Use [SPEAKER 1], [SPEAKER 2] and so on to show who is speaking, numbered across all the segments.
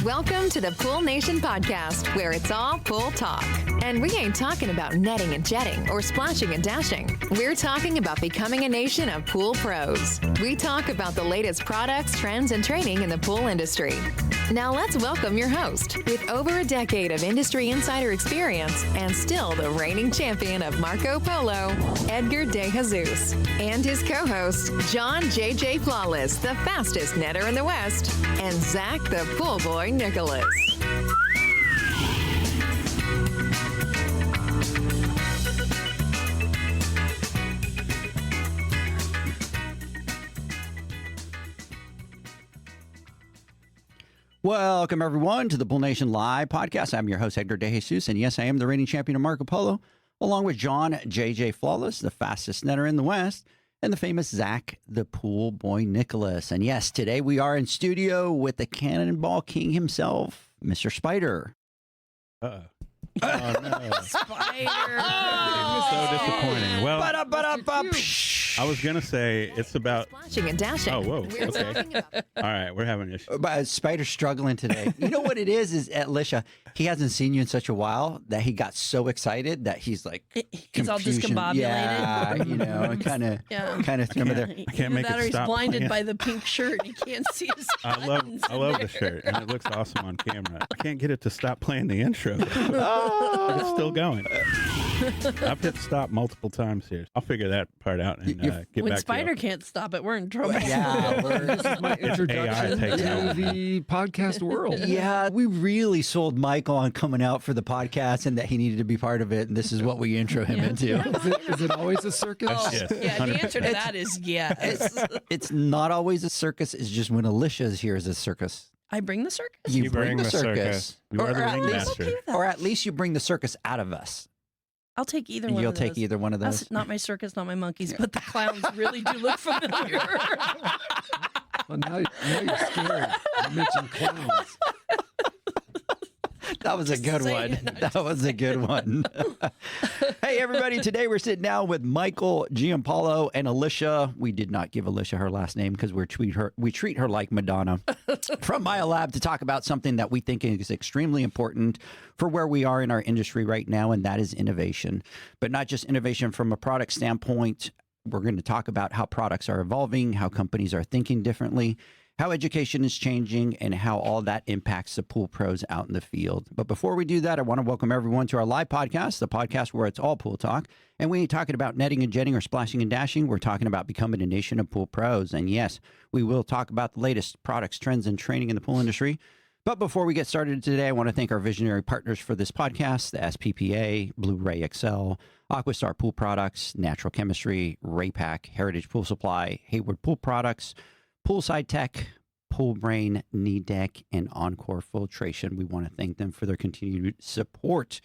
[SPEAKER 1] Welcome to the Pool Nation podcast, where it's all pool talk. And we ain't talking about netting and jetting or splashing and dashing. We're talking about becoming a nation of pool pros. We talk about the latest products, trends, and training in the pool industry. Now let's welcome your host, with over a decade of industry insider experience and still the reigning champion of Marco Polo, Edgar De Jesus, and his co-host, John J.J. Flawless, the fastest netter in the West, and Zach the Pool Boy Nicholas.
[SPEAKER 2] Welcome, everyone, to the Pool Nation Live podcast. I'm your host, Edgar De Jesus, and yes, I am the reigning champion of Marco Polo, along with John J.J. Flawless, the fastest netter in the West, and the famous Zach, the Pool Boy Nicholas. And yes, today we are in studio with the Cannonball King himself, Mr. Spider.
[SPEAKER 3] Oh, no.
[SPEAKER 4] Spider.
[SPEAKER 3] So disappointing. Well, I was going to say it's about...
[SPEAKER 1] Splashing and dashing.
[SPEAKER 3] Oh, whoa.
[SPEAKER 1] We're
[SPEAKER 3] Okay.
[SPEAKER 1] talking about
[SPEAKER 3] All right, we're having issues.
[SPEAKER 2] But Spider's struggling today. You know what it is Alicia, he hasn't seen you in such a while that he got so excited that he's like...
[SPEAKER 4] He's all
[SPEAKER 2] confusion.
[SPEAKER 4] discombobulated.
[SPEAKER 2] Yeah, you know, kind of threw him there.
[SPEAKER 3] I can't make
[SPEAKER 4] Either
[SPEAKER 3] it
[SPEAKER 4] he's
[SPEAKER 3] stop
[SPEAKER 4] blinded
[SPEAKER 3] playing.
[SPEAKER 4] by the pink shirt. He can't see his
[SPEAKER 3] I love
[SPEAKER 4] buttons
[SPEAKER 3] the
[SPEAKER 4] in there.
[SPEAKER 3] shirt, and it looks awesome on camera. I can't get it to stop playing the intro. But it's still going. I've hit stop multiple times here. I'll figure that part out and get
[SPEAKER 4] When
[SPEAKER 3] back
[SPEAKER 4] Spider
[SPEAKER 3] to
[SPEAKER 4] can't stop it, we're in trouble.
[SPEAKER 2] Yeah,
[SPEAKER 5] This is my introduction
[SPEAKER 3] takes
[SPEAKER 5] to
[SPEAKER 3] over.
[SPEAKER 5] the podcast world.
[SPEAKER 2] Yeah, we really sold Michael on coming out for the podcast and that he needed to be part of it, and this is what we intro him into.
[SPEAKER 5] Is it always a circus?
[SPEAKER 4] Oh,
[SPEAKER 3] Yes.
[SPEAKER 4] yeah, the
[SPEAKER 3] 100%.
[SPEAKER 4] answer to that is yes.
[SPEAKER 2] It's not always a circus. It's just when Alicia is here is a circus.
[SPEAKER 4] I bring the circus?
[SPEAKER 2] You bring the circus.
[SPEAKER 3] You are the
[SPEAKER 2] at least,
[SPEAKER 3] ringmaster.
[SPEAKER 2] or at least you bring the circus out of us.
[SPEAKER 4] I'll take either one
[SPEAKER 2] You'll
[SPEAKER 4] of those.
[SPEAKER 2] take either one of those.
[SPEAKER 4] That's not my circus, not my monkeys, but the clowns really do look familiar.
[SPEAKER 5] Well, now you're scared. You mentioned clowns.
[SPEAKER 2] That was a good
[SPEAKER 4] saying
[SPEAKER 2] one.
[SPEAKER 4] it.
[SPEAKER 2] That was a good one. Hey, everybody. Today we're sitting down with Michael Giampaolo and Alicia. We did not give Alicia her last name because we treat her like Madonna from BioLab to talk about something that we think is extremely important for where we are in our industry right now, and that is innovation. But not just innovation from a product standpoint. We're going to talk about how products are evolving, how companies are thinking differently, how education is changing, and how all that impacts the pool pros out in the field. But before we do that, I want to welcome everyone to our live podcast, the podcast where it's all pool talk. And we ain't talking about netting and jetting or splashing and dashing. We're talking about becoming a nation of pool pros. And yes, we will talk about the latest products, trends, and training in the pool industry. But before we get started today, I want to thank our visionary partners for this podcast, the SPPA, Blu-ray XL, Aquastar Pool Products, Natural Chemistry, Raypack, Heritage Pool Supply, Hayward Pool Products, Poolside Tech, Pool Brain, Knee Deck, and Encore Filtration. We want to thank them for their continued support.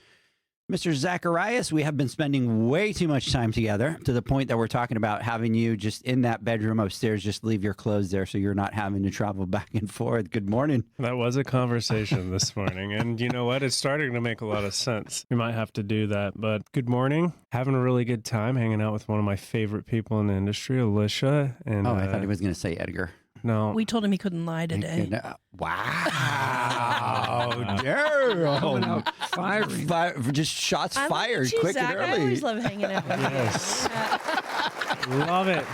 [SPEAKER 2] Mr. Zacharias, we have been spending way too much time together to the point that we're talking about having you just in that bedroom upstairs, just leave your clothes there so you're not having to travel back and forth. Good morning.
[SPEAKER 6] That was a conversation this morning. And you know what? It's starting to make a lot of sense. We might have to do that. But good morning. Having a really good time hanging out with one of my favorite people in the industry, Alicia. And
[SPEAKER 2] I thought he was going to say Edgar.
[SPEAKER 6] no.
[SPEAKER 4] We told him he couldn't lie today.
[SPEAKER 2] Wow.
[SPEAKER 5] Coming
[SPEAKER 2] Damn.
[SPEAKER 5] out firing.
[SPEAKER 2] Just shots
[SPEAKER 4] I love
[SPEAKER 2] fired
[SPEAKER 4] you,
[SPEAKER 2] quick
[SPEAKER 4] Zach.
[SPEAKER 2] and
[SPEAKER 4] I
[SPEAKER 2] early.
[SPEAKER 4] always love hanging out with you.
[SPEAKER 6] Yes. Love it.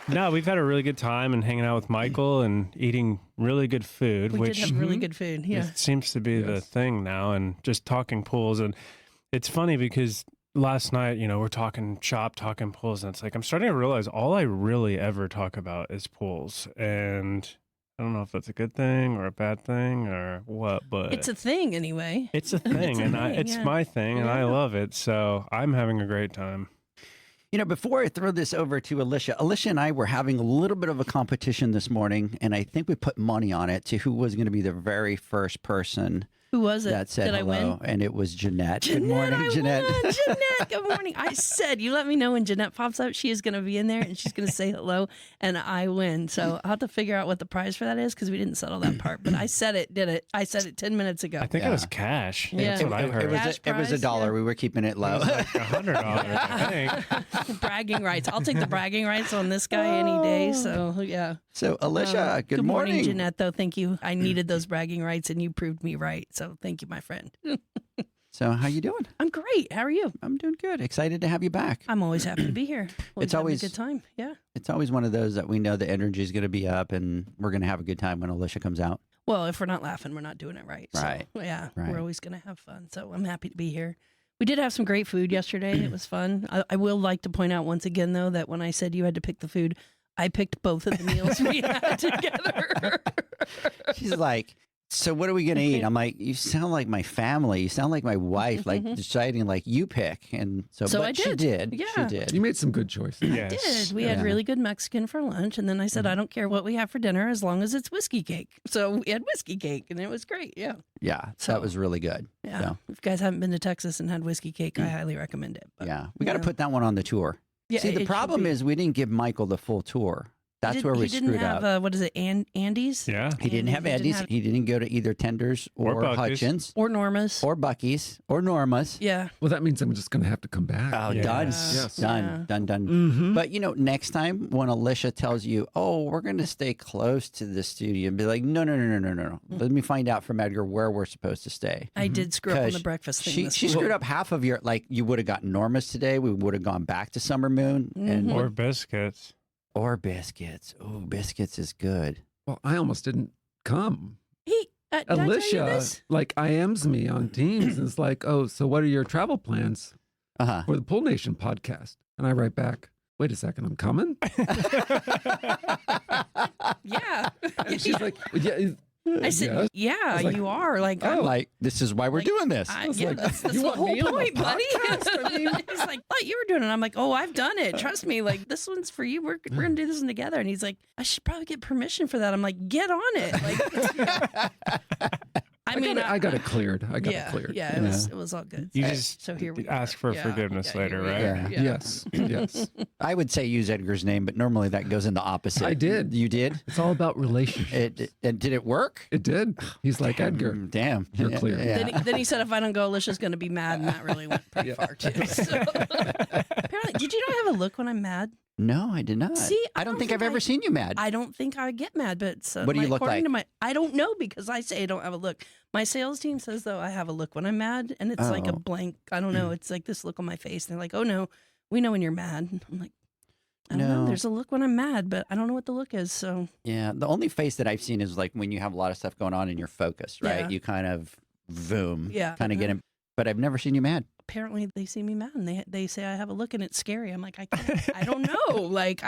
[SPEAKER 6] No, we've had a really good time and hanging out with Michael and eating really good food,
[SPEAKER 4] We
[SPEAKER 6] which
[SPEAKER 4] did have really good food. Yeah.
[SPEAKER 6] it seems to be the thing now, and just talking pools. And it's funny because last night, we're talking shop, talking pools, and it's like I'm starting to realize all I really ever talk about is pools. And I don't know if that's a good thing or a bad thing or what, but
[SPEAKER 4] It's a thing anyway.
[SPEAKER 6] it's a thing,
[SPEAKER 4] a
[SPEAKER 6] and
[SPEAKER 4] thing,
[SPEAKER 6] it's
[SPEAKER 4] yeah.
[SPEAKER 6] my thing, and I
[SPEAKER 4] Yeah.
[SPEAKER 6] love it. So I'm having a great time.
[SPEAKER 2] Before I throw this over to Alicia and I were having a little bit of a competition this morning, and I think we put money on it to who was going to be the very first person
[SPEAKER 4] Who was it?
[SPEAKER 2] that said
[SPEAKER 4] Did
[SPEAKER 2] hello,
[SPEAKER 4] I win?
[SPEAKER 2] and it was Jeanette. Good
[SPEAKER 4] Jeanette,
[SPEAKER 2] morning,
[SPEAKER 4] I
[SPEAKER 2] Jeanette.
[SPEAKER 4] won. Jeanette, good morning. I said, you let me know when Jeanette pops up. She is going to be in there and she's going to say hello, and I win. So I'll have to figure out what the prize for that is because we didn't settle that part. But I said it, did it? I said it 10 minutes ago.
[SPEAKER 6] I think it was cash.
[SPEAKER 4] Yeah.
[SPEAKER 6] That's what I heard.
[SPEAKER 2] It was $1.
[SPEAKER 4] Yeah.
[SPEAKER 2] We were keeping it low.
[SPEAKER 6] It was like $100, I think.
[SPEAKER 4] Bragging rights. I'll take the bragging rights on this guy any day. So yeah.
[SPEAKER 2] So Alicia, good
[SPEAKER 4] morning,
[SPEAKER 2] morning.
[SPEAKER 4] Jeanette. Though, thank you. I needed those bragging rights, and you proved me right. So thank you, my friend.
[SPEAKER 2] So how you doing?
[SPEAKER 4] I'm great. How are you?
[SPEAKER 2] I'm doing good. Excited to have you back.
[SPEAKER 4] I'm always happy to be here.
[SPEAKER 2] It's
[SPEAKER 4] having
[SPEAKER 2] always-
[SPEAKER 4] a good time. Yeah.
[SPEAKER 2] It's always one of those that we know the energy is going to be up, and we're going to have a good time when Alicia comes out.
[SPEAKER 4] Well, if we're not laughing, we're not doing it right. So,
[SPEAKER 2] Right.
[SPEAKER 4] yeah.
[SPEAKER 2] Right.
[SPEAKER 4] We're always going to have fun. So I'm happy to be here. We did have some great food yesterday. It was fun. I will like to point out once again, though, that when I said you had to pick the food, I picked both of the meals we had together.
[SPEAKER 2] She's like, so what are we going to eat? I'm like, you sound like my family. You sound like my wife, like deciding like you pick. And so,
[SPEAKER 4] So
[SPEAKER 2] but
[SPEAKER 4] I
[SPEAKER 2] she
[SPEAKER 4] did.
[SPEAKER 2] did.
[SPEAKER 4] Yeah.
[SPEAKER 2] She did.
[SPEAKER 5] You made some good choices.
[SPEAKER 6] Yes.
[SPEAKER 4] Did. We had
[SPEAKER 2] Yeah.
[SPEAKER 4] really good Mexican for lunch. And then I said, I don't care what we have for dinner as long as it's whiskey cake. So we had whiskey cake and it was great. Yeah.
[SPEAKER 2] Yeah.
[SPEAKER 4] So-
[SPEAKER 2] that was really good.
[SPEAKER 4] Yeah.
[SPEAKER 2] So,
[SPEAKER 4] If you guys haven't been to Texas and had whiskey cake, I highly recommend it. But
[SPEAKER 2] yeah. We got to
[SPEAKER 4] yeah.
[SPEAKER 2] put that one on the tour.
[SPEAKER 4] Yeah,
[SPEAKER 2] See,
[SPEAKER 4] it
[SPEAKER 2] the
[SPEAKER 4] should
[SPEAKER 2] problem
[SPEAKER 4] be.
[SPEAKER 2] is we didn't give Michael the full tour. That's where we
[SPEAKER 4] he didn't
[SPEAKER 2] screwed
[SPEAKER 4] have,
[SPEAKER 2] up.
[SPEAKER 4] what is it, Andy's?
[SPEAKER 6] Yeah.
[SPEAKER 2] He didn't have
[SPEAKER 4] Andy's,
[SPEAKER 2] Eddie's. He didn't go to either Tenders
[SPEAKER 6] Or
[SPEAKER 2] or
[SPEAKER 6] Buc-ee's.
[SPEAKER 2] Hutchins
[SPEAKER 4] Or Norma's.
[SPEAKER 2] or Bucky's or Norma's.
[SPEAKER 4] Yeah.
[SPEAKER 5] Well, that means I'm just going to have to come back.
[SPEAKER 2] Oh,
[SPEAKER 6] Yeah.
[SPEAKER 2] done.
[SPEAKER 5] Yes.
[SPEAKER 2] Done.
[SPEAKER 4] Yeah.
[SPEAKER 2] Done.
[SPEAKER 5] Mm-hmm.
[SPEAKER 2] But next time when Alicia tells you, "Oh, we're going to stay close to the studio," be like, "No. Let me find out from Edgar where we're supposed to stay."
[SPEAKER 4] I did screw up on
[SPEAKER 2] 'Cause
[SPEAKER 4] the breakfast thing.
[SPEAKER 2] She
[SPEAKER 4] this
[SPEAKER 2] she
[SPEAKER 4] morning.
[SPEAKER 2] screwed up half of your you would have gotten Norma's today. We would have gone back to Summer Moon and
[SPEAKER 6] Or biscuits.
[SPEAKER 2] or biscuits. Oh, biscuits is good.
[SPEAKER 5] Well, I almost didn't come.
[SPEAKER 4] Did I tell you
[SPEAKER 5] Alicia,
[SPEAKER 4] this?
[SPEAKER 5] like, IMs me on Teams and it's like, oh, so what are your travel plans
[SPEAKER 2] Uh-huh.
[SPEAKER 5] for the Pool Nation podcast? And I write back, wait a second, I'm coming?
[SPEAKER 4] Yeah.
[SPEAKER 5] And she's like, yeah.
[SPEAKER 4] I said,
[SPEAKER 5] yes.
[SPEAKER 4] yeah,
[SPEAKER 5] was like,
[SPEAKER 4] you are. Like,
[SPEAKER 2] I'm like, this is why we're
[SPEAKER 4] Like,
[SPEAKER 2] doing this.
[SPEAKER 5] was
[SPEAKER 4] yeah,
[SPEAKER 5] like,
[SPEAKER 4] that's
[SPEAKER 5] you
[SPEAKER 4] the
[SPEAKER 5] want
[SPEAKER 4] whole
[SPEAKER 5] me on the
[SPEAKER 4] point, buddy.
[SPEAKER 5] podcast? I mean-
[SPEAKER 4] He's like, thought you were doing it. I'm like, oh, I've done it. Trust me. Like, this one's for you. We're gonna do this one together. And he's like, I should probably get permission for that. I'm like, get on it. Like,
[SPEAKER 5] I got it cleared. I got
[SPEAKER 4] yeah,
[SPEAKER 5] it cleared.
[SPEAKER 4] yeah, it was all good.
[SPEAKER 6] You
[SPEAKER 4] So-
[SPEAKER 6] just
[SPEAKER 4] so here we
[SPEAKER 6] ask
[SPEAKER 4] are.
[SPEAKER 6] for
[SPEAKER 4] Yeah,
[SPEAKER 6] forgiveness
[SPEAKER 4] yeah,
[SPEAKER 6] later,
[SPEAKER 4] here we
[SPEAKER 6] right?
[SPEAKER 4] are.
[SPEAKER 2] Yeah.
[SPEAKER 5] Yes. Yes.
[SPEAKER 2] I would say use Edgar's name, but normally that goes in the opposite.
[SPEAKER 5] I did.
[SPEAKER 2] You did?
[SPEAKER 5] It's all about relationships.
[SPEAKER 2] And did it work?
[SPEAKER 5] It did. He's like, Edgar.
[SPEAKER 2] Damn.
[SPEAKER 5] You're clear.
[SPEAKER 2] Yeah.
[SPEAKER 4] Then he said, if I don't go, Alicia's going to be mad. And that really went pretty far, too. So. Apparently, did you not have a look when I'm mad?
[SPEAKER 2] No, I did not.
[SPEAKER 4] See,
[SPEAKER 2] I don't think I've ever seen you mad.
[SPEAKER 4] I don't think I get mad, but so
[SPEAKER 2] What do you look
[SPEAKER 4] according
[SPEAKER 2] like?
[SPEAKER 4] to I don't know because I say I don't have a look. My sales team says though I have a look when I'm mad, and it's like a
[SPEAKER 2] Oh.
[SPEAKER 4] blank. I don't know. It's like this look on my face. And they're like, "Oh no, we know when you're mad." And I'm like, I don't know.
[SPEAKER 2] No.
[SPEAKER 4] There's a look when I'm mad, but I don't know what the look is. So
[SPEAKER 2] Yeah, the only face that I've seen is like when you have a lot of stuff going on and you're focused, right?
[SPEAKER 4] Yeah.
[SPEAKER 2] You kind of boom,
[SPEAKER 4] Yeah.
[SPEAKER 2] kind of get him. But I've never seen you mad.
[SPEAKER 4] apparently they see me mad, and they say I have a look, and it's scary. I'm like, I don't know. Like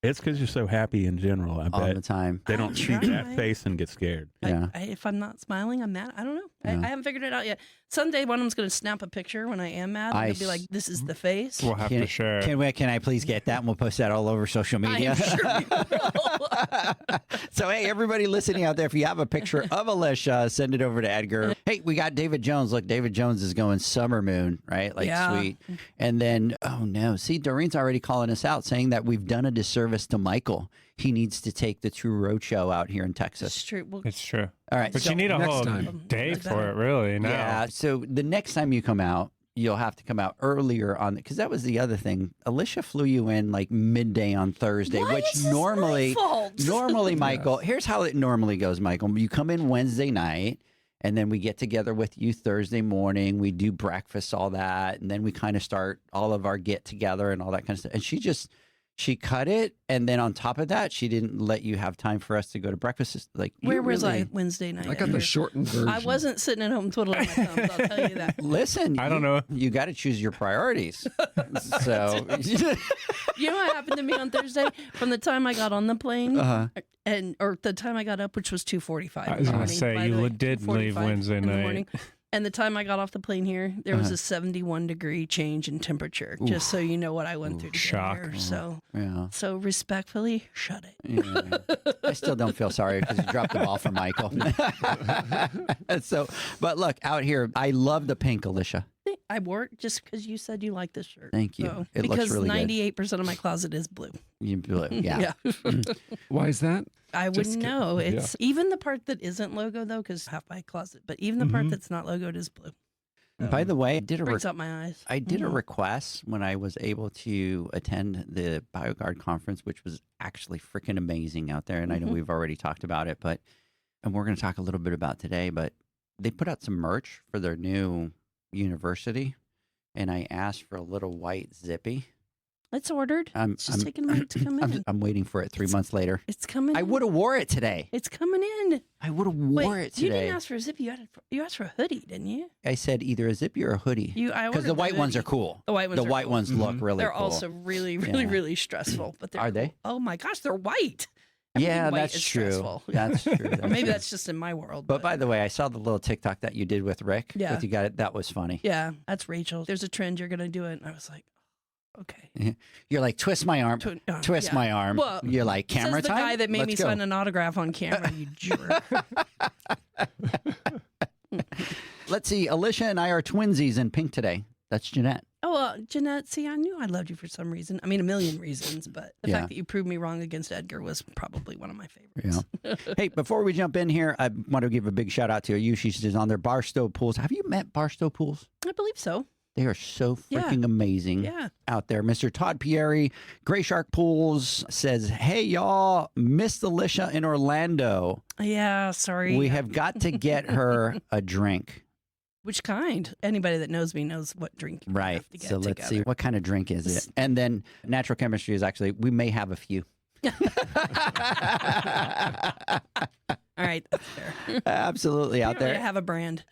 [SPEAKER 3] It's because you're so happy in general. I
[SPEAKER 2] All the
[SPEAKER 3] bet
[SPEAKER 2] time.
[SPEAKER 3] they
[SPEAKER 4] I
[SPEAKER 3] don't see
[SPEAKER 4] try.
[SPEAKER 3] that face and get scared.
[SPEAKER 2] Yeah.
[SPEAKER 4] if I'm not smiling, I'm mad. I don't know.
[SPEAKER 2] Yeah.
[SPEAKER 4] I haven't figured it out yet. Someday one of them's going to snap a picture when I am mad. And it'll be like, this is the face.
[SPEAKER 6] We'll have to share.
[SPEAKER 2] Can I please get that? And we'll post that all over social media.
[SPEAKER 4] I'm sure you will.
[SPEAKER 2] So, hey, everybody listening out there, if you have a picture of Alicia, send it over to Edgar. Hey, we got David Jones. Look, David Jones is going Summer Moon, right? Like,
[SPEAKER 4] Yeah.
[SPEAKER 2] sweet. And then, oh no. See, Doreen's already calling us out, saying that we've done a disservice to Michael. He needs to take the True Roadshow out here in
[SPEAKER 4] It's
[SPEAKER 2] Texas.
[SPEAKER 4] true. Well,
[SPEAKER 6] It's true.
[SPEAKER 2] All right.
[SPEAKER 6] But
[SPEAKER 2] so,
[SPEAKER 6] you need a
[SPEAKER 5] next
[SPEAKER 6] whole
[SPEAKER 5] time.
[SPEAKER 6] day
[SPEAKER 4] Like
[SPEAKER 6] for
[SPEAKER 4] that.
[SPEAKER 6] it, really. Now.
[SPEAKER 2] yeah. So the next time you come out, you'll have to come out earlier on because that was the other thing. Alicia flew you in like midday on Thursday,
[SPEAKER 4] why
[SPEAKER 2] which
[SPEAKER 4] is this
[SPEAKER 2] normally,
[SPEAKER 4] my fault?
[SPEAKER 2] normally, Michael. Here's how it normally goes, Michael. You come in Wednesday night, and then we get together with you Thursday morning. We do breakfast, all that, and then we kind of start all of our get together and all that kind of stuff. And she cut it, and then on top of that, she didn't let you have time for us to go to breakfast. Like,
[SPEAKER 4] Where was
[SPEAKER 2] really,
[SPEAKER 4] I Wednesday night?
[SPEAKER 5] I got the shortened version.
[SPEAKER 4] I wasn't sitting at home twiddling my thumbs. I'll tell you that.
[SPEAKER 2] Listen,
[SPEAKER 6] I don't know.
[SPEAKER 2] You got to choose your priorities. So,
[SPEAKER 4] You know what happened to me on Thursday? From the time I got on the plane, or the time I got up, which was 2:45.
[SPEAKER 6] I was gonna say, you did leave Wednesday night.
[SPEAKER 4] And the time I got off the plane here, there was a 71-degree change in temperature. Just so you know what I went through to
[SPEAKER 6] Shock.
[SPEAKER 4] get here. So,
[SPEAKER 2] Yeah.
[SPEAKER 4] so respectfully, shut it.
[SPEAKER 2] Yeah. I still don't feel sorry because you dropped the ball for Michael. So, but look, out here, I love the pink, Alicia.
[SPEAKER 4] I wore it just because you said you like this shirt.
[SPEAKER 2] Thank you.
[SPEAKER 4] So,
[SPEAKER 2] It looks
[SPEAKER 4] because
[SPEAKER 2] really good.
[SPEAKER 4] 98% of my closet is blue.
[SPEAKER 2] You blew it. Yeah.
[SPEAKER 5] Why is that?
[SPEAKER 4] I wouldn't
[SPEAKER 5] Just
[SPEAKER 4] know.
[SPEAKER 5] kidding.
[SPEAKER 4] It's even the part that isn't logo though, because half my closet. But even the part that's not logoed is blue.
[SPEAKER 2] By the way, I did a
[SPEAKER 4] Brings up my eyes.
[SPEAKER 2] I did a request when I was able to attend the BioGuard conference, which was actually freaking amazing out there. And I know we've already talked about it, and we're going to talk a little bit about today, but they put out some merch for their new university. And I asked for a little white zippy.
[SPEAKER 4] It's ordered. It's just taking a minute to come in.
[SPEAKER 2] I'm waiting for it 3 months later.
[SPEAKER 4] It's coming.
[SPEAKER 2] I
[SPEAKER 4] in.
[SPEAKER 2] would have wore it today.
[SPEAKER 4] It's coming in.
[SPEAKER 2] I would have wore it
[SPEAKER 4] You
[SPEAKER 2] today.
[SPEAKER 4] didn't ask for a zippy. You asked for a hoodie, didn't you?
[SPEAKER 2] I said either a zippy or a hoodie.
[SPEAKER 4] Because
[SPEAKER 2] the white ones are cool.
[SPEAKER 4] The white ones.
[SPEAKER 2] The white ones look really
[SPEAKER 4] They're
[SPEAKER 2] cool.
[SPEAKER 4] also really, really,
[SPEAKER 2] Yeah.
[SPEAKER 4] really stressful. But they're
[SPEAKER 2] Are they?
[SPEAKER 4] cool. Oh my gosh, they're white.
[SPEAKER 2] Yeah,
[SPEAKER 4] Everything white
[SPEAKER 2] that's
[SPEAKER 4] is
[SPEAKER 2] true.
[SPEAKER 4] stressful.
[SPEAKER 2] That's true.
[SPEAKER 4] Or maybe that's just in my world.
[SPEAKER 2] But by the way, I saw the little TikTok that you did with Rick.
[SPEAKER 4] Yeah.
[SPEAKER 2] With you got it. That was funny.
[SPEAKER 4] yeah, that's Rachel. There's a trend. You're gonna do it. And I was like, okay.
[SPEAKER 2] You're like, twist my arm. Twist
[SPEAKER 4] yeah.
[SPEAKER 2] my arm.
[SPEAKER 4] Well,
[SPEAKER 2] You're like, camera
[SPEAKER 4] Says the
[SPEAKER 2] time?
[SPEAKER 4] guy that made
[SPEAKER 2] Let's
[SPEAKER 4] me
[SPEAKER 2] go.
[SPEAKER 4] sign an autograph on camera. You jerk.
[SPEAKER 2] Let's see. Alicia and I are twinsies in pink today. That's Jeanette.
[SPEAKER 4] Oh, well, Jeanette, see, I knew I loved you for some reason. I mean, a million reasons, but the
[SPEAKER 2] Yeah.
[SPEAKER 4] fact that you proved me wrong against Edgar was probably one of my favorites.
[SPEAKER 2] Yeah. Hey, before we jump in here, I want to give a big shout out to Ayushi. She's on their Barstow Pools. Have you met Barstow Pools?
[SPEAKER 4] I believe so.
[SPEAKER 2] They are so
[SPEAKER 4] Yeah.
[SPEAKER 2] freaking amazing
[SPEAKER 4] Yeah.
[SPEAKER 2] out there. Mr. Todd Pieri, Gray Shark Pools, says, hey, y'all, missed Alicia in Orlando.
[SPEAKER 4] Yeah, sorry.
[SPEAKER 2] We have got to get her a drink.
[SPEAKER 4] Which kind? Anybody that knows me knows what drink you
[SPEAKER 2] Right.
[SPEAKER 4] have to get
[SPEAKER 2] So let's see.
[SPEAKER 4] together.
[SPEAKER 2] What kind of drink is it? And then natural chemistry is actually, we may have a few.
[SPEAKER 4] All right, that's fair.
[SPEAKER 2] Absolutely out
[SPEAKER 4] Apparently I
[SPEAKER 2] there.
[SPEAKER 4] have a brand.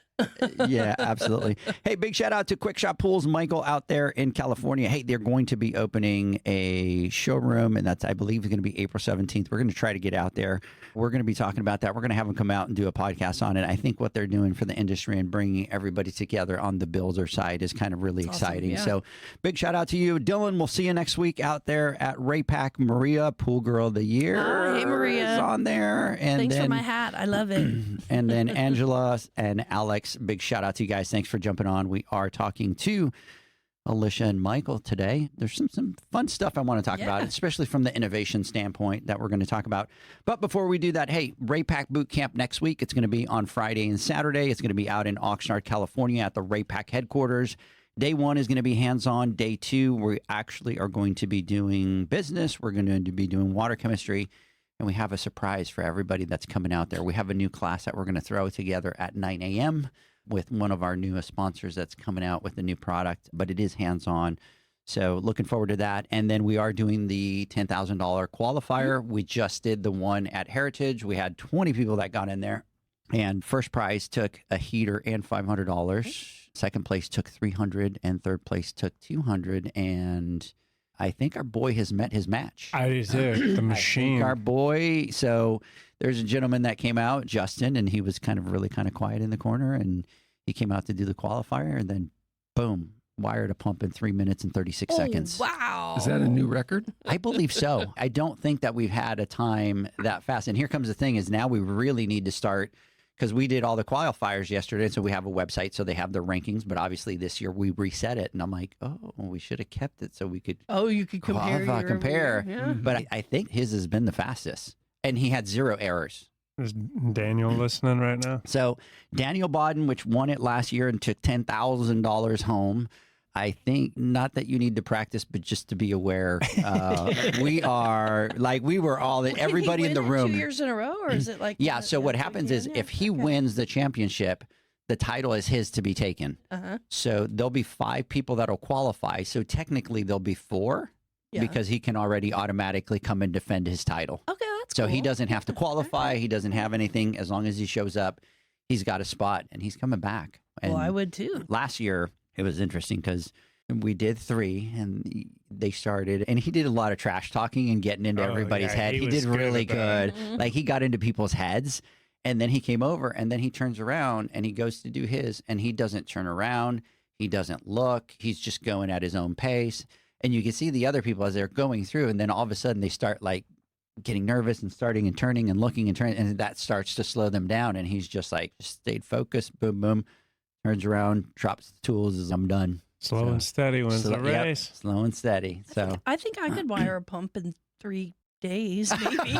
[SPEAKER 2] Yeah, absolutely. Hey, big shout out to Quick Shop Pools, Michael out there in California. Hey, they're going to be opening a showroom, and that's, I believe, is going to be April 17th. We're going to try to get out there. We're going to be talking about that. We're going to have them come out and do a podcast on it. I think what they're doing for the industry and bringing everybody together on the builder side is kind of really exciting.
[SPEAKER 4] yeah.
[SPEAKER 2] So big shout out to you. Dylan, we'll see you next week out there at Raypack. Maria, Pool Girl of the Year.
[SPEAKER 4] Oh, hey, Maria.
[SPEAKER 2] Is on there. And
[SPEAKER 4] Thanks
[SPEAKER 2] then,
[SPEAKER 4] for my hat. I love it.
[SPEAKER 2] and then Angela and Alex, big shout out to you guys. Thanks for jumping on. We are talking to Alicia and Michael today. There's some fun stuff I want to talk about, especially from the innovation standpoint that we're going to talk about. But before we do that, hey, Raypack Boot Camp next week. It's going to be on Friday and Saturday. It's going to be out in Oxnard, California at the Raypack headquarters. Day one is going to be hands-on. Day two, we actually are going to be doing business. We're going to be doing water chemistry. And we have a surprise for everybody that's coming out there. We have a new class that we're going to throw together at 9 a.m. with one of our newest sponsors that's coming out with a new product, but it is hands-on. So looking forward to that. And then we are doing the $10,000 qualifier. We just did the one at Heritage. We had 20 people that got in there. And first prize took a heater and $500. Second place took $300, and third place took $200. And I think our boy has met his match.
[SPEAKER 6] I do too. The machine.
[SPEAKER 2] Our boy. So there's a gentleman that came out, Justin, and he was kind of quiet in the corner, and he came out to do the qualifier, and then boom, wired a pump in 3 minutes and 36 seconds.
[SPEAKER 4] Wow.
[SPEAKER 5] Is that a new record?
[SPEAKER 2] I believe so. I don't think that we've had a time that fast. And here comes the thing is now we really need to start, because we did all the qualifiers yesterday. So we have a website, so they have their rankings. But obviously this year we reset it. And I'm like, oh, we should have kept it so we could
[SPEAKER 4] Oh, you could compare.
[SPEAKER 2] compare.
[SPEAKER 4] Yeah.
[SPEAKER 2] But I think his has been the fastest. And he had 0 errors.
[SPEAKER 6] Is Daniel listening right now?
[SPEAKER 2] So Daniel Bodden, which won it last year and took $10,000 home. I think not that you need to practice, but just to be aware, we were all everybody
[SPEAKER 4] Did he
[SPEAKER 2] in the
[SPEAKER 4] win it
[SPEAKER 2] room.
[SPEAKER 4] 2 years in a row, or is it like?
[SPEAKER 2] Yeah. So what happens is if he wins the championship, the title is his to be taken. So there'll be 5 people that'll qualify. So technically there'll be 4 because he can already automatically come and defend his title.
[SPEAKER 4] Okay, that's
[SPEAKER 2] So
[SPEAKER 4] cool.
[SPEAKER 2] he doesn't have to qualify. He doesn't have anything. As long as he shows up, he's got a spot, and he's coming back. And
[SPEAKER 4] Well, I would too.
[SPEAKER 2] last year, it was interesting because we did 3 and they started, and he did a lot of trash talking and getting into
[SPEAKER 6] Oh,
[SPEAKER 2] everybody's
[SPEAKER 6] yeah,
[SPEAKER 2] head.
[SPEAKER 6] he
[SPEAKER 2] He
[SPEAKER 6] was
[SPEAKER 2] did
[SPEAKER 6] good
[SPEAKER 2] really
[SPEAKER 6] at that.
[SPEAKER 2] good. Like he got into people's heads. And then he came over, and then he turns around and he goes to do his, and he doesn't turn around. He doesn't look. He's just going at his own pace. And you can see the other people as they're going through, and then all of a sudden they start like getting nervous and starting and turning and looking and turning, and that starts to slow them down. And he's just like, stayed focused, boom, boom, turns around, drops the tools, is I'm done.
[SPEAKER 6] Slow and steady wins the
[SPEAKER 2] Yep,
[SPEAKER 6] race.
[SPEAKER 2] slow and steady. So
[SPEAKER 4] I think I could wire a pump in 3 days, maybe.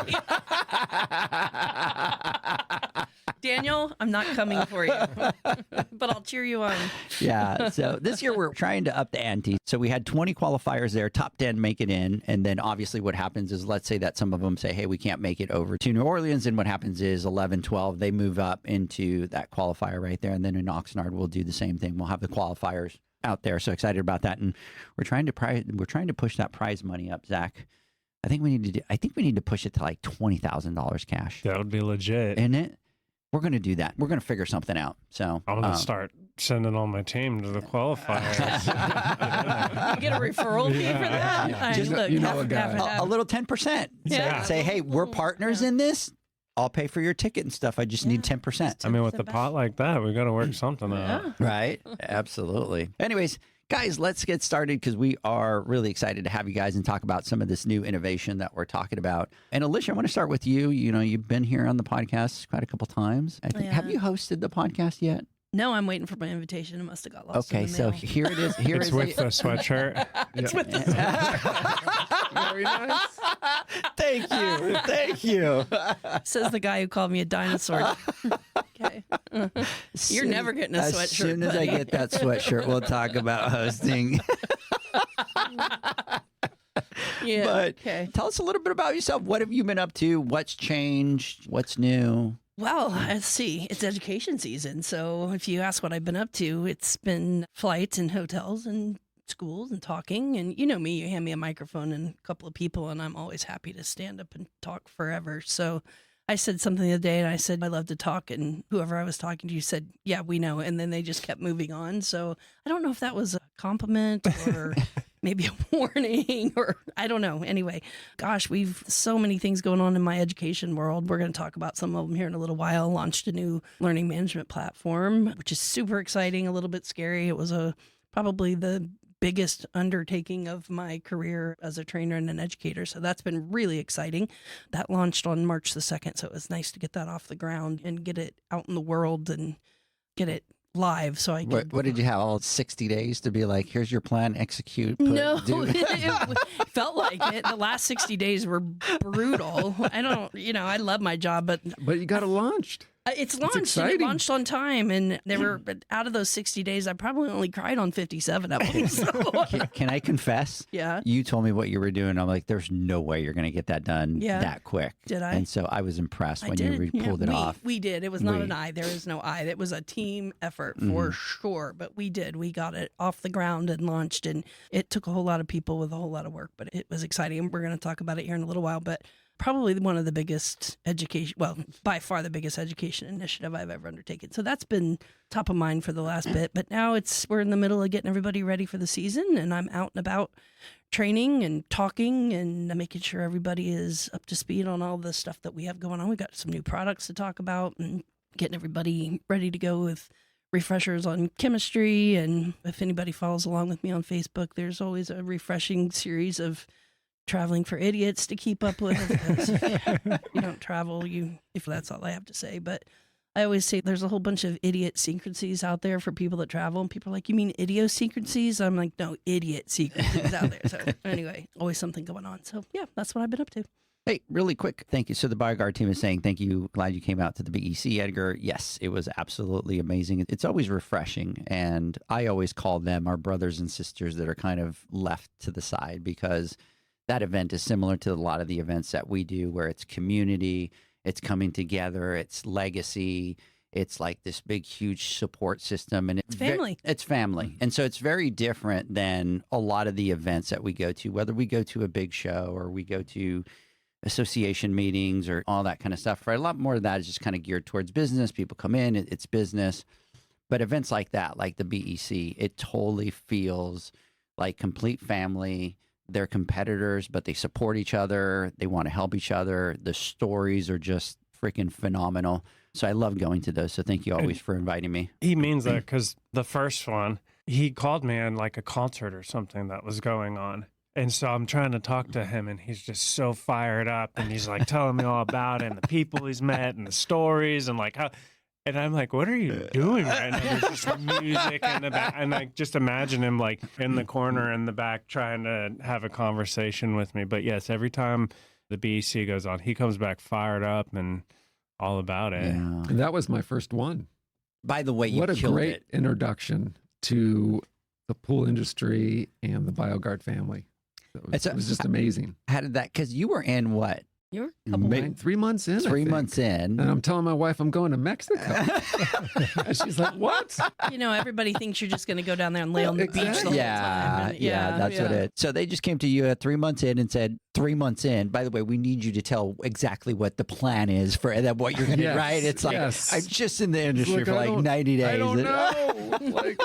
[SPEAKER 4] Daniel, I'm not coming for you, but I'll cheer you on.
[SPEAKER 2] yeah. So this year we're trying to up the ante. So we had 20 qualifiers there, top 10 make it in. And then obviously what happens is, let's say that some of them say, hey, we can't make it over to New Orleans. And what happens is 11, 12, they move up into that qualifier right there. And then in Oxnard, we'll do the same thing. We'll have the qualifiers out there. So excited about that. And we're trying to push that prize money up, Zach. I think we need to push it to like $20,000 cash.
[SPEAKER 6] That would be legit.
[SPEAKER 2] Isn't it? We're going to do that. We're going to figure something out. So
[SPEAKER 6] I'm going to start sending all my team to the qualifiers.
[SPEAKER 4] You get a referral fee for that?
[SPEAKER 2] Yeah.
[SPEAKER 4] All right,
[SPEAKER 5] Just,
[SPEAKER 4] look,
[SPEAKER 5] you know,
[SPEAKER 4] half
[SPEAKER 5] a
[SPEAKER 4] and
[SPEAKER 5] guy.
[SPEAKER 4] half and half.
[SPEAKER 2] a little 10%.
[SPEAKER 4] Yeah.
[SPEAKER 2] Say, hey, we're partners in this. I'll pay for your ticket and stuff. I just need 10%.
[SPEAKER 6] I mean, with
[SPEAKER 4] 10%
[SPEAKER 6] the
[SPEAKER 4] back.
[SPEAKER 6] pot like that, we got to work something out.
[SPEAKER 4] Yeah.
[SPEAKER 2] Right? Absolutely. Anyways, guys, let's get started because we are really excited to have you guys and talk about some of this new innovation that we're talking about. And Alicia, I want to start with you. You know, you've been here on the podcast quite a couple times. I think.
[SPEAKER 4] Yeah.
[SPEAKER 2] Have you hosted the podcast yet?
[SPEAKER 4] No, I'm waiting for my invitation. It must have got lost.
[SPEAKER 2] Okay,
[SPEAKER 4] in the
[SPEAKER 2] so
[SPEAKER 4] mail.
[SPEAKER 2] here it is. Here
[SPEAKER 6] It's
[SPEAKER 2] is
[SPEAKER 6] with the sweatshirt.
[SPEAKER 4] It's with the
[SPEAKER 5] Very nice.
[SPEAKER 2] Thank you. Thank you.
[SPEAKER 4] says the guy who called me a dinosaur. Okay. You're never getting a sweatshirt.
[SPEAKER 2] As soon as I
[SPEAKER 4] buddy.
[SPEAKER 2] get that sweatshirt, we'll talk about hosting.
[SPEAKER 4] Yeah.
[SPEAKER 2] But
[SPEAKER 4] okay.
[SPEAKER 2] tell us a little bit about yourself. What have you been up to? What's changed? What's new?
[SPEAKER 4] Well, let's see. It's education season. So if you ask what I've been up to, it's been flights and hotels and schools and talking. And you know me, you hand me a microphone and a couple of people, and I'm always happy to stand up and talk forever. So I said something the other day, and I said, I love to talk. And whoever I was talking to said, yeah, we know. And then they just kept moving on. So I don't know if that was a compliment or maybe a warning or I don't know. Anyway, gosh, we've so many things going on in my education world. We're going to talk about some of them here in a little while. Launched a new learning management platform, which is super exciting, a little bit scary. It was probably the biggest undertaking of my career as a trainer and an educator. So that's been really exciting. That launched on March the 2nd. So it was nice to get that off the ground and get it out in the world and get it live. So I could.
[SPEAKER 2] What did you have? All 60 days to be like, here's your plan, execute.
[SPEAKER 4] No,
[SPEAKER 2] do.
[SPEAKER 4] it felt like it. The last 60 days were brutal. I love my job, but
[SPEAKER 5] But you got it launched.
[SPEAKER 4] it's launched and it
[SPEAKER 5] exciting.
[SPEAKER 4] launched on time. And they were out of those 60 days, I probably only cried on 57 of them. So,
[SPEAKER 2] Can I confess?
[SPEAKER 4] yeah.
[SPEAKER 2] You told me what you were doing. I'm like, there's no way you're going to get that done
[SPEAKER 4] Yeah.
[SPEAKER 2] that quick.
[SPEAKER 4] Did I?
[SPEAKER 2] And so I was impressed
[SPEAKER 4] I
[SPEAKER 2] when
[SPEAKER 4] did.
[SPEAKER 2] you
[SPEAKER 4] Yeah,
[SPEAKER 2] pulled it off.
[SPEAKER 4] We did. It was not
[SPEAKER 2] We.
[SPEAKER 4] an I. There is no I. It was a team effort for sure. But we did. We got it off the ground and launched. And it took a whole lot of people with a whole lot of work. But it was exciting. And we're going to talk about it here in a little while. But probably one of the biggest by far the biggest education initiative I've ever undertaken. So that's been top of mind for the last bit. But now we're in the middle of getting everybody ready for the season. And I'm out and about training and talking and making sure everybody is up to speed on all the stuff that we have going on. We've got some new products to talk about and getting everybody ready to go with refreshers on chemistry. And if anybody follows along with me on Facebook, there's always a refreshing series of traveling for idiots to keep up with. If you don't travel, if that's all I have to say. But I always say there's a whole bunch of idiosyncrasies out there for people that travel. And people are like, you mean idiosyncrasies? I'm like, no, idiosyncrasies out there. So anyway, always something going on. So yeah, that's what I've been up to.
[SPEAKER 2] Hey, really quick, thank you. So the BioGuard team is saying thank you. Glad you came out to the BEC, Edgar. Yes, it was absolutely amazing. It's always refreshing. And I always call them our brothers and sisters that are kind of left to the side because that event is similar to a lot of the events that we do where it's community, it's coming together, it's legacy, it's like this big, huge support system. And
[SPEAKER 4] It's family.
[SPEAKER 2] It's family. And so it's very different than a lot of the events that we go to, whether we go to a big show or we go to association meetings or all that kind of stuff. Right? A lot more of that is just kind of geared towards business. People come in, it's business. But events like that, like the BEC, it totally feels like complete family. They're competitors, but they support each other. They want to help each other. The stories are just freaking phenomenal. So I love going to those. So thank you always for inviting me.
[SPEAKER 6] He means that because the first one, he called me in like a concert or something that was going on. And so I'm trying to talk to him, and he's just so fired up, and he's like telling me all about it and the people he's met and the stories and like how. And I'm like, what are you doing right now? There's just music in the back. And I just imagine him like in the corner in the back trying to have a conversation with me. But yes, every time the BEC goes on, he comes back fired up and all about it.
[SPEAKER 2] Yeah.
[SPEAKER 5] And that was my first one.
[SPEAKER 2] By the way, you
[SPEAKER 5] What a
[SPEAKER 2] killed
[SPEAKER 5] great
[SPEAKER 2] it.
[SPEAKER 5] introduction to the pool industry and the BioGuard family. It was just amazing.
[SPEAKER 2] How did that? Because you were in what?
[SPEAKER 4] You're a couple
[SPEAKER 2] May-
[SPEAKER 4] months.
[SPEAKER 5] 3 months in. I
[SPEAKER 2] 3
[SPEAKER 5] think.
[SPEAKER 2] months in.
[SPEAKER 5] And I'm telling my wife I'm going to Mexico. And she's like, what?
[SPEAKER 4] You know, everybody thinks you're just going to go down there and lay on the beach the whole time.
[SPEAKER 2] Yeah,
[SPEAKER 4] And-
[SPEAKER 2] yeah, that's what it. So they just came to you at 3 months in and said, 3 months in. By the way, we need you to tell exactly what the plan is for that. What you're going to
[SPEAKER 5] Yes,
[SPEAKER 2] right? It's like
[SPEAKER 5] yes.
[SPEAKER 2] I'm just in the industry
[SPEAKER 5] Like,
[SPEAKER 2] for
[SPEAKER 5] I
[SPEAKER 2] like
[SPEAKER 5] don't-
[SPEAKER 2] 90 days.
[SPEAKER 5] I don't know. Like,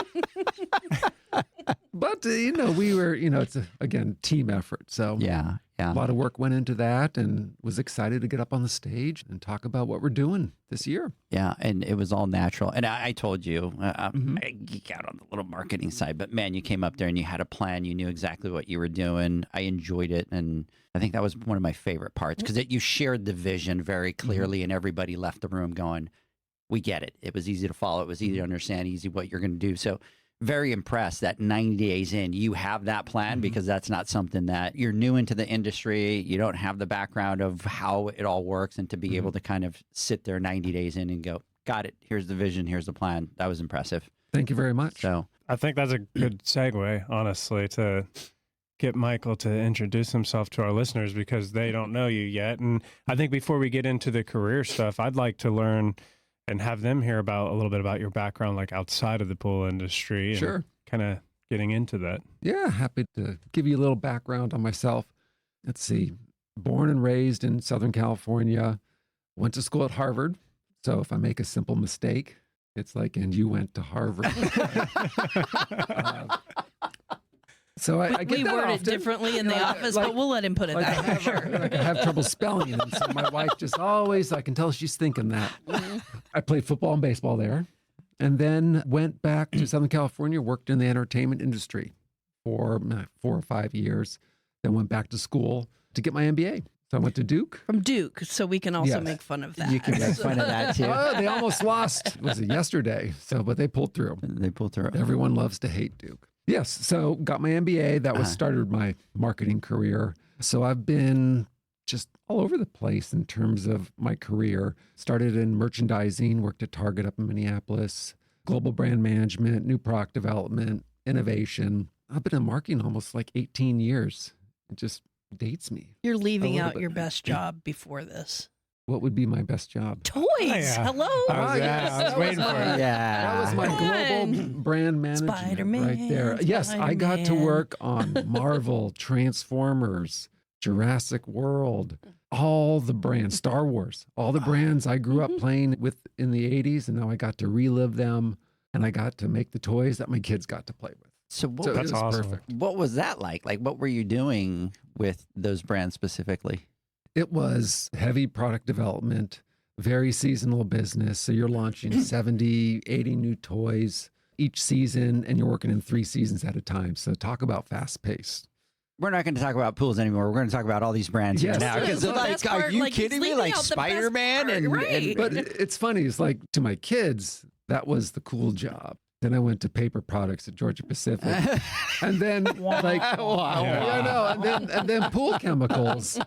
[SPEAKER 5] but, we were, it's, again, team effort. So
[SPEAKER 2] Yeah, yeah.
[SPEAKER 5] a lot of work went into that and was excited to get up on the stage and talk about what we're doing this year.
[SPEAKER 2] Yeah, and it was all natural. And I told you,
[SPEAKER 5] Mm-hmm.
[SPEAKER 2] I geek out on the little marketing side, but man, you came up there and you had a plan. You knew exactly what you were doing. I enjoyed it, and I think that was one of my favorite parts because you shared the vision very clearly, and everybody left the room going, "We get it. It was easy to follow. It was easy to understand. Easy what you're going to do." So. Very impressed that 90 days in, you have that plan because that's not something that you're new into the industry. You don't have the background of how it all works, and to be able to kind of sit there 90 days in and go, got it. Here's the vision. Here's the plan. That was impressive.
[SPEAKER 5] Thank you very much.
[SPEAKER 2] So
[SPEAKER 6] I think that's a good segue, honestly, to get Michael to introduce himself to our listeners because they don't know you yet. And I think before we get into the career stuff, I'd like to learn and have them hear about a little bit about your background, like outside of the pool industry. And
[SPEAKER 5] Sure.
[SPEAKER 6] kind of getting into that.
[SPEAKER 5] Yeah, happy to give you a little background on myself. Let's see. Born and raised in Southern California, went to school at Harvard. So if I make a simple mistake, it's like, and you went to Harvard. So I get
[SPEAKER 4] We
[SPEAKER 5] that
[SPEAKER 4] word it
[SPEAKER 5] often.
[SPEAKER 4] differently in the office, but we'll let him put it
[SPEAKER 5] Like
[SPEAKER 4] that way.
[SPEAKER 5] I have trouble spelling, and so my wife just always, I can tell she's thinking that. I played football and baseball there, and then went back to Southern California, worked in the entertainment industry for 4 or 5 years, then went back to school to get my MBA. So I went to Duke.
[SPEAKER 4] From Duke, so we can also
[SPEAKER 5] Yes.
[SPEAKER 4] make fun of that.
[SPEAKER 2] you can make fun of that too.
[SPEAKER 5] Oh, they almost lost. Was it yesterday? So, but they pulled through.
[SPEAKER 2] They pulled through.
[SPEAKER 5] Everyone loves to hate Duke. Yes. So got my MBA. That was started my marketing career. So I've been just all over the place in terms of my career. Started in merchandising, worked at Target up in Minneapolis, global brand management, new product development, innovation. I've been in marketing almost like 18 years. It just dates me.
[SPEAKER 4] You're leaving
[SPEAKER 5] little
[SPEAKER 4] out
[SPEAKER 5] bit.
[SPEAKER 4] your best job before this.
[SPEAKER 5] What would be my best job?
[SPEAKER 4] Toys.
[SPEAKER 6] yeah.
[SPEAKER 4] Hello.
[SPEAKER 6] I was waiting for it.
[SPEAKER 2] Yeah.
[SPEAKER 5] That was my
[SPEAKER 4] Come
[SPEAKER 5] global
[SPEAKER 4] on.
[SPEAKER 5] brand management
[SPEAKER 4] Spider-Man,
[SPEAKER 5] right there. Yes, I got to
[SPEAKER 4] Spider-Man.
[SPEAKER 5] work on Marvel, Transformers, Jurassic World, all the brands, Star Wars, all the brands I grew up playing with in the 80s, and now I got to relive them, and I got to make the toys that my kids got to play with.
[SPEAKER 2] So what,
[SPEAKER 5] So
[SPEAKER 6] That's
[SPEAKER 5] it was
[SPEAKER 6] awesome.
[SPEAKER 5] perfect.
[SPEAKER 2] what was that like? Like, what were you doing with those brands specifically?
[SPEAKER 5] It was heavy product development, very seasonal business. So you're launching 70, 80 new toys each season, and you're working in 3 seasons at a time. So talk about fast paced.
[SPEAKER 2] We're not going to talk about pools anymore. We're going to talk about all these brands
[SPEAKER 5] Yes.
[SPEAKER 2] here now. Because
[SPEAKER 4] The
[SPEAKER 2] like,
[SPEAKER 4] best
[SPEAKER 2] are
[SPEAKER 4] part,
[SPEAKER 2] you
[SPEAKER 4] like, he's
[SPEAKER 2] kidding me?
[SPEAKER 4] leaving
[SPEAKER 2] Like
[SPEAKER 4] out the best
[SPEAKER 2] Spider-Man
[SPEAKER 4] part,
[SPEAKER 2] and,
[SPEAKER 4] right.
[SPEAKER 5] But it's funny. It's like to my kids, that was the cool job. Then I went to paper products at Georgia Pacific, and then like,
[SPEAKER 2] Wow.
[SPEAKER 5] and then pool chemicals.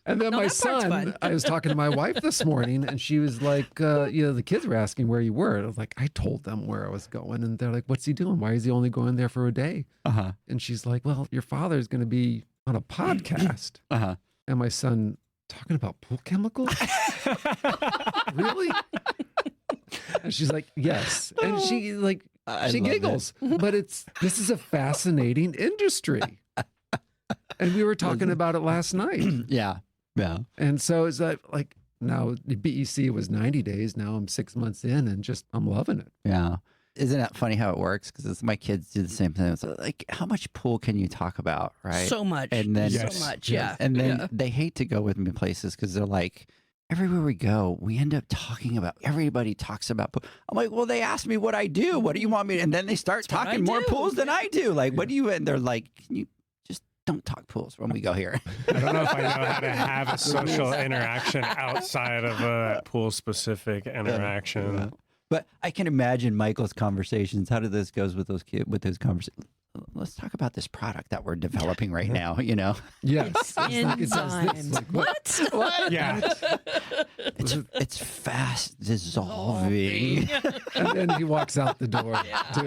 [SPEAKER 5] And then
[SPEAKER 4] No,
[SPEAKER 5] my
[SPEAKER 4] that part's
[SPEAKER 5] son,
[SPEAKER 4] fun.
[SPEAKER 5] I was talking to my wife this morning, and she was like, the kids were asking where you were. And I was like, I told them where I was going. And they're like, what's he doing? Why is he only going there for a day?
[SPEAKER 2] Uh-huh.
[SPEAKER 5] And she's like, well, your father's going to be on a podcast.
[SPEAKER 2] Uh-huh.
[SPEAKER 5] And my son, talking about pool chemicals? Really? And she's like, yes. And she like,
[SPEAKER 2] I
[SPEAKER 5] she
[SPEAKER 2] love it.
[SPEAKER 5] giggles. But this is a fascinating industry. And we were talking about it last night.
[SPEAKER 2] Yeah. Yeah.
[SPEAKER 5] And so it's like now the BEC was 90 days. Now I'm 6 months in and just, I'm loving it.
[SPEAKER 2] Yeah. Isn't that funny how it works? Because my kids do the same thing. It's like, how much pool can you talk about, right?
[SPEAKER 4] So much.
[SPEAKER 2] And then-
[SPEAKER 4] so
[SPEAKER 6] Yes.
[SPEAKER 4] much. Yeah.
[SPEAKER 2] And then
[SPEAKER 4] Yeah.
[SPEAKER 2] they hate to go with me places because they're like, everywhere we go, we end up talking about, everybody talks about pool. I'm like, well, they asked me what I do. What do you want me to? And then they start
[SPEAKER 4] That's what
[SPEAKER 2] talking
[SPEAKER 4] I
[SPEAKER 2] more
[SPEAKER 4] do.
[SPEAKER 2] pools than I do. Like, what do you, and they're like, can you just don't talk pools when we go here?
[SPEAKER 6] I don't know if I know how to have a social interaction outside of a pool specific interaction.
[SPEAKER 2] Yeah. But I can imagine Michael's conversations. How did this goes with those kids, with those conversations? Let's talk about this product that we're developing right now, you know?
[SPEAKER 5] Yes. It's like it does this.
[SPEAKER 4] Enzymes.
[SPEAKER 5] Like,
[SPEAKER 4] What?
[SPEAKER 6] Yeah.
[SPEAKER 2] It's fast dissolving.
[SPEAKER 5] And then he walks out the door out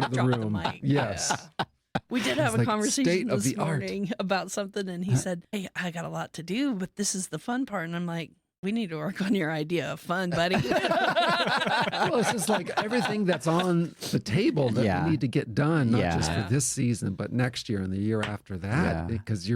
[SPEAKER 5] of the
[SPEAKER 4] Drop the
[SPEAKER 5] room.
[SPEAKER 4] mic.
[SPEAKER 5] Yes.
[SPEAKER 4] We did have
[SPEAKER 5] It's
[SPEAKER 4] a
[SPEAKER 5] like
[SPEAKER 4] conversation
[SPEAKER 5] state of
[SPEAKER 4] this
[SPEAKER 5] the art.
[SPEAKER 4] morning about something, and he said, "Hey, I got a lot to do, but this is the fun part." And I'm like, "We need to work on your idea of fun, buddy."
[SPEAKER 5] Well, it's just like everything that's on the table that
[SPEAKER 2] Yeah.
[SPEAKER 5] we need to get done, not just
[SPEAKER 4] Yeah.
[SPEAKER 5] for this season, but next year and the year after that,
[SPEAKER 2] Yeah.
[SPEAKER 5] because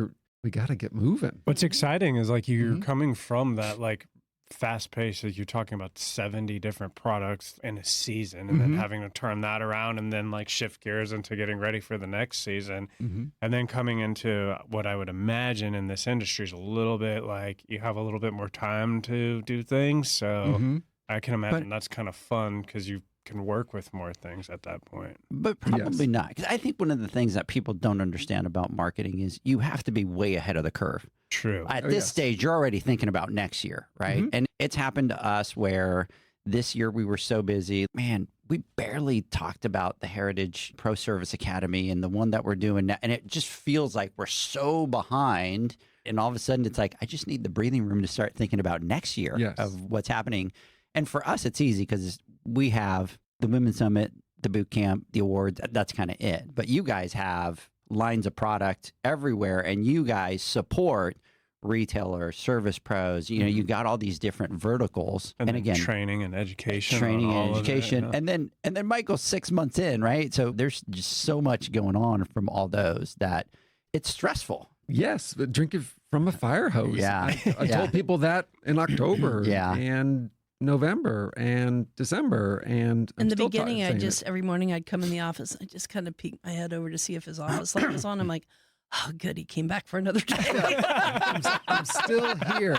[SPEAKER 5] we got to get moving.
[SPEAKER 6] What's exciting is like you're
[SPEAKER 5] Mhm.
[SPEAKER 6] coming from that like fast pace that you're talking about 70 different products in a season and then
[SPEAKER 5] Mhm.
[SPEAKER 6] having to turn that around and then like shift gears into getting ready for the next season.
[SPEAKER 5] Mm-hmm.
[SPEAKER 6] And then coming into what I would imagine in this industry is a little bit like you have a little bit more time to do things. So
[SPEAKER 5] Mm-hmm.
[SPEAKER 6] I can imagine that's kind of fun because you can work with more things at that point.
[SPEAKER 2] But probably
[SPEAKER 5] Yes.
[SPEAKER 2] not. Because I think one of the things that people don't understand about marketing is you have to be way ahead of the curve.
[SPEAKER 6] True.
[SPEAKER 2] At
[SPEAKER 5] Oh,
[SPEAKER 2] this
[SPEAKER 5] yes.
[SPEAKER 2] stage, you're already thinking about next year, right?
[SPEAKER 5] Mhm.
[SPEAKER 2] And it's happened to us where this year we were so busy. Man, we barely talked about the Heritage Pro Service Academy and the one that we're doing now. And it just feels like we're so behind. And all of a sudden, it's like, I just need the breathing room to start thinking about next year
[SPEAKER 5] Yes.
[SPEAKER 2] of what's happening. And for us, it's easy because we have the Women's Summit, the boot camp, the awards. That's kind of it. But you guys have lines of product everywhere, and you guys support retailers, service pros. You know, you got all these different verticals, and
[SPEAKER 6] then
[SPEAKER 2] again,
[SPEAKER 6] training and education.
[SPEAKER 2] training
[SPEAKER 6] on
[SPEAKER 2] and
[SPEAKER 6] all of it,
[SPEAKER 2] education,
[SPEAKER 6] yeah.
[SPEAKER 2] and then Michael's 6 months in, right? So there's just so much going on from all those that it's stressful.
[SPEAKER 5] Yes, but drinking from a fire hose.
[SPEAKER 2] Yeah.
[SPEAKER 5] I
[SPEAKER 2] Yeah.
[SPEAKER 5] told people that in October
[SPEAKER 2] Yeah.
[SPEAKER 5] and November and December. And I'm
[SPEAKER 4] In the
[SPEAKER 5] still
[SPEAKER 4] beginning,
[SPEAKER 5] saying
[SPEAKER 4] every morning I'd come in the office. I just kind of peeked my head over to see if his office light was on. I'm like, oh, good, he came back for another day.
[SPEAKER 5] I'm still here.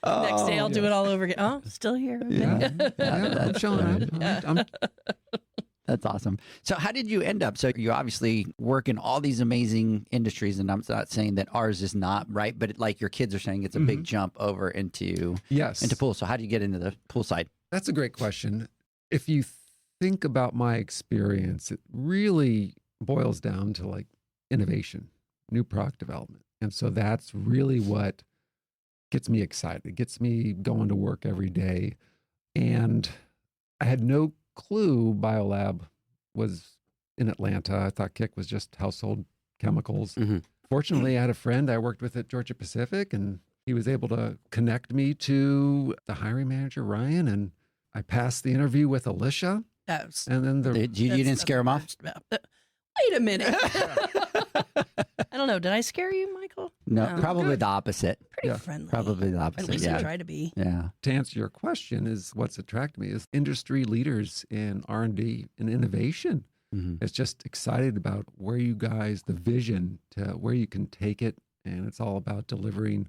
[SPEAKER 4] Next day, I'll do it all over again. Oh, still here. Okay.
[SPEAKER 2] Yeah.
[SPEAKER 5] Yeah, I'm showing up. I'm
[SPEAKER 2] That's awesome. So how did you end up? So you obviously work in all these amazing industries, and I'm not saying that ours is not, right? But like your kids are saying, it's a big jump over into
[SPEAKER 5] yes.
[SPEAKER 2] pool. So how did you get into the pool side?
[SPEAKER 5] That's a great question. If you think about my experience, it really boils down to like innovation, new product development. And so that's really what gets me excited, gets me going to work every day. And I had no clue Biolab was in Atlanta. I thought KIC was just household chemicals.
[SPEAKER 2] Mhm.
[SPEAKER 5] Fortunately, I had a friend I worked with at Georgia Pacific, and he was able to connect me to the hiring manager, Ryan, and I passed the interview with Alicia.
[SPEAKER 4] That's-
[SPEAKER 5] And then the
[SPEAKER 2] You didn't
[SPEAKER 4] that's
[SPEAKER 2] scare him
[SPEAKER 4] the
[SPEAKER 2] off?
[SPEAKER 4] worst about- Wait a minute. I don't know. Did I scare you, Michael?
[SPEAKER 2] No,
[SPEAKER 4] No.
[SPEAKER 2] probably
[SPEAKER 5] Good.
[SPEAKER 2] the opposite.
[SPEAKER 4] Pretty
[SPEAKER 5] Yeah,
[SPEAKER 4] friendly.
[SPEAKER 2] Probably the
[SPEAKER 4] At
[SPEAKER 2] opposite.
[SPEAKER 4] least I
[SPEAKER 2] Yeah.
[SPEAKER 4] try to be.
[SPEAKER 2] Yeah.
[SPEAKER 5] to answer your question is what's attracted me is industry leaders in R&D and innovation.
[SPEAKER 2] Mhm.
[SPEAKER 5] It's just excited about where you guys, the vision to where you can take it. And it's all about delivering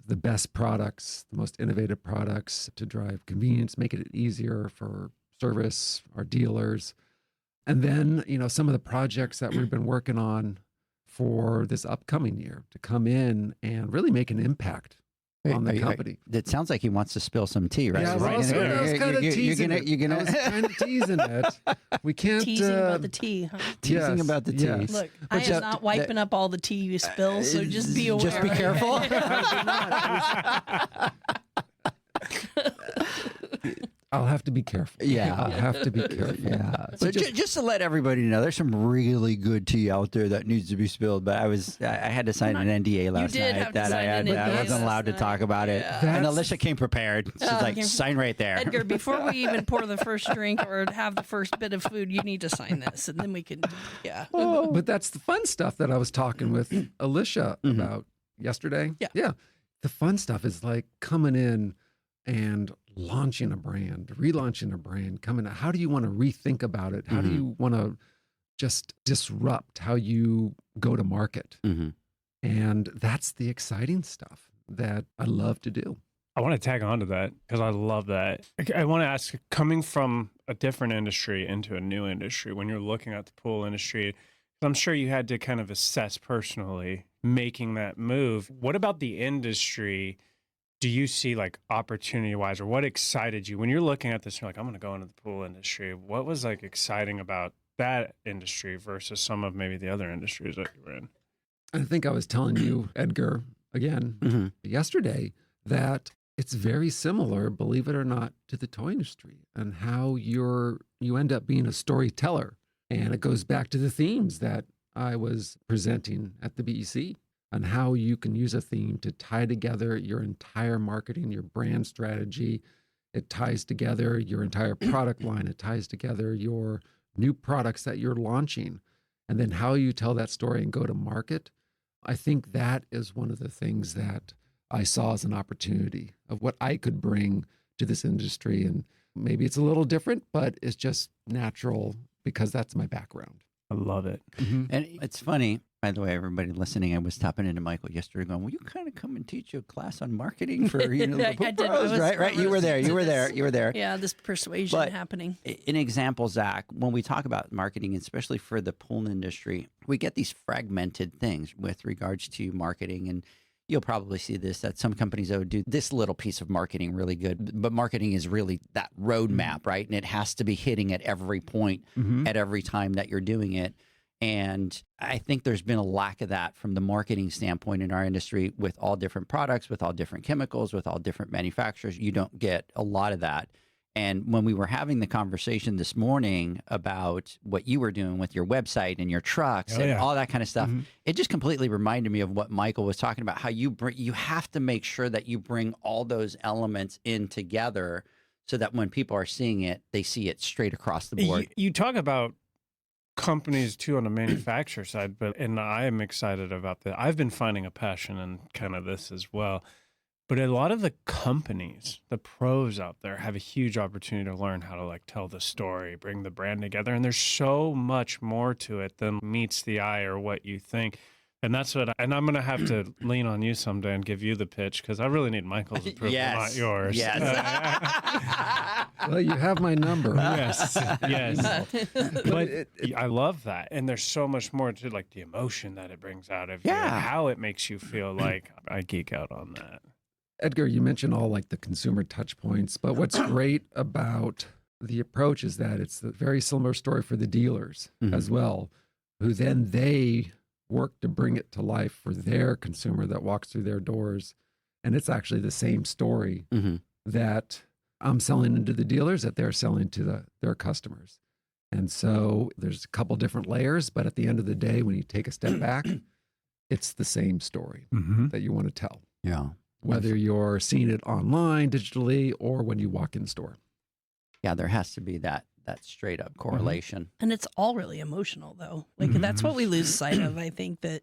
[SPEAKER 5] the best products, the most innovative products to drive convenience, make it easier for service, our dealers. And then, some of the projects that we've been working on for this upcoming year to come in and really make an impact on the company.
[SPEAKER 2] It sounds like he wants to spill some tea, right?
[SPEAKER 5] Yeah,
[SPEAKER 2] Is
[SPEAKER 5] well,
[SPEAKER 2] that-
[SPEAKER 5] I was kind of teasing it.
[SPEAKER 2] You're
[SPEAKER 5] I was
[SPEAKER 2] gonna
[SPEAKER 5] kind of teasing it. We can't
[SPEAKER 4] Teasing about the tea, huh?
[SPEAKER 2] teasing
[SPEAKER 5] yes,
[SPEAKER 2] about the tea.
[SPEAKER 5] yes.
[SPEAKER 4] Look, I
[SPEAKER 2] But
[SPEAKER 4] am not wiping up all the tea you spill, so just be aware.
[SPEAKER 2] Just be careful.
[SPEAKER 5] I'll have to be careful.
[SPEAKER 2] Yeah.
[SPEAKER 5] I'll have to be careful.
[SPEAKER 2] Yeah. So
[SPEAKER 5] But
[SPEAKER 2] just to let everybody know, there's some really good tea out there that needs to be spilled. But I had to sign an NDA last
[SPEAKER 4] did
[SPEAKER 2] night
[SPEAKER 4] have to
[SPEAKER 2] that
[SPEAKER 4] sign an
[SPEAKER 2] I
[SPEAKER 4] NDA
[SPEAKER 2] wasn't allowed to
[SPEAKER 4] last
[SPEAKER 2] talk
[SPEAKER 4] night.
[SPEAKER 2] about it.
[SPEAKER 4] Yeah.
[SPEAKER 2] And
[SPEAKER 5] That's-
[SPEAKER 2] Alicia came prepared. She's like, sign right there.
[SPEAKER 4] Edgar, before we even pour the first drink or have the first bit of food, you need to sign this, and then we can, yeah.
[SPEAKER 5] But that's the fun stuff that I was talking with Alicia about yesterday.
[SPEAKER 4] Yeah.
[SPEAKER 5] Yeah. The fun stuff is like coming in and launching a brand, relaunching a brand, coming out. How do you want to rethink about it? How do you want to just disrupt how you go to market?
[SPEAKER 2] Mhm.
[SPEAKER 5] And that's the exciting stuff. that I love to do.
[SPEAKER 6] I want to tag on to that because I love that. I want to ask, coming from a different industry into a new industry, when you're looking at the pool industry, I'm sure you had to kind of assess personally making that move. What about the industry do you see like opportunity wise, or what excited you when you're looking at this? You're like, I'm going to go into the pool industry. What was like exciting about that industry versus some of maybe the other industries that you were in?
[SPEAKER 5] I think I was telling you, Edgar, again, yesterday, that it's very similar, believe it or not, to the toy industry and how you end up being a storyteller. And it goes back to the themes that I was presenting at the BEC and how you can use a theme to tie together your entire marketing, your brand strategy. It ties together your entire product line. It ties together your new products that you're launching. And then how you tell that story and go to market. I think that is one of the things that I saw as an opportunity of what I could bring to this industry. And maybe it's a little different, but it's just natural because that's my background.
[SPEAKER 6] I love it.
[SPEAKER 2] And it's funny, by the way, everybody listening, I was tapping into Michael yesterday going, will you kind of come and teach a class on marketing for, the Pool Pros, right? You were there.
[SPEAKER 4] Yeah, this persuasion happening.
[SPEAKER 2] An example, Zach, when we talk about marketing, especially for the pool industry, we get these fragmented things with regards to marketing. And you'll probably see this, that some companies would do this little piece of marketing really good, but marketing is really that roadmap, right? And it has to be hitting at every point, at every time that you're doing it. And I think there's been a lack of that from the marketing standpoint in our industry with all different products, with all different chemicals, with all different manufacturers. You don't get a lot of that. And when we were having the conversation this morning about what you were doing with your website and your trucks and all that kind of stuff, it just completely reminded me of what Michael was talking about, how you have to make sure that you bring all those elements in together so that when people are seeing it, they see it straight across the board.
[SPEAKER 6] You talk about companies too on the manufacturer side, and I am excited about that. I've been finding a passion in kind of this as well. But a lot of the companies, the pros out there, have a huge opportunity to learn how to like tell the story, bring the brand together. And there's so much more to it than meets the eye or what you think. And that's what, and I'm going to have to lean on you someday and give you the pitch because I really need Michael's approval, not yours.
[SPEAKER 2] Yes.
[SPEAKER 5] Well, you have my number.
[SPEAKER 6] Yes. But I love that. And there's so much more to like the emotion that it brings out of you, and how it makes you feel. Like I geek out on that.
[SPEAKER 5] Edgar, you mentioned all like the consumer touch points, but what's great about the approach is that it's a very similar story for the dealers as well, who then they work to bring it to life for their consumer that walks through their doors. And it's actually the same story that I'm selling into the dealers that they're selling to their customers. And so there's a couple different layers, but at the end of the day, when you take a step back, it's the same story that you want to tell.
[SPEAKER 2] Yeah.
[SPEAKER 5] Whether you're seeing it online, digitally, or when you walk in the store.
[SPEAKER 2] Yeah, there has to be that straight up correlation.
[SPEAKER 4] And it's all really emotional, though. Like that's what we lose sight of. I think that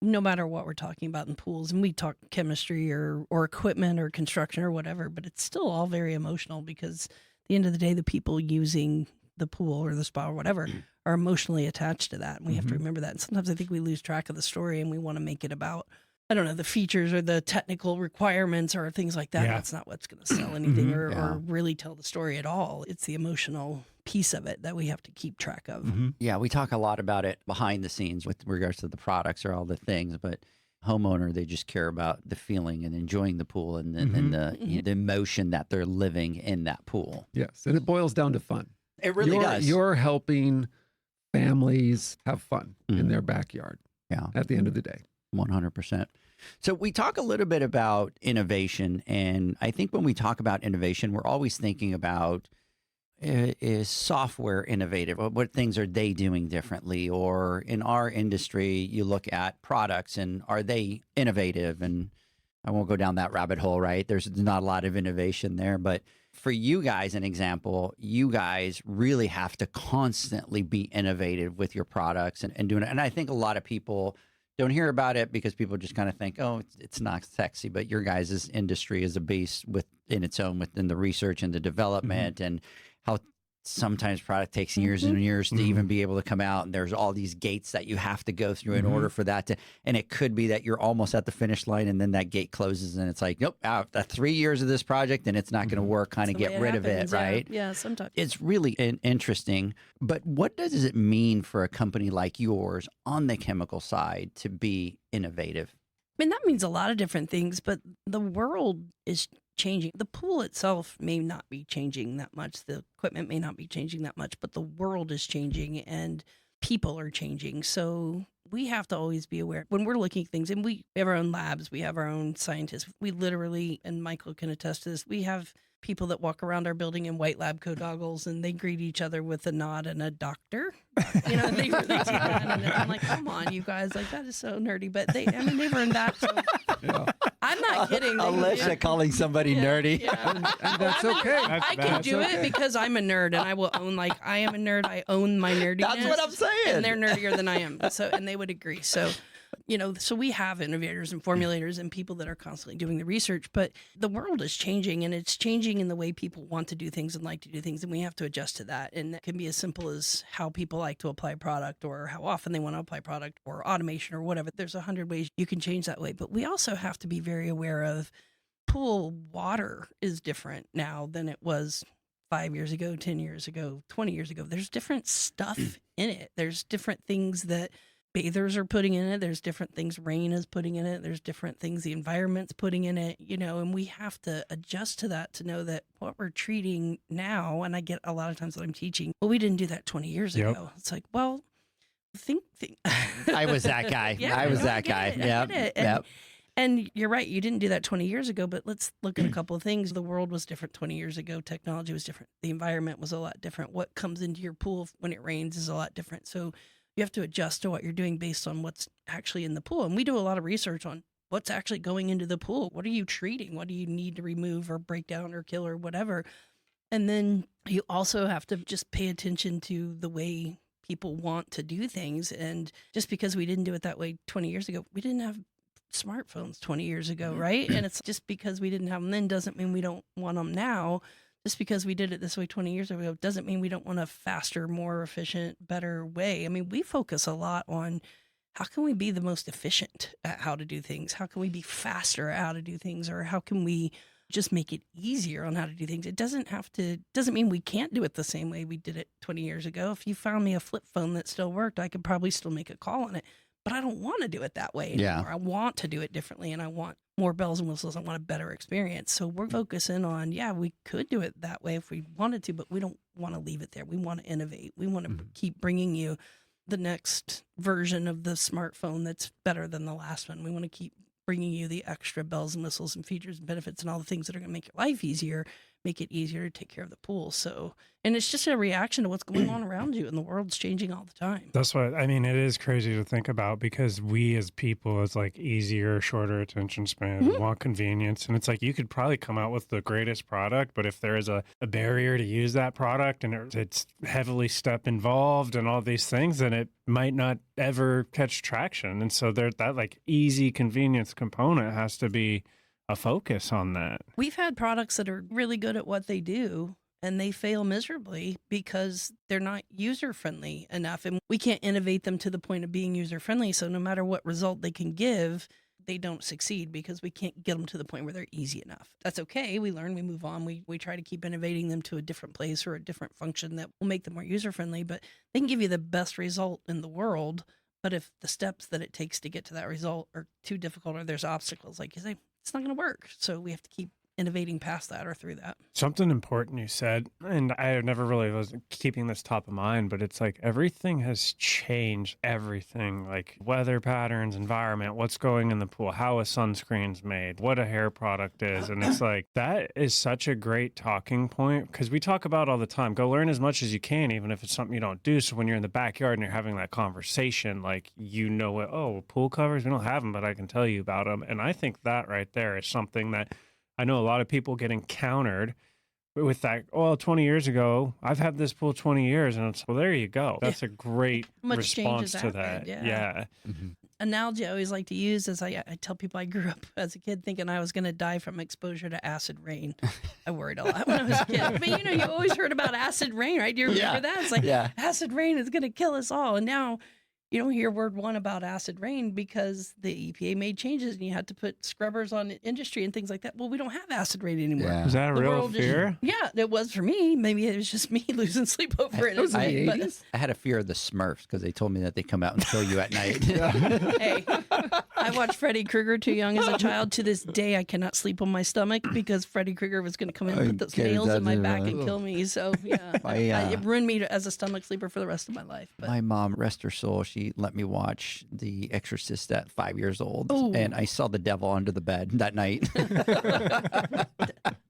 [SPEAKER 4] no matter what we're talking about in pools, and we talk chemistry or equipment or construction or whatever, but it's still all very emotional because at the end of the day, the people using the pool or the spa or whatever are emotionally attached to that. And we have to remember that. And sometimes I think we lose track of the story and we want to make it about, I don't know, the features or the technical requirements or things like that. That's not what's going to sell anything or really tell the story at all. It's the emotional piece of it that we have to keep track of.
[SPEAKER 2] Yeah, we talk a lot about it behind the scenes with regards to the products or all the things, but homeowner, they just care about the feeling and enjoying the pool and the emotion that they're living in that pool.
[SPEAKER 5] Yes, and it boils down to fun.
[SPEAKER 2] It really does.
[SPEAKER 5] You're helping families have fun in their backyard at the end of the day.
[SPEAKER 2] 100%. So we talk a little bit about innovation, and I think when we talk about innovation, we're always thinking about is software innovative? What things are they doing differently? Or in our industry, you look at products and are they innovative? And I won't go down that rabbit hole, right? There's not a lot of innovation there, but for you guys, an example, you guys really have to constantly be innovative with your products and doing it. And I think a lot of people don't hear about it because people just kind of think, oh, it's not sexy. But your guys' industry is a beast in its own, within the research and the development and how sometimes product takes years and years to even be able to come out. And there's all these gates that you have to go through in order for that to, and it could be that you're almost at the finish line and then that gate closes and it's like, nope, out 3 years of this project and it's not going to work, kind of get rid of it, right?
[SPEAKER 4] Yeah, sometimes.
[SPEAKER 2] It's really interesting. But what does it mean for a company like yours on the chemical side to be innovative?
[SPEAKER 4] I mean, that means a lot of different things, but the world is changing. The pool itself may not be changing that much. The equipment may not be changing that much, but the world is changing and people are changing. So we have to always be aware when we're looking at things, and we have our own labs, we have our own scientists. We literally, and Michael can attest to this, we have people that walk around our building in white lab coat goggles and they greet each other with a nod and a doctor. They really do that. And I'm like, come on, you guys, like that is so nerdy. But they've earned that. So I'm not kidding.
[SPEAKER 2] Alicia calling somebody nerdy.
[SPEAKER 4] Yeah.
[SPEAKER 5] And that's okay.
[SPEAKER 4] I can do it because I'm a nerd and I will own, like, I am a nerd. I own my nerdiness.
[SPEAKER 2] That's what I'm saying.
[SPEAKER 4] And they're nerdier than I am. So, and they would agree. So, so we have innovators and formulators and people that are constantly doing the research, but the world is changing and it's changing in the way people want to do things and like to do things. And we have to adjust to that. And it can be as simple as how people like to apply product or how often they want to apply product or automation or whatever. There's 100 ways you can change that way, but we also have to be very aware of pool water is different now than it was 5 years ago, 10 years ago, 20 years ago. There's different stuff in it. There's different things that bathers are putting in it. There's different things rain is putting in it. There's different things the environment's putting in it, and we have to adjust to that to know that what we're treating now, and I get a lot of times that I'm teaching, well, we didn't do that 20 years ago. It's like, well, think.
[SPEAKER 2] I was that guy.
[SPEAKER 4] Yeah,
[SPEAKER 2] I was that guy. Yeah.
[SPEAKER 4] And you're right. You didn't do that 20 years ago, but let's look at a couple of things. The world was different 20 years ago. Technology was different. The environment was a lot different. What comes into your pool when it rains is a lot different. So you have to adjust to what you're doing based on what's actually in the pool. And we do a lot of research on what's actually going into the pool. What are you treating? What do you need to remove or break down or kill or whatever? And then you also have to just pay attention to the way people want to do things. And just because we didn't do it that way 20 years ago, we didn't have smartphones 20 years ago, right? And it's just because we didn't have them then doesn't mean we don't want them now. Just because we did it this way 20 years ago doesn't mean we don't want a faster, more efficient, better way. I mean, we focus a lot on how can we be the most efficient at how to do things? How can we be faster at how to do things? Or how can we just make it easier on how to do things? It doesn't mean we can't do it the same way we did it 20 years ago. If you found me a flip phone that still worked, I could probably still make a call on it. But I don't want to do it that way anymore.
[SPEAKER 2] Yeah.
[SPEAKER 4] I want to do it differently, and I want more bells and whistles. I want a better experience. So we're focusing on, we could do it that way if we wanted to, but we don't want to leave it there. We want to innovate. We want to keep bringing you the next version of the smartphone that's better than the last one. We want to keep bringing you the extra bells and whistles and features and benefits and all the things that are going to make your life easier, make it easier to take care of the pool. So, and it's just a reaction to what's going on around you, and the world's changing all the time.
[SPEAKER 6] That's what I mean. It is crazy to think about because we as people, it's like easier, shorter attention span, we want convenience. And it's like you could probably come out with the greatest product, but if there is a barrier to use that product and it's heavily step involved and all these things, then it might not ever catch traction. And so that like easy convenience component has to be a focus on that.
[SPEAKER 4] We've had products that are really good at what they do and they fail miserably because they're not user-friendly enough, and we can't innovate them to the point of being user-friendly. So no matter what result they can give, they don't succeed because we can't get them to the point where they're easy enough. That's okay. We learn, we move on. We try to keep innovating them to a different place or a different function that will make them more user-friendly, but they can give you the best result in the world. But if the steps that it takes to get to that result are too difficult or there's obstacles, like you say, it's not going to work. So we have to keep innovating past that or through that.
[SPEAKER 6] Something important you said, and I never really was keeping this top of mind, but it's like everything has changed, everything, like weather patterns, environment, what's going in the pool, how a sunscreen's made, what a hair product is. And it's like, that is such a great talking point because we talk about all the time, go learn as much as you can, even if it's something you don't do. So when you're in the backyard and you're having that conversation, like, pool covers, we don't have them, but I can tell you about them. And I think that right there is something that I know a lot of people get encountered with that, 20 years ago, I've had this pool 20 years. And it's, well, there you go. That's a great
[SPEAKER 4] Much change
[SPEAKER 6] response
[SPEAKER 4] has
[SPEAKER 6] to that.
[SPEAKER 4] happened, yeah.
[SPEAKER 6] Yeah.
[SPEAKER 4] Analogy I always like to use is I tell people I grew up as a kid thinking I was going to die from exposure to acid rain. I worried a lot when I was a kid. But, you always heard about acid rain, right? Do you remember that? It's like, acid rain is going to kill us all. And now you don't hear word one about acid rain because the EPA made changes and you had to put scrubbers on industry and things like that. Well, we don't have acid rain anymore.
[SPEAKER 2] Yeah.
[SPEAKER 6] Is that a
[SPEAKER 4] The
[SPEAKER 6] real
[SPEAKER 4] world
[SPEAKER 6] fear?
[SPEAKER 4] Yeah, it was for me. Maybe it was just me losing sleep over it.
[SPEAKER 5] It was in the
[SPEAKER 4] But-
[SPEAKER 5] 80s.
[SPEAKER 2] I had a fear of the Smurfs because they told me that they come out and kill you at night.
[SPEAKER 4] Hey, I watched Freddy Krueger too young as a child. To this day, I cannot sleep on my stomach because Freddy Krueger was going to come in and put those
[SPEAKER 2] Okay,
[SPEAKER 4] nails in my
[SPEAKER 2] that's
[SPEAKER 4] back
[SPEAKER 2] right.
[SPEAKER 4] and kill me. So, yeah, it ruined me as a stomach sleeper for the rest of my life. But
[SPEAKER 2] My mom, rest her soul, she let me watch The Exorcist at 5 years old,
[SPEAKER 4] Ooh.
[SPEAKER 2] and I saw the devil under the bed that night.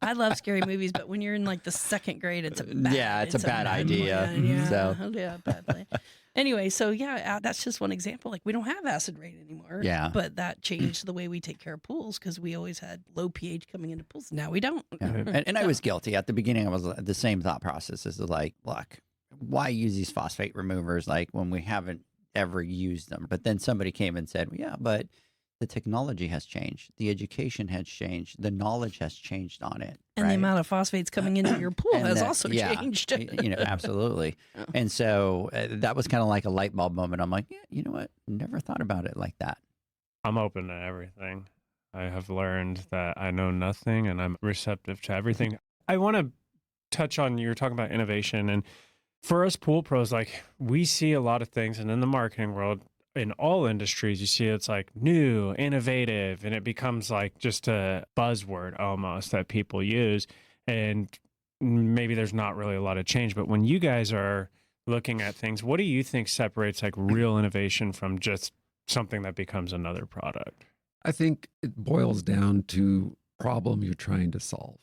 [SPEAKER 4] I love scary movies, but when you're in like the second grade, it's a bad,
[SPEAKER 2] it's a bad idea.
[SPEAKER 4] plan. Yeah,
[SPEAKER 2] So-
[SPEAKER 4] bad plan. Anyway, so that's just one example. Like we don't have acid rain anymore.
[SPEAKER 2] Yeah.
[SPEAKER 4] But that changed the way we take care of pools because we always had low pH coming into pools. Now we don't.
[SPEAKER 2] Yeah. And I was guilty. At the beginning, I was the same thought process as like, look, why use these phosphate removers like when we haven't ever used them? But then somebody came and said, well, yeah, but the technology has changed. The education has changed. The knowledge has changed on it.
[SPEAKER 4] And
[SPEAKER 2] right?
[SPEAKER 4] the amount of phosphates coming into your pool
[SPEAKER 2] And
[SPEAKER 4] has
[SPEAKER 2] that-
[SPEAKER 4] also
[SPEAKER 2] yeah,
[SPEAKER 4] changed.
[SPEAKER 2] Absolutely. And so that was kind of like a light bulb moment. I'm like, yeah, you know what? Never thought about it like that.
[SPEAKER 6] I'm open to everything. I have learned that I know nothing and I'm receptive to everything. I want to touch on, you were talking about innovation. And for us pool pros, like we see a lot of things, and in the marketing world, in all industries, you see it's like new, innovative, and it becomes like just a buzzword almost that people use. And maybe there's not really a lot of change. But when you guys are looking at things, what do you think separates like real innovation from just something that becomes another product?
[SPEAKER 5] I think it boils down to problem you're trying to solve.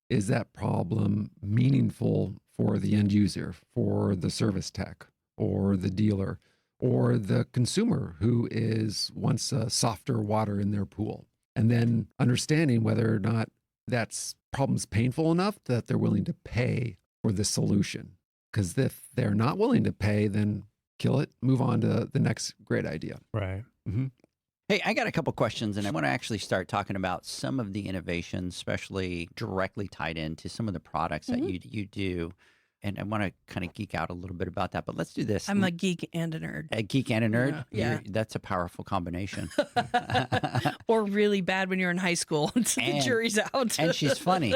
[SPEAKER 5] Is that problem meaningful for the end user, for the service tech or the dealer or the consumer who wants a softer water in their pool? And then understanding whether or not that's problem's painful enough that they're willing to pay for the solution. Because if they're not willing to pay, then kill it, move on to the next great idea.
[SPEAKER 6] Right.
[SPEAKER 5] Mm-hmm.
[SPEAKER 2] Hey, I got a couple questions, and I want to actually start talking about some of the innovations, especially directly tied into some of the products that you do. And I want to kind of geek out a little bit about that, but let's do this.
[SPEAKER 4] I'm a geek and a nerd.
[SPEAKER 2] A geek and a nerd?
[SPEAKER 4] Yeah.
[SPEAKER 2] That's a powerful combination.
[SPEAKER 4] Or really bad when you're in high school. The
[SPEAKER 2] And-
[SPEAKER 4] jury's out.
[SPEAKER 2] And she's funny.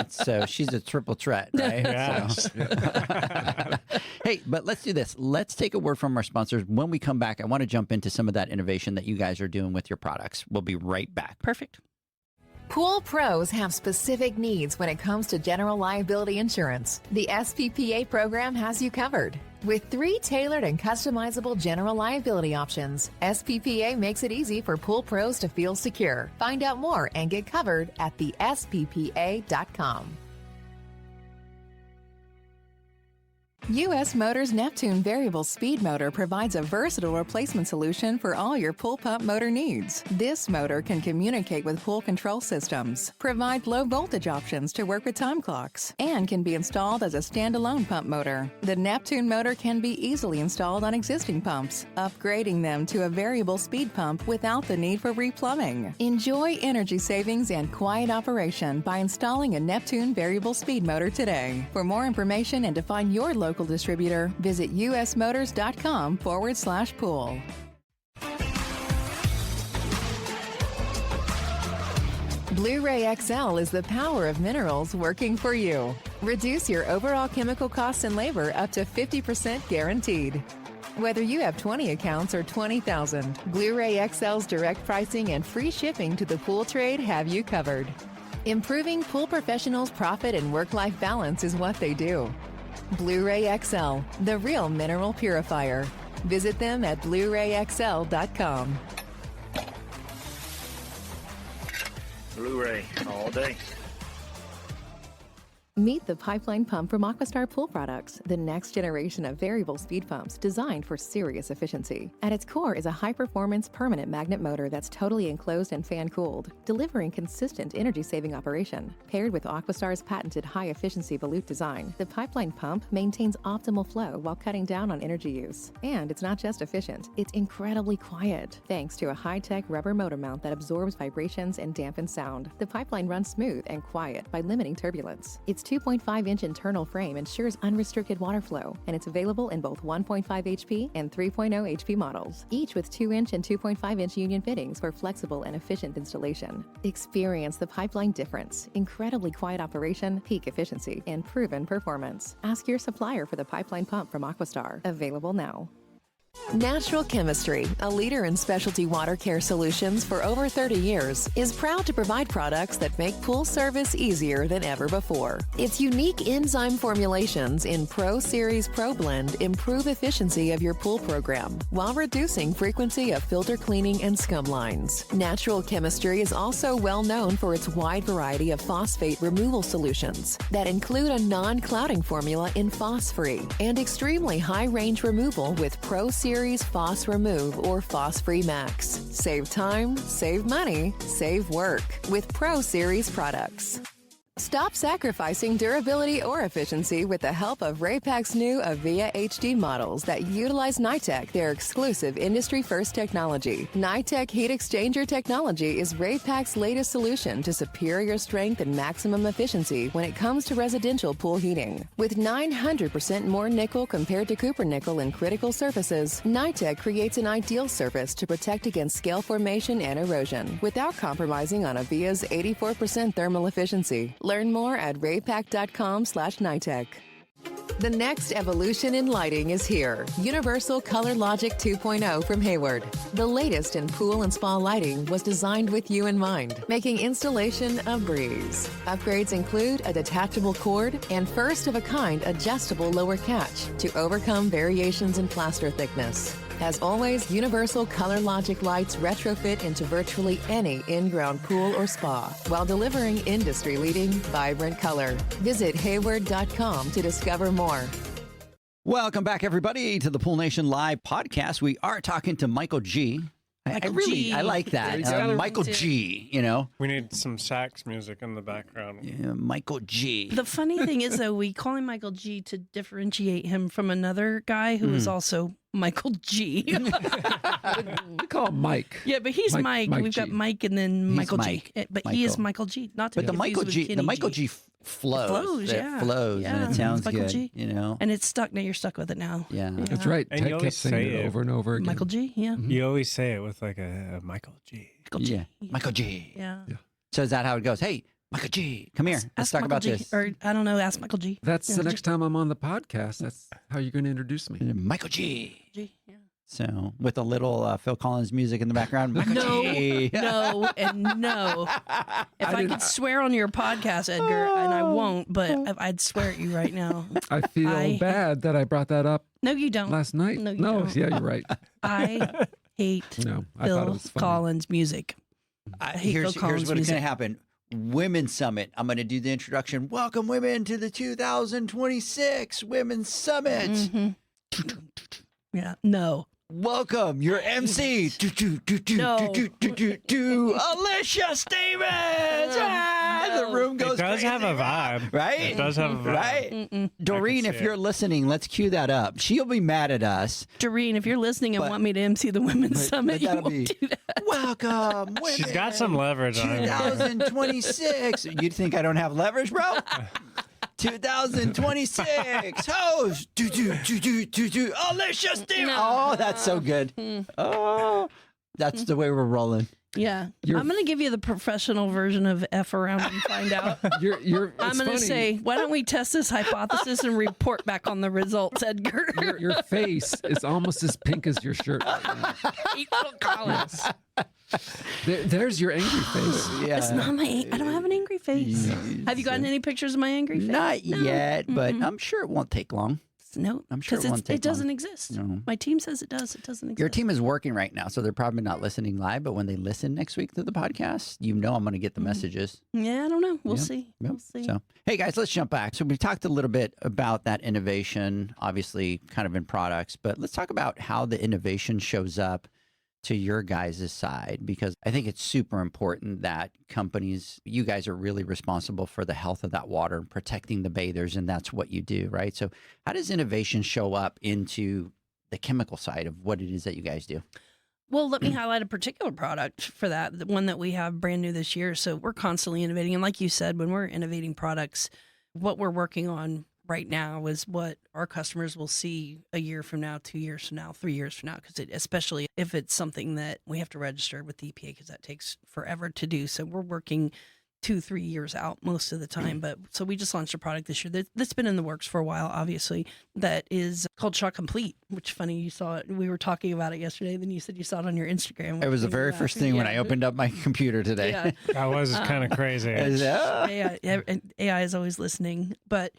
[SPEAKER 2] So she's a triple threat, right?
[SPEAKER 6] Yes.
[SPEAKER 2] So- Hey, but let's do this. Let's take a word from our sponsors. When we come back, I want to jump into some of that innovation that you guys are doing with your products. We'll be right back.
[SPEAKER 4] Perfect.
[SPEAKER 1] Pool pros have specific needs when it comes to general liability insurance. The SPPA program has you covered. With 3 tailored and customizable general liability options, SPPA makes it easy for pool pros to feel secure. Find out more and get covered at thesppa.com. U.S. Motors Neptune Variable Speed Motor provides a versatile replacement solution for all your pool pump motor needs. This motor can communicate with pool control systems, provide low voltage options to work with time clocks, and can be installed as a standalone pump motor. The Neptune motor can be easily installed on existing pumps, upgrading them to a variable speed pump without the need for replumbing. Enjoy energy savings and quiet operation by installing a Neptune Variable Speed Motor today. For more information and to find your local distributor, visit usmotors.com/pool. Blu-ray XL is the power of minerals working for you. Reduce your overall chemical costs and labor up to 50% guaranteed. Whether you have 20 accounts or 20,000, Blu-ray XL's direct pricing and free shipping to the pool trade have you covered. Improving pool professionals' profit and work-life balance is what they do. Blu-ray XL, the real mineral purifier. Visit them at BluRayXL.com.
[SPEAKER 7] Blu-ray all day.
[SPEAKER 1] Meet the pipeline pump from Aquastar Pool Products, the next generation of variable speed pumps designed for serious efficiency. At its core is a high-performance permanent magnet motor that's totally enclosed and fan-cooled, delivering consistent energy-saving operation. Paired with Aquastar's patented high-efficiency volute design, the pipeline pump maintains optimal flow while cutting down on energy use. And it's not just efficient, it's incredibly quiet. Thanks to a high-tech rubber motor mount that absorbs vibrations and dampens sound, the pipeline runs smooth and quiet by limiting turbulence. Its 2.5-inch internal frame ensures unrestricted water flow, and it's available in both 1.5 HP and 3.0 HP models, each with 2-inch and 2.5-inch union fittings for flexible and efficient installation. Experience the pipeline difference: incredibly quiet operation, peak efficiency, and proven performance. Ask your supplier for the pipeline pump from Aquastar. Available now. Natural Chemistry, a leader in specialty water care solutions for over 30 years, is proud to provide products that make pool service easier than ever before. Its unique enzyme formulations in Pro Series Pro Blend improve efficiency of your pool program while reducing frequency of filter cleaning and scum lines. Natural Chemistry is also well known for its wide variety of phosphate removal solutions that include a non-clouding formula in Phos-Free and extremely high-range removal with Pro Series Phos Remove or Phos Free Max. Save time, save money, save work with Pro Series products. Stop sacrificing durability or efficiency with the help of Raypak's new Avia HD models that utilize NITEC, their exclusive industry-first technology. NITEC heat exchanger technology is Raypak's latest solution to superior strength and maximum efficiency when it comes to residential pool heating. With 900% more nickel compared to copper nickel in critical surfaces, NITEC creates an ideal surface to protect against scale formation and erosion without compromising on Avia's 84% thermal efficiency. Learn more at raypak.com/NITEC. The next evolution in lighting is here. Universal Color Logic 2.0 from Hayward. The latest in pool and spa lighting was designed with you in mind, making installation a breeze. Upgrades include a detachable cord and first-of-a-kind adjustable lower catch to overcome variations in plaster thickness. As always, Universal Color Logic lights retrofit into virtually any in-ground pool or spa while delivering industry-leading, vibrant color. Visit Hayward.com to discover more.
[SPEAKER 2] Welcome back, everybody, to the Pool Nation Live podcast. We are talking to Michael G. I like that. Michael G, you know.
[SPEAKER 6] We need some sax music in the background.
[SPEAKER 2] Yeah, Michael G.
[SPEAKER 4] The funny thing is, though, we call him Michael G to differentiate him from another guy who is also Michael G.
[SPEAKER 5] We call him Mike.
[SPEAKER 4] Yeah, but he's Mike. We've got Mike and then Michael
[SPEAKER 2] Mike.
[SPEAKER 4] G. But he is Michael G. Not to
[SPEAKER 2] But the Michael G. The Michael G. Flows. It flows, and it sounds
[SPEAKER 4] Michael
[SPEAKER 2] good.
[SPEAKER 4] G.
[SPEAKER 2] You know,
[SPEAKER 4] and it's stuck. Now you're stuck with it now.
[SPEAKER 2] Yeah.
[SPEAKER 5] That's right.
[SPEAKER 6] And
[SPEAKER 5] Ted
[SPEAKER 6] you
[SPEAKER 5] kept
[SPEAKER 6] always
[SPEAKER 5] saying
[SPEAKER 6] say
[SPEAKER 5] it
[SPEAKER 6] it.
[SPEAKER 5] over and over again.
[SPEAKER 4] Michael G. Yeah.
[SPEAKER 6] You always say it with like a Michael G.
[SPEAKER 4] Michael G.
[SPEAKER 2] Yeah. Michael G.
[SPEAKER 4] Yeah.
[SPEAKER 2] So is that how it goes? Hey, Michael G, come here. Let's
[SPEAKER 4] Ask
[SPEAKER 2] talk
[SPEAKER 4] Michael
[SPEAKER 2] about
[SPEAKER 4] G,
[SPEAKER 2] this.
[SPEAKER 4] Or I don't know. Ask Michael G.
[SPEAKER 5] That's the next time I'm on the podcast. That's how you're going to introduce me.
[SPEAKER 2] Michael G.
[SPEAKER 4] G. Yeah.
[SPEAKER 2] So with a little Phil Collins music in the background. Michael G.
[SPEAKER 4] No, and no. If I could swear on your podcast, Edgar, and I won't, but I'd swear at you right now.
[SPEAKER 5] I feel bad that I brought that up
[SPEAKER 4] No, you don't.
[SPEAKER 5] last night.
[SPEAKER 4] No, you don't.
[SPEAKER 5] Yeah, you're right.
[SPEAKER 4] I hate
[SPEAKER 5] No, I thought it
[SPEAKER 4] Phil
[SPEAKER 5] was funny.
[SPEAKER 4] Collins music. I hate
[SPEAKER 2] Here's
[SPEAKER 4] Phil Collins
[SPEAKER 2] what's going
[SPEAKER 4] music.
[SPEAKER 2] to happen. Women's Summit. I'm going to do the introduction. Welcome, women, to the 2026 Women's Summit.
[SPEAKER 4] Mm-hmm. Yeah, no.
[SPEAKER 2] Welcome, your MC,
[SPEAKER 4] No.
[SPEAKER 2] Alicia Stephens. The room goes
[SPEAKER 6] It does
[SPEAKER 2] crazy.
[SPEAKER 6] have a vibe.
[SPEAKER 2] Right?
[SPEAKER 6] It does have a vibe.
[SPEAKER 2] Right? Doreen,
[SPEAKER 6] see
[SPEAKER 2] if
[SPEAKER 6] it.
[SPEAKER 2] you're listening, let's cue that up. She'll be mad at us.
[SPEAKER 4] Doreen, if you're listening and
[SPEAKER 2] But-
[SPEAKER 4] want me to MC the Women's Summit, you
[SPEAKER 2] that'll
[SPEAKER 4] won't
[SPEAKER 2] be-
[SPEAKER 4] do that.
[SPEAKER 2] Welcome, women.
[SPEAKER 6] She's got some leverage on her.
[SPEAKER 2] 2026. You'd think I don't have leverage, bro? 2026 host. Alicia Stephens. Oh, that's so good. Oh, that's the way we're rolling.
[SPEAKER 4] Yeah.
[SPEAKER 5] You're-
[SPEAKER 4] I'm going to give you the professional version of F around and find out.
[SPEAKER 5] You're,
[SPEAKER 4] I'm
[SPEAKER 5] it's
[SPEAKER 4] going to
[SPEAKER 5] funny.
[SPEAKER 4] say, why don't we test this hypothesis and report back on the results, Edgar?
[SPEAKER 5] Your face is almost as pink as your shirt.
[SPEAKER 4] Hate Phil Collins.
[SPEAKER 5] There's your angry face.
[SPEAKER 2] Yeah.
[SPEAKER 4] It's not my. I don't have an angry face. Have you gotten any pictures of my angry face?
[SPEAKER 2] Not
[SPEAKER 4] No.
[SPEAKER 2] yet, but I'm sure it won't take long.
[SPEAKER 4] No,
[SPEAKER 2] I'm sure
[SPEAKER 4] because
[SPEAKER 2] it won't take
[SPEAKER 4] it doesn't
[SPEAKER 2] long.
[SPEAKER 4] exist.
[SPEAKER 2] No.
[SPEAKER 4] My team says it does. It doesn't exist.
[SPEAKER 2] Your team is working right now, so they're probably not listening live. But when they listen next week to the podcast, I'm going to get the messages.
[SPEAKER 4] Yeah, I don't know. We'll
[SPEAKER 2] Yeah.
[SPEAKER 4] see.
[SPEAKER 2] Yep.
[SPEAKER 4] We'll see.
[SPEAKER 2] So, hey guys, let's jump back. So we talked a little bit about that innovation, obviously kind of in products, but let's talk about how the innovation shows up to your guys' side, because I think it's super important that companies, you guys are really responsible for the health of that water and protecting the bathers, and that's what you do, right? So how does innovation show up into the chemical side of what it is that you guys do?
[SPEAKER 4] Well, let me highlight a particular product for that, the one that we have brand new this year. So we're constantly innovating. And like you said, when we're innovating products, what we're working on right now is what our customers will see a year from now, 2 years from now, 3 years from now, because especially if it's something that we have to register with the EPA, because that takes forever to do. So we're working 2-3 years out most of the time. But so we just launched a product this year that's been in the works for a while, obviously, that is called Shot Complete, which funny, you saw it. We were talking about it yesterday. Then you said you saw it on your Instagram.
[SPEAKER 2] It was the very first thing when I opened up my computer today.
[SPEAKER 4] Yeah.
[SPEAKER 6] That was kind of crazy.
[SPEAKER 4] AI is always listening. But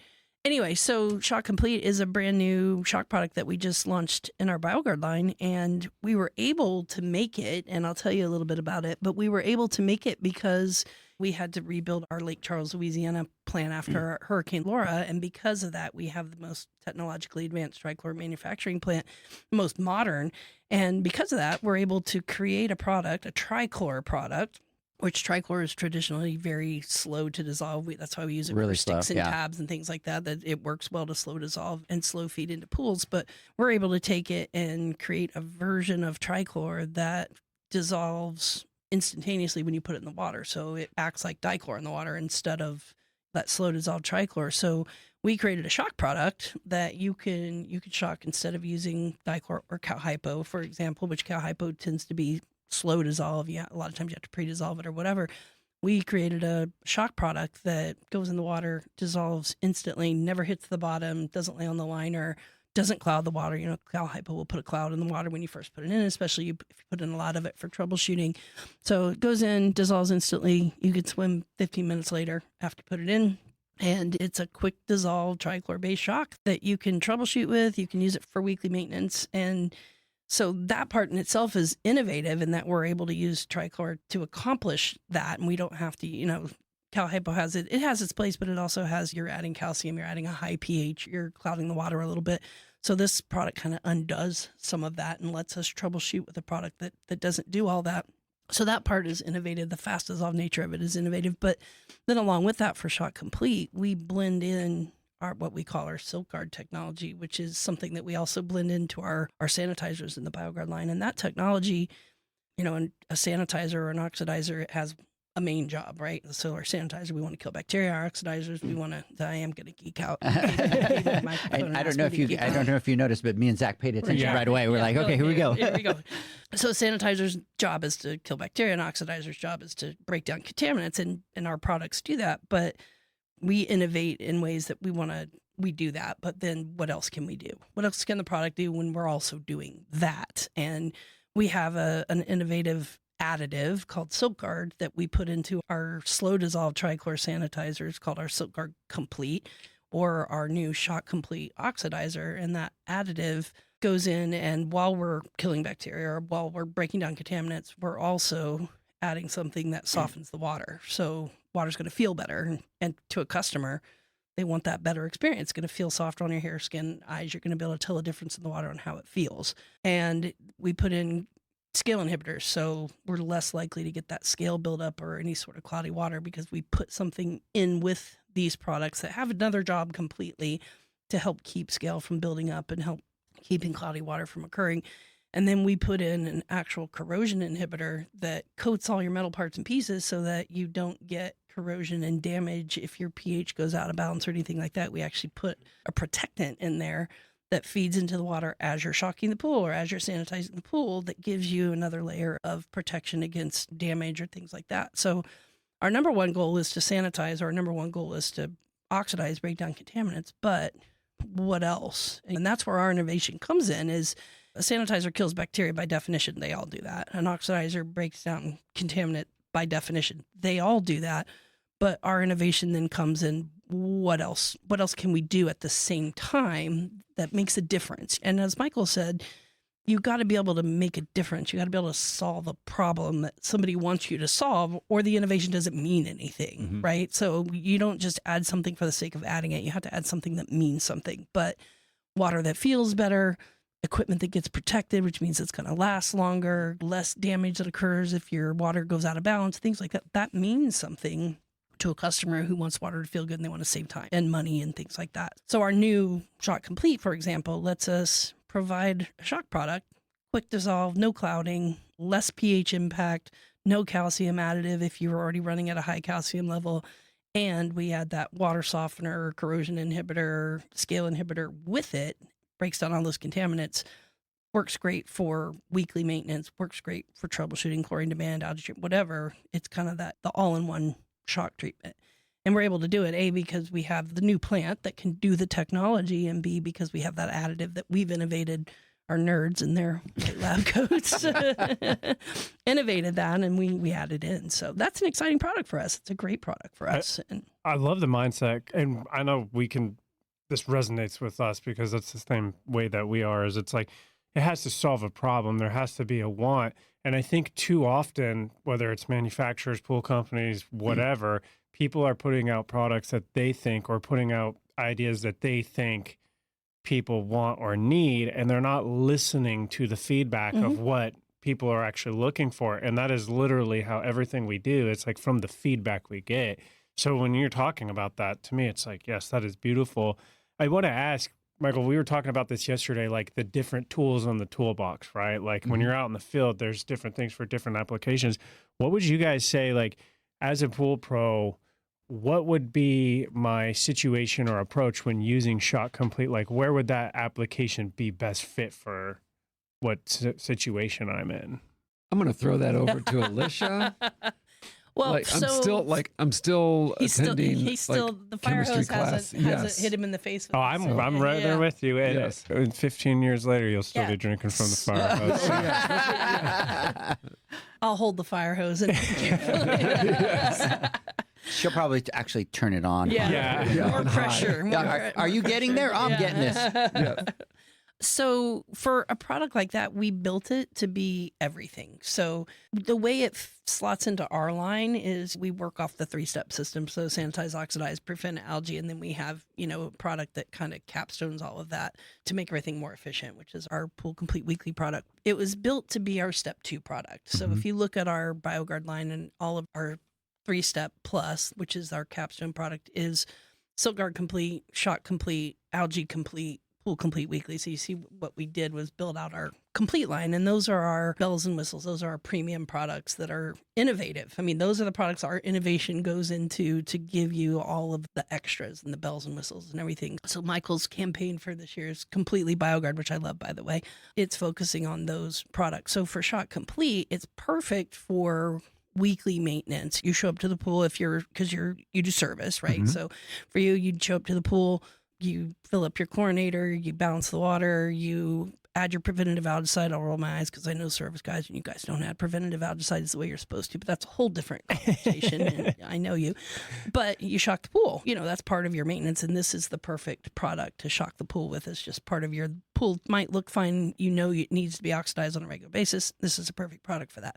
[SPEAKER 4] anyway, so Shot Complete is a brand new shock product that we just launched in our BioGuard line, and we were able to make it, and I'll tell you a little bit about it, but we were able to make it because we had to rebuild our Lake Charles, Louisiana plant after Hurricane Laura, and because of that, we have the most technologically advanced trichlor manufacturing plant, most modern, and because of that, we're able to create a product, a trichlor product, which trichlor is traditionally very slow to dissolve. That's why we use it
[SPEAKER 2] Really
[SPEAKER 4] for sticks
[SPEAKER 2] slow,
[SPEAKER 4] and
[SPEAKER 2] yeah.
[SPEAKER 4] tabs and things like that, that it works well to slow dissolve and slow feed into pools. But we're able to take it and create a version of trichlor that dissolves instantaneously when you put it in the water. So it acts like dichlor in the water instead of that slow dissolved trichlor. So we created a shock product that you can shock instead of using dichlor or cow hypo, for example, which cow hypo tends to be slow dissolve. Yeah, a lot of times you have to pre-dissolve it or whatever. We created a shock product that goes in the water, dissolves instantly, never hits the bottom, doesn't lay on the liner, doesn't cloud the water. You know, cow hypo will put a cloud in the water when you first put it in, especially if you put in a lot of it for troubleshooting. So it goes in, dissolves instantly. You could swim 15 minutes later after you put it in. And it's a quick dissolve trichlor-based shock that you can troubleshoot with. You can use it for weekly maintenance. And so that part in itself is innovative in that we're able to use trichlor to accomplish that. And we don't have to, you know, cow hypo has it has its place, but it also has, you're adding calcium, you're adding a high pH, you're clouding the water a little bit. So this product kind of undoes some of that and lets us troubleshoot with a product that doesn't do all that. So that part is innovative. The fast dissolve nature of it is innovative. But then along with that, for Shot Complete, we blend in what we call our SilkGuard technology, which is something that we also blend into our sanitizers in the BioGuard line. And that technology, you know, a sanitizer or an oxidizer, it has a main job, right? So our sanitizer, we want to kill bacteria. Our oxidizers, we want to. I am going to geek out.
[SPEAKER 2] I don't know if you noticed, but me and Zach paid attention right away. We're like, okay, here we go.
[SPEAKER 4] Here we go. So sanitizer's job is to kill bacteria, and oxidizer's job is to break down contaminants, and our products do that. But we innovate in ways that we do that. But then what else can we do? What else can the product do when we're also doing that? And we have an innovative additive called SilkGuard that we put into our slow dissolve trichlor sanitizers called our SilkGuard Complete, or our new Shot Complete oxidizer. And that additive goes in, and while we're killing bacteria or while we're breaking down contaminants, we're also adding something that softens the water. So water's going to feel better, and to a customer, they want that better experience. It's going to feel softer on your hair, skin, eyes. You're going to be able to tell the difference in the water on how it feels. And we put in scale inhibitors, so we're less likely to get that scale buildup or any sort of cloudy water, because we put something in with these products that have another job completely to help keep scale from building up and help keeping cloudy water from occurring. And then we put in an actual corrosion inhibitor that coats all your metal parts and pieces so that you don't get corrosion and damage if your pH goes out of balance or anything like that. We actually put a protectant in there that feeds into the water as you're shocking the pool or as you're sanitizing the pool, that gives you another layer of protection against damage or things like that. So our number one goal is to sanitize. Our number one goal is to oxidize, break down contaminants. But what else? And that's where our innovation comes in. Is a sanitizer kills bacteria by definition. They all do that. An oxidizer breaks down contaminant by definition. They all do that. But our innovation then comes in what else can we do at the same time that makes a difference? And as Michael said, you got to be able to make a difference. You got to be able to solve a problem that somebody wants you to solve, or the innovation doesn't mean anything, right? So you don't just add something for the sake of adding it. You have to add something that means something. But water that feels better, equipment that gets protected, which means it's going to last longer, less damage that occurs if your water goes out of balance, things like that. That means something to a customer who wants water to feel good and they want to save time and money and things like that. So our new Shock Complete, for example, lets us provide a shock product, quick dissolve, no clouding, less pH impact, no calcium additive if you're already running at a high calcium level. And we add that water softener, corrosion inhibitor, scale inhibitor with it, breaks down all those contaminants, works great for weekly maintenance, works great for troubleshooting, chlorine demand, algae, whatever. It's kind of the all-in-one shock treatment. And we're able to do it, A, because we have the new plant that can do the technology, and B, because we have that additive that we've innovated. Our nerds in their lab coats innovated that, and we added in. So that's an exciting product for us. It's a great product for us.
[SPEAKER 6] I love the mindset, and I know this resonates with us because that's the same way that we are, is it's like, it has to solve a problem. There has to be a want. And I think too often, whether it's manufacturers, pool companies, whatever, people are putting out products that they think, or putting out ideas that they think people want or need, and they're not listening to the feedback of what people are actually looking for. And that is literally how everything we do, it's like from the feedback we get. So when you're talking about that, to me, it's like, yes, that is beautiful. I want to ask, Michael, we were talking about this yesterday, like the different tools on the toolbox, right? Like when you're out in the field, there's different things for different applications. What would you guys say, like, as a pool pro, what would be my situation or approach when using Shock Complete? Like, where would that application be best fit for what situation I'm in?
[SPEAKER 5] I'm going to throw that over to Alicia.
[SPEAKER 4] Well,
[SPEAKER 5] I'm still attending.
[SPEAKER 4] He's still the fire hose hasn't hit him in the face.
[SPEAKER 6] I'm right there with you. And
[SPEAKER 5] Yes.
[SPEAKER 6] 15 years later, you'll still be drinking from the fire hose.
[SPEAKER 4] I'll hold the fire hose and
[SPEAKER 2] She'll probably actually turn it on.
[SPEAKER 4] More pressure.
[SPEAKER 2] Are you getting there? I'm getting this.
[SPEAKER 5] Yeah.
[SPEAKER 4] So for a product like that, we built it to be everything. So the way it slots into our line is we work off the 3-step system. So sanitize, oxidize, prevent algae. And then we have, a product that kind of capstones all of that to make everything more efficient, which is our Pool Complete Weekly product. It was built to be our step 2 product. So if you look at our BioGuard line and all of our 3-step plus, which is our capstone product, is SiltGuard Complete, Shock Complete, Algae Complete, Pool Complete Weekly. So you see what we did was build out our complete line, and those are our bells and whistles. Those are our premium products that are innovative. I mean, those are the products our innovation goes into to give you all of the extras and the bells and whistles and everything. So Michael's campaign for this year is completely BioGuard, which I love, by the way. It's focusing on those products. So for Shock Complete, it's perfect for weekly maintenance. You show up to the pool because you do service, right? So for you'd show up to the pool, you fill up your chlorinator, you balance the water, you add your preventative algaecide. I'll roll my eyes because I know service guys and you guys don't add preventative algaecide the way you're supposed to, but that's a whole different conversation. And I know you, but you shock the pool. That's part of your maintenance, and this is the perfect product to shock the pool with. It's just part of your pool. Might look fine. It needs to be oxidized on a regular basis. This is a perfect product for that.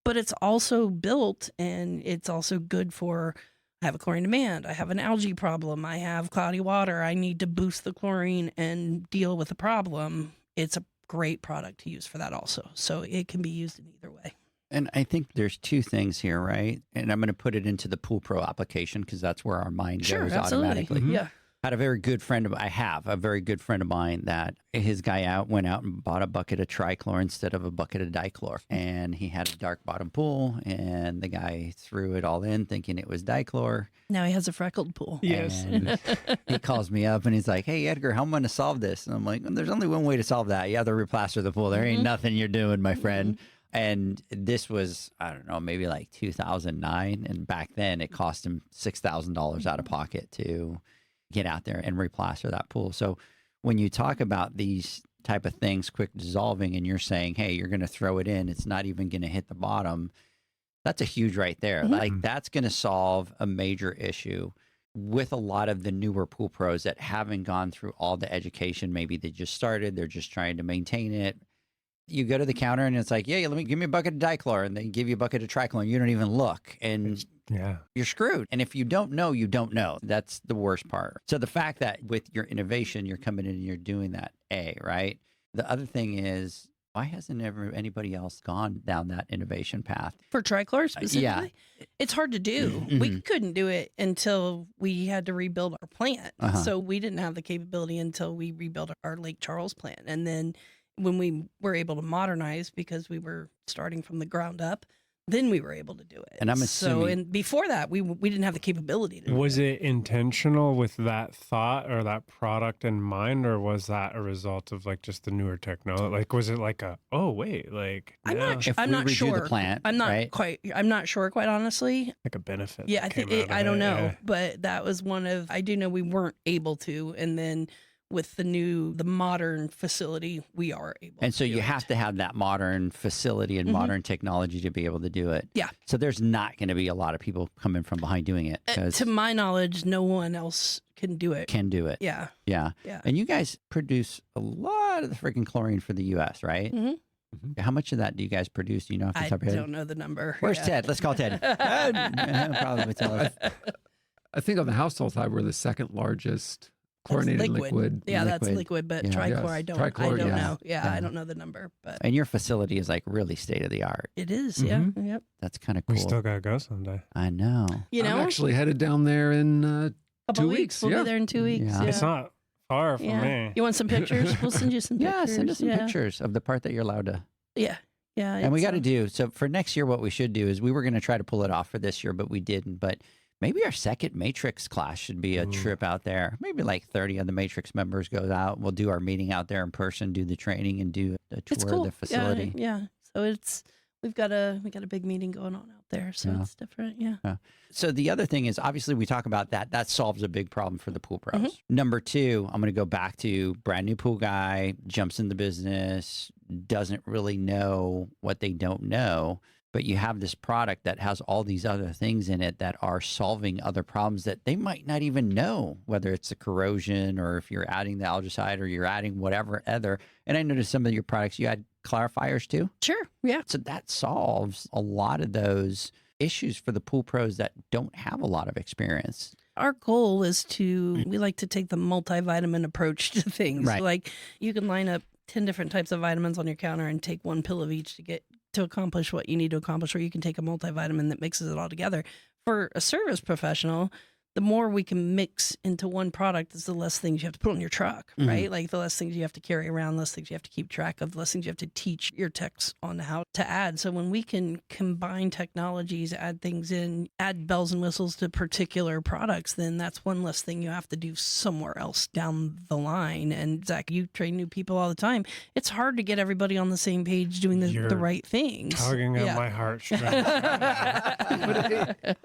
[SPEAKER 4] But it's also built, and it's also good for, I have a chlorine demand, I have an algae problem, I have cloudy water, I need to boost the chlorine and deal with the problem. It's a great product to use for that also. So it can be used in either way.
[SPEAKER 2] And I think there's 2 things here, right? And I'm going to put it into the Pool Pro application because that's where our mind goes automatically.
[SPEAKER 4] Yeah.
[SPEAKER 2] I have a very good friend of mine that his guy went out and bought a bucket of trichlor instead of a bucket of dichlor. And he had a dark bottom pool, and the guy threw it all in thinking it was dichlor.
[SPEAKER 4] Now he has a freckled pool.
[SPEAKER 6] Yes.
[SPEAKER 2] And he calls me up and he's like, "Hey, Edgar, how am I going to solve this?" And I'm like, "There's only one way to solve that. You have to replaster the pool. There ain't nothing you're doing, my friend." And this was, I don't know, maybe like 2009. And back then it cost him $6,000 out of pocket to get out there and replaster that pool. So when you talk about these type of things, quick dissolving, and you're saying, hey, you're going to throw it in, it's not even going to hit the bottom, that's a huge right there. Like that's going to solve a major issue with a lot of the newer pool pros that haven't gone through all the education, maybe they just started, they're just trying to maintain it. You go to the counter and it's like, yeah, give me a bucket of dichlor, and they give you a bucket of trichlor, and you don't even look, and you're screwed. And if you don't know, you don't know. That's the worst part. So the fact that with your innovation, you're coming in and you're doing that, right? The other thing is, why hasn't anybody else gone down that innovation path?
[SPEAKER 4] For trichlor specifically?
[SPEAKER 2] Yeah.
[SPEAKER 4] It's hard to do. We couldn't do it until we had to rebuild our plant. So we didn't have the capability until we rebuilt our Lake Charles plant. And then when we were able to modernize, because we were starting from the ground up, then we were able to do it.
[SPEAKER 2] And I'm assuming...
[SPEAKER 4] So, and before that, we didn't have the capability to do
[SPEAKER 6] Was
[SPEAKER 4] it.
[SPEAKER 6] it intentional with that thought or that product in mind, or was that a result of like just the newer technology? Like, was it like
[SPEAKER 4] I'm not
[SPEAKER 2] If
[SPEAKER 4] I'm
[SPEAKER 2] we
[SPEAKER 4] not
[SPEAKER 2] redo
[SPEAKER 4] sure.
[SPEAKER 2] the plant,
[SPEAKER 4] I'm not
[SPEAKER 2] right?
[SPEAKER 4] I'm not sure, quite honestly.
[SPEAKER 6] like a benefit?
[SPEAKER 4] Yeah, I
[SPEAKER 6] that came
[SPEAKER 4] think
[SPEAKER 6] out of
[SPEAKER 4] I don't
[SPEAKER 6] it?
[SPEAKER 4] know,
[SPEAKER 6] Yeah.
[SPEAKER 4] but that was one of, I do know we weren't able to, and then with the modern facility, we are able.
[SPEAKER 2] And so
[SPEAKER 4] to do
[SPEAKER 2] you
[SPEAKER 4] it.
[SPEAKER 2] have to have that modern facility and modern technology to be able to do it.
[SPEAKER 4] Yeah.
[SPEAKER 2] So there's not going to be a lot of people coming from behind doing it, because
[SPEAKER 4] To my knowledge, no one else can do it.
[SPEAKER 2] can do it.
[SPEAKER 4] Yeah.
[SPEAKER 2] Yeah.
[SPEAKER 4] Yeah.
[SPEAKER 2] And you guys produce a lot of the freaking chlorine for the U.S., right?
[SPEAKER 4] Mhm.
[SPEAKER 2] How much of that do you guys produce? Do you know off the
[SPEAKER 4] I
[SPEAKER 2] top of your head?
[SPEAKER 4] don't know the number.
[SPEAKER 2] Where's
[SPEAKER 4] Yeah.
[SPEAKER 2] Ted? Let's call Ted. Probably tell us.
[SPEAKER 5] I think on the household side, we're the second largest
[SPEAKER 4] That's
[SPEAKER 5] chlorinated liquid.
[SPEAKER 4] Yeah, that's
[SPEAKER 2] Liquid.
[SPEAKER 4] liquid, but
[SPEAKER 2] Yeah.
[SPEAKER 4] trichlor,
[SPEAKER 5] Yes.
[SPEAKER 4] I don't
[SPEAKER 5] Trichlor,
[SPEAKER 4] know.
[SPEAKER 5] yeah.
[SPEAKER 4] Yeah, I don't know the number, but
[SPEAKER 2] And your facility is like really state of the art.
[SPEAKER 4] it is. Yeah. Yep.
[SPEAKER 2] That's kind of cool.
[SPEAKER 6] We still gotta go someday.
[SPEAKER 2] I know.
[SPEAKER 4] You know,
[SPEAKER 5] I'm actually headed down there in
[SPEAKER 4] couple
[SPEAKER 5] 2
[SPEAKER 4] weeks.
[SPEAKER 5] weeks,
[SPEAKER 4] We'll
[SPEAKER 5] yeah.
[SPEAKER 4] be there in 2 weeks.
[SPEAKER 2] Yeah.
[SPEAKER 4] Yeah.
[SPEAKER 6] It's not far from
[SPEAKER 4] Yeah.
[SPEAKER 6] me.
[SPEAKER 4] You want some pictures? We'll send you some
[SPEAKER 2] Yeah,
[SPEAKER 4] pictures.
[SPEAKER 2] send us some
[SPEAKER 4] Yeah.
[SPEAKER 2] pictures of the part that you're allowed to.
[SPEAKER 4] Yeah. Yeah.
[SPEAKER 2] And we
[SPEAKER 4] it's,
[SPEAKER 2] got to do, so for next year, what we should do is we were going to try to pull it off for this year, but we didn't. But maybe our second Matrix class should be a trip out there. Maybe like 30 of the Matrix members goes out. We'll do our meeting out there in person, do the training, and do a
[SPEAKER 4] it's
[SPEAKER 2] tour
[SPEAKER 4] cool.
[SPEAKER 2] of the facility.
[SPEAKER 4] Yeah. So we got a big meeting going on out there. So
[SPEAKER 2] Yeah.
[SPEAKER 4] it's different. Yeah.
[SPEAKER 2] So the other thing is, obviously, we talk about that. That solves a big problem for the pool pros.
[SPEAKER 4] Mm-hmm.
[SPEAKER 2] Number two, I'm going to go back to brand new pool guy, jumps in the business, doesn't really know what they don't know. But you have this product that has all these other things in it that are solving other problems that they might not even know, whether it's the corrosion or if you're adding the algaecide or you're adding whatever other. And I noticed some of your products, you add clarifiers too.
[SPEAKER 4] Sure. Yeah.
[SPEAKER 2] So that solves a lot of those issues for the pool pros that don't have a lot of experience.
[SPEAKER 4] Our goal is we like to take the multivitamin approach to things.
[SPEAKER 2] Right.
[SPEAKER 4] Like you can line up 10 different types of vitamins on your counter and take one pill of each to accomplish what you need to accomplish, or you can take a multivitamin that mixes it all together. For a service professional, the more we can mix into one product is the less things you have to put on your truck, right? Like the less things you have to carry around, less things you have to keep track of, less things you have to teach your techs on how to add. So when we can combine technologies, add things in, add bells and whistles to particular products, then that's one less thing you have to do somewhere else down the line. And Zach, you train new people all the time. It's hard to get everybody on the same page doing the
[SPEAKER 6] You're
[SPEAKER 4] right things.
[SPEAKER 6] Tugging at my heartstrings.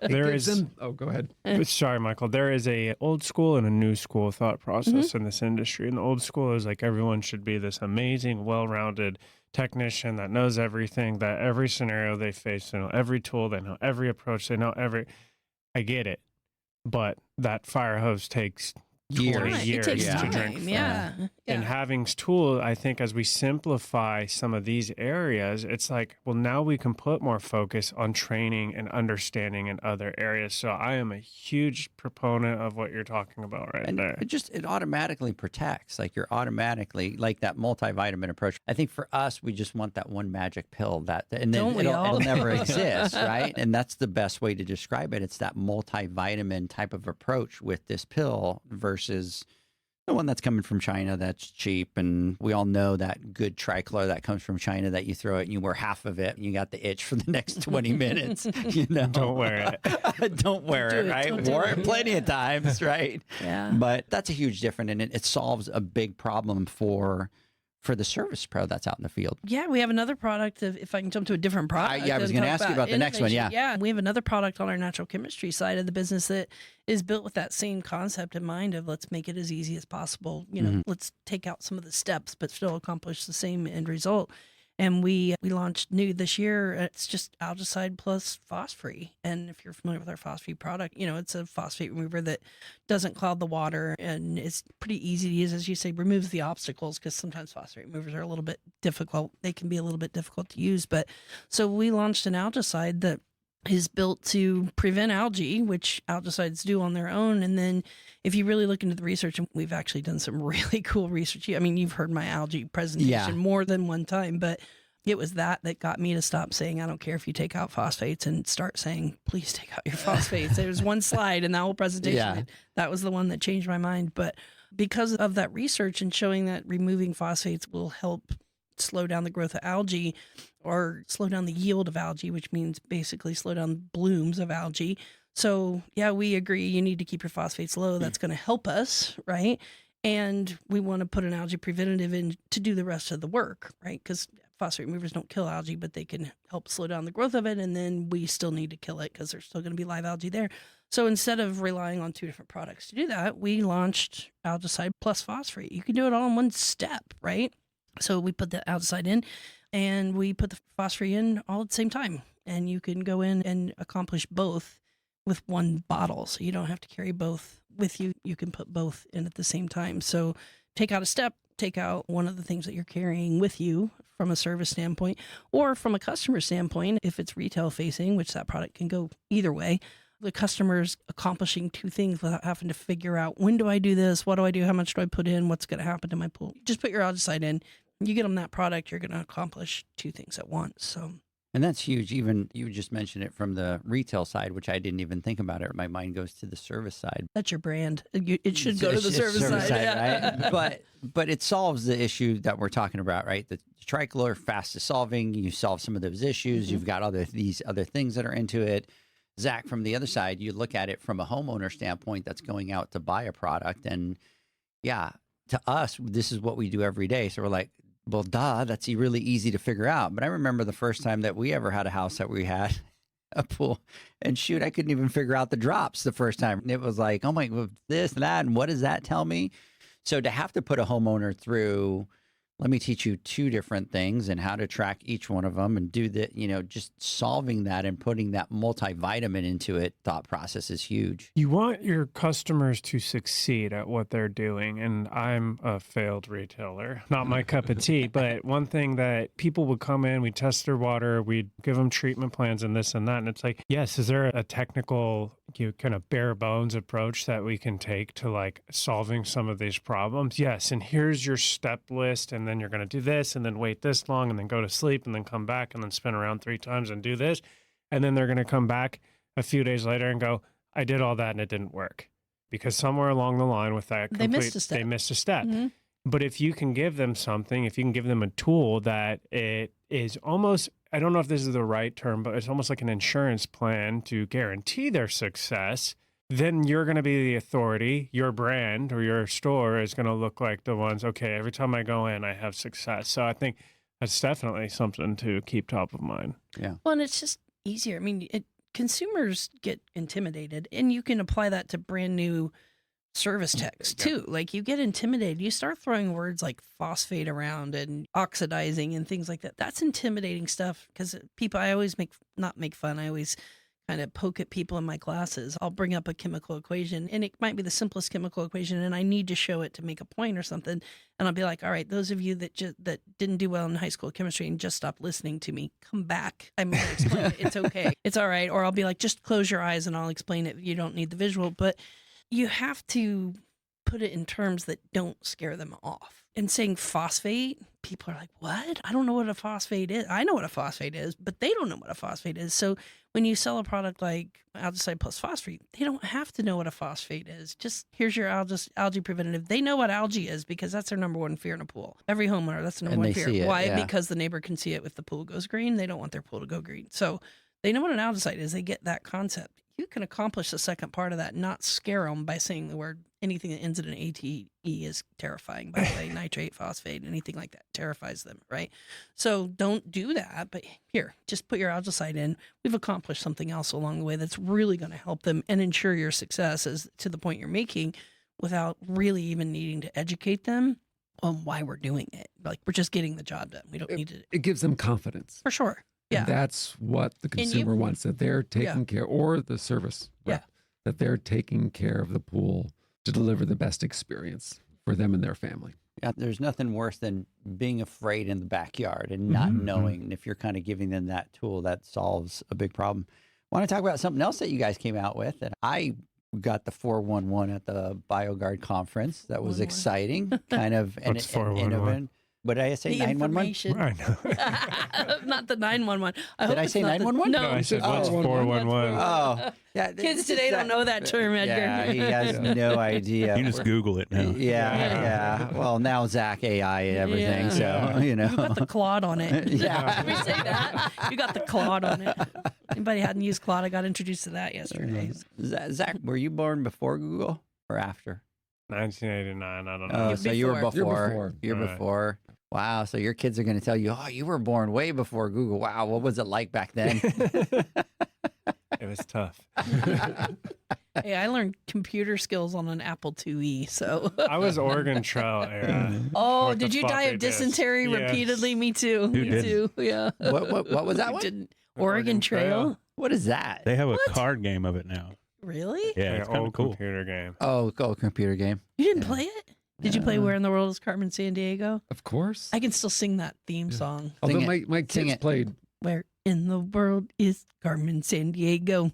[SPEAKER 5] Go ahead.
[SPEAKER 6] Sorry, Michael. There is a old school and a new school thought process in this industry. And the old school is like everyone should be this amazing, well-rounded technician that knows everything, that every scenario they face, they know every tool, they know every approach, they know every. I get it, but that fire hose takes 20
[SPEAKER 4] It
[SPEAKER 6] years
[SPEAKER 4] takes
[SPEAKER 6] to
[SPEAKER 4] time.
[SPEAKER 6] drink from.
[SPEAKER 4] Yeah.
[SPEAKER 6] And having tools, I think as we simplify some of these areas, it's like, well, now we can put more focus on training and understanding in other areas. So I am a huge proponent of what you're talking about right
[SPEAKER 2] And
[SPEAKER 6] there.
[SPEAKER 2] it automatically protects, like you're automatically like that multivitamin approach. I think for us, we just want that one magic pill and then
[SPEAKER 4] Don't we all?
[SPEAKER 2] it'll never exist, right? And that's the best way to describe it. It's that multivitamin type of approach with this pill versus the one that's coming from China that's cheap. And we all know that good trichlor that comes from China that you throw it and you wear half of it and you got the itch for the next 20 minutes. You know,
[SPEAKER 6] Don't wear
[SPEAKER 2] it. Don't wear
[SPEAKER 4] Do
[SPEAKER 2] it,
[SPEAKER 4] it.
[SPEAKER 2] right?
[SPEAKER 4] Don't do
[SPEAKER 2] Wore
[SPEAKER 4] it.
[SPEAKER 2] it plenty of times, right?
[SPEAKER 4] Yeah.
[SPEAKER 2] But that's a huge difference, and it solves a big problem for the service pro that's out in the field.
[SPEAKER 4] Yeah, we have another product. If I can jump to a different product.
[SPEAKER 2] I was
[SPEAKER 4] and
[SPEAKER 2] gonna
[SPEAKER 4] talk
[SPEAKER 2] ask you about the next one,
[SPEAKER 4] innovation.
[SPEAKER 2] yeah.
[SPEAKER 4] Yeah, we have another product on our natural chemistry side of the business that is built with that same concept in mind of let's make it as easy as possible. You know, let's take out some of the steps, but still accomplish the same end result. And we launched new this year. It's just Algaecide plus phosphate. And if you're familiar with our phosphate product, it's a phosphate remover that doesn't cloud the water and it's pretty easy to use. As you say, removes the obstacles, because sometimes phosphate removers are a little bit difficult. They can be a little bit difficult to use. But so we launched an Algaecide that is built to prevent algae, which algaecides do on their own. And then if you really look into the research, and we've actually done some really cool research. I mean, you've heard my algae presentation more than one time, but it was that got me to stop saying, I don't care if you take out phosphates, and start saying, please take out your phosphates. There's one slide in that whole presentation. That was the one that changed my mind. But because of that research and showing that removing phosphates will help slow down the growth of algae, or slow down the yield of algae, which means basically slow down blooms of algae. So yeah, we agree you need to keep your phosphates low. That's going to help us, right? And we want to put an algae preventative in to do the rest of the work, right? Because phosphate removers don't kill algae, but they can help slow down the growth of it. And then we still need to kill it because there's still going to be live algae there. So instead of relying on two different products to do that, we launched Algaecide plus phosphate. You can do it all in one step, right? So we put the Algaecide in, and we put the phosphate in all at the same time. And you can go in and accomplish both with one bottle. So you don't have to carry both with you. You can put both in at the same time. So take out a step, take out one of the things that you're carrying with you from a service standpoint, or from a customer standpoint, if it's retail facing, which that product can go either way. The customer's accomplishing two things without having to figure out, when do I do this? What do I do? How much do I put in? What's going to happen to my pool? Just put your Algaecide in. You get them that product, you're going to accomplish two things at once. So,
[SPEAKER 2] and that's huge. Even you just mentioned it from the retail side, which I didn't even think about it. My mind goes to the service side.
[SPEAKER 4] That's your brand. It should go to the service side. Yeah.
[SPEAKER 2] Right? But it solves the issue that we're talking about, right? The trichlor, fastest solving. You solve some of those issues. You've got these other things that are into it. Zach, from the other side, you look at it from a homeowner standpoint that's going out to buy a product. And yeah, to us, this is what we do every day. So we're like, well, duh, that's really easy to figure out. But I remember the first time that we ever had a house that we had a pool, and shoot, I couldn't even figure out the drops the first time. It was like, oh my, this and that, and what does that tell me? So to have to put a homeowner through, let me teach you two different things and how to track each one of them and do the, just solving that and putting that multivitamin into it, thought process is huge.
[SPEAKER 6] You want your customers to succeed at what they're doing. And I'm a failed retailer, not my cup of tea. But one thing that people would come in, we'd test their water, we'd give them treatment plans and this and that. And it's like, yes, is there a technical, kind of bare bones approach that we can take to like solving some of these problems? Yes. And here's your step list. And then you're going to do this and then wait this long and then go to sleep and then come back and then spin around 3 times and do this. And then they're going to come back a few days later and go, I did all that and it didn't work. Because somewhere along the line with that,
[SPEAKER 4] they missed a step.
[SPEAKER 6] Mm-hmm. But if you can give them something, if you can give them a tool that it is almost, I don't know if this is the right term, but it's almost like an insurance plan to guarantee their success, then you're going to be the authority. Your brand or your store is going to look like the ones, okay, every time I go in, I have success. So I think that's definitely something to keep top of mind.
[SPEAKER 2] Yeah.
[SPEAKER 4] Well, and it's just easier. I mean, consumers get intimidated, and you can apply that to brand new service techs too. Like, you get intimidated. You start throwing words like phosphate around and oxidizing and things like that. That's intimidating stuff, because people, I always not make fun. I always kind of poke at people in my classes. I'll bring up a chemical equation, and it might be the simplest chemical equation, and I need to show it to make a point or something. And I'll be like, all right, those of you that didn't do well in high school chemistry and just stopped listening to me, come back. I'm going to explain it. It's okay. It's all right. Or I'll be like, just close your eyes and I'll explain it. You don't need the visual, but you have to put it in terms that don't scare them off. And saying phosphate, people are like, what? I don't know what a phosphate is. I know what a phosphate is, but they don't know what a phosphate is. So when you sell a product like Algaecide plus phosphate, they don't have to know what a phosphate is. Just here's your algae preventative. They know what algae is, because that's their number one fear in a pool. Every homeowner, that's the number one fear. Why? Yeah. Because the neighbor can see it if the pool goes green. They don't want their pool to go green. So they know what an algaecide is. They get that concept. You can accomplish the second part of that, not scare them by saying the word. Anything that ends in an ATE is terrifying, by the way. Nitrate, phosphate, anything like that terrifies them, right? So don't do that. But here, just put your Algaecide in. We've accomplished something else along the way that's really going to help them and ensure your success is to the point you're making, without really even needing to educate them on why we're doing it. Like, we're just getting the job done. We don't need to.
[SPEAKER 5] It gives them confidence.
[SPEAKER 4] For sure. Yeah.
[SPEAKER 5] And that's what the consumer wants, that they're taking care, or the service rep, that they're taking care of the pool to deliver the best experience for them and their family.
[SPEAKER 2] Yeah, there's nothing worse than being afraid in the backyard and not knowing. And if you're kind of giving them that tool, that solves a big problem. I want to talk about something else that you guys came out with. And I got the 411 at the BioGuard conference. That was exciting, kind of.
[SPEAKER 6] What's 411?
[SPEAKER 2] What did I say? 911?
[SPEAKER 6] I know.
[SPEAKER 4] Not the 911.
[SPEAKER 2] Did I say 911?
[SPEAKER 4] No,
[SPEAKER 6] I said, what's 411?
[SPEAKER 2] Oh, yeah.
[SPEAKER 4] Kids today don't know that term, Edgar.
[SPEAKER 2] Yeah, he has no idea.
[SPEAKER 3] You just Google it now.
[SPEAKER 2] Yeah. Well, now Zach AI and everything, so, you know.
[SPEAKER 4] You got the Claude on it.
[SPEAKER 2] Yeah.
[SPEAKER 4] Did we say that? You got the Claude on it. Anybody hadn't used Claude? I got introduced to that yesterday.
[SPEAKER 2] Zach, were you born before Google or after?
[SPEAKER 6] 1989. I don't know.
[SPEAKER 2] Oh, so you were
[SPEAKER 5] You're
[SPEAKER 2] You're
[SPEAKER 6] Right.
[SPEAKER 2] before. Wow. So your kids are going to tell you, oh, you were born way before Google. Wow. What was it like back then?
[SPEAKER 6] It was tough.
[SPEAKER 4] Hey, I learned computer skills on an Apple IIe. So.
[SPEAKER 6] I was Oregon Trail era.
[SPEAKER 4] Oh,
[SPEAKER 6] With the
[SPEAKER 4] did you die
[SPEAKER 6] floppy
[SPEAKER 4] of
[SPEAKER 6] disk.
[SPEAKER 4] dysentery
[SPEAKER 6] Yes.
[SPEAKER 4] repeatedly? Me too.
[SPEAKER 3] Who
[SPEAKER 4] Me
[SPEAKER 3] didn't?
[SPEAKER 4] too. Yeah.
[SPEAKER 2] what was that
[SPEAKER 4] Who
[SPEAKER 2] one?
[SPEAKER 4] didn't? Oregon Trail.
[SPEAKER 2] What is that?
[SPEAKER 3] They have a card game of it now.
[SPEAKER 4] Really?
[SPEAKER 3] Yeah,
[SPEAKER 6] Like
[SPEAKER 3] it's
[SPEAKER 6] an
[SPEAKER 3] kind of
[SPEAKER 6] old
[SPEAKER 3] cool.
[SPEAKER 6] computer game.
[SPEAKER 2] Oh, computer game.
[SPEAKER 4] You didn't play it? Did you play Where in the World is Carmen Sandiego?
[SPEAKER 5] Of course.
[SPEAKER 4] I can still sing that theme song.
[SPEAKER 5] Although
[SPEAKER 2] Sing
[SPEAKER 5] my
[SPEAKER 2] Sing
[SPEAKER 5] kids
[SPEAKER 2] it.
[SPEAKER 5] played.
[SPEAKER 4] Where in the world is Carmen Sandiego?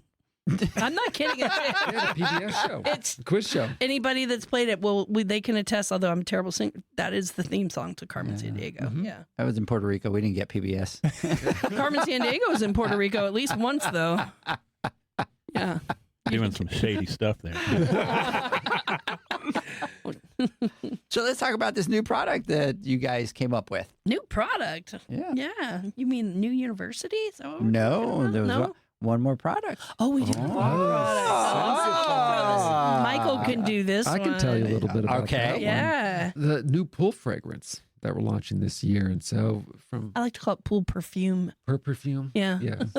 [SPEAKER 4] I'm not kidding.
[SPEAKER 5] They had a PBS show.
[SPEAKER 4] It's
[SPEAKER 5] a quiz show.
[SPEAKER 4] anybody that's played it. Well, they can attest. Although I'm a terrible singer, that is the theme song to Carmen Sandiego. Yeah,
[SPEAKER 2] I was in Puerto Rico. We didn't get PBS.
[SPEAKER 4] Carmen Sandiego was in Puerto Rico at least once, though. Yeah.
[SPEAKER 3] Doing some shady stuff there.
[SPEAKER 2] So let's talk about this new product that you guys came up with.
[SPEAKER 4] New product.
[SPEAKER 2] Yeah.
[SPEAKER 4] Yeah. You mean new university? So
[SPEAKER 2] No, there was one more product.
[SPEAKER 4] Oh, we did one product.
[SPEAKER 2] Oh.
[SPEAKER 4] Michael can do this.
[SPEAKER 5] I can tell you a little bit about
[SPEAKER 2] Okay.
[SPEAKER 5] that one.
[SPEAKER 4] Yeah.
[SPEAKER 5] The new pool fragrance that we're launching this year. And so from
[SPEAKER 4] I like to call it pool perfume.
[SPEAKER 5] per perfume.
[SPEAKER 4] Yeah.
[SPEAKER 5] Yes.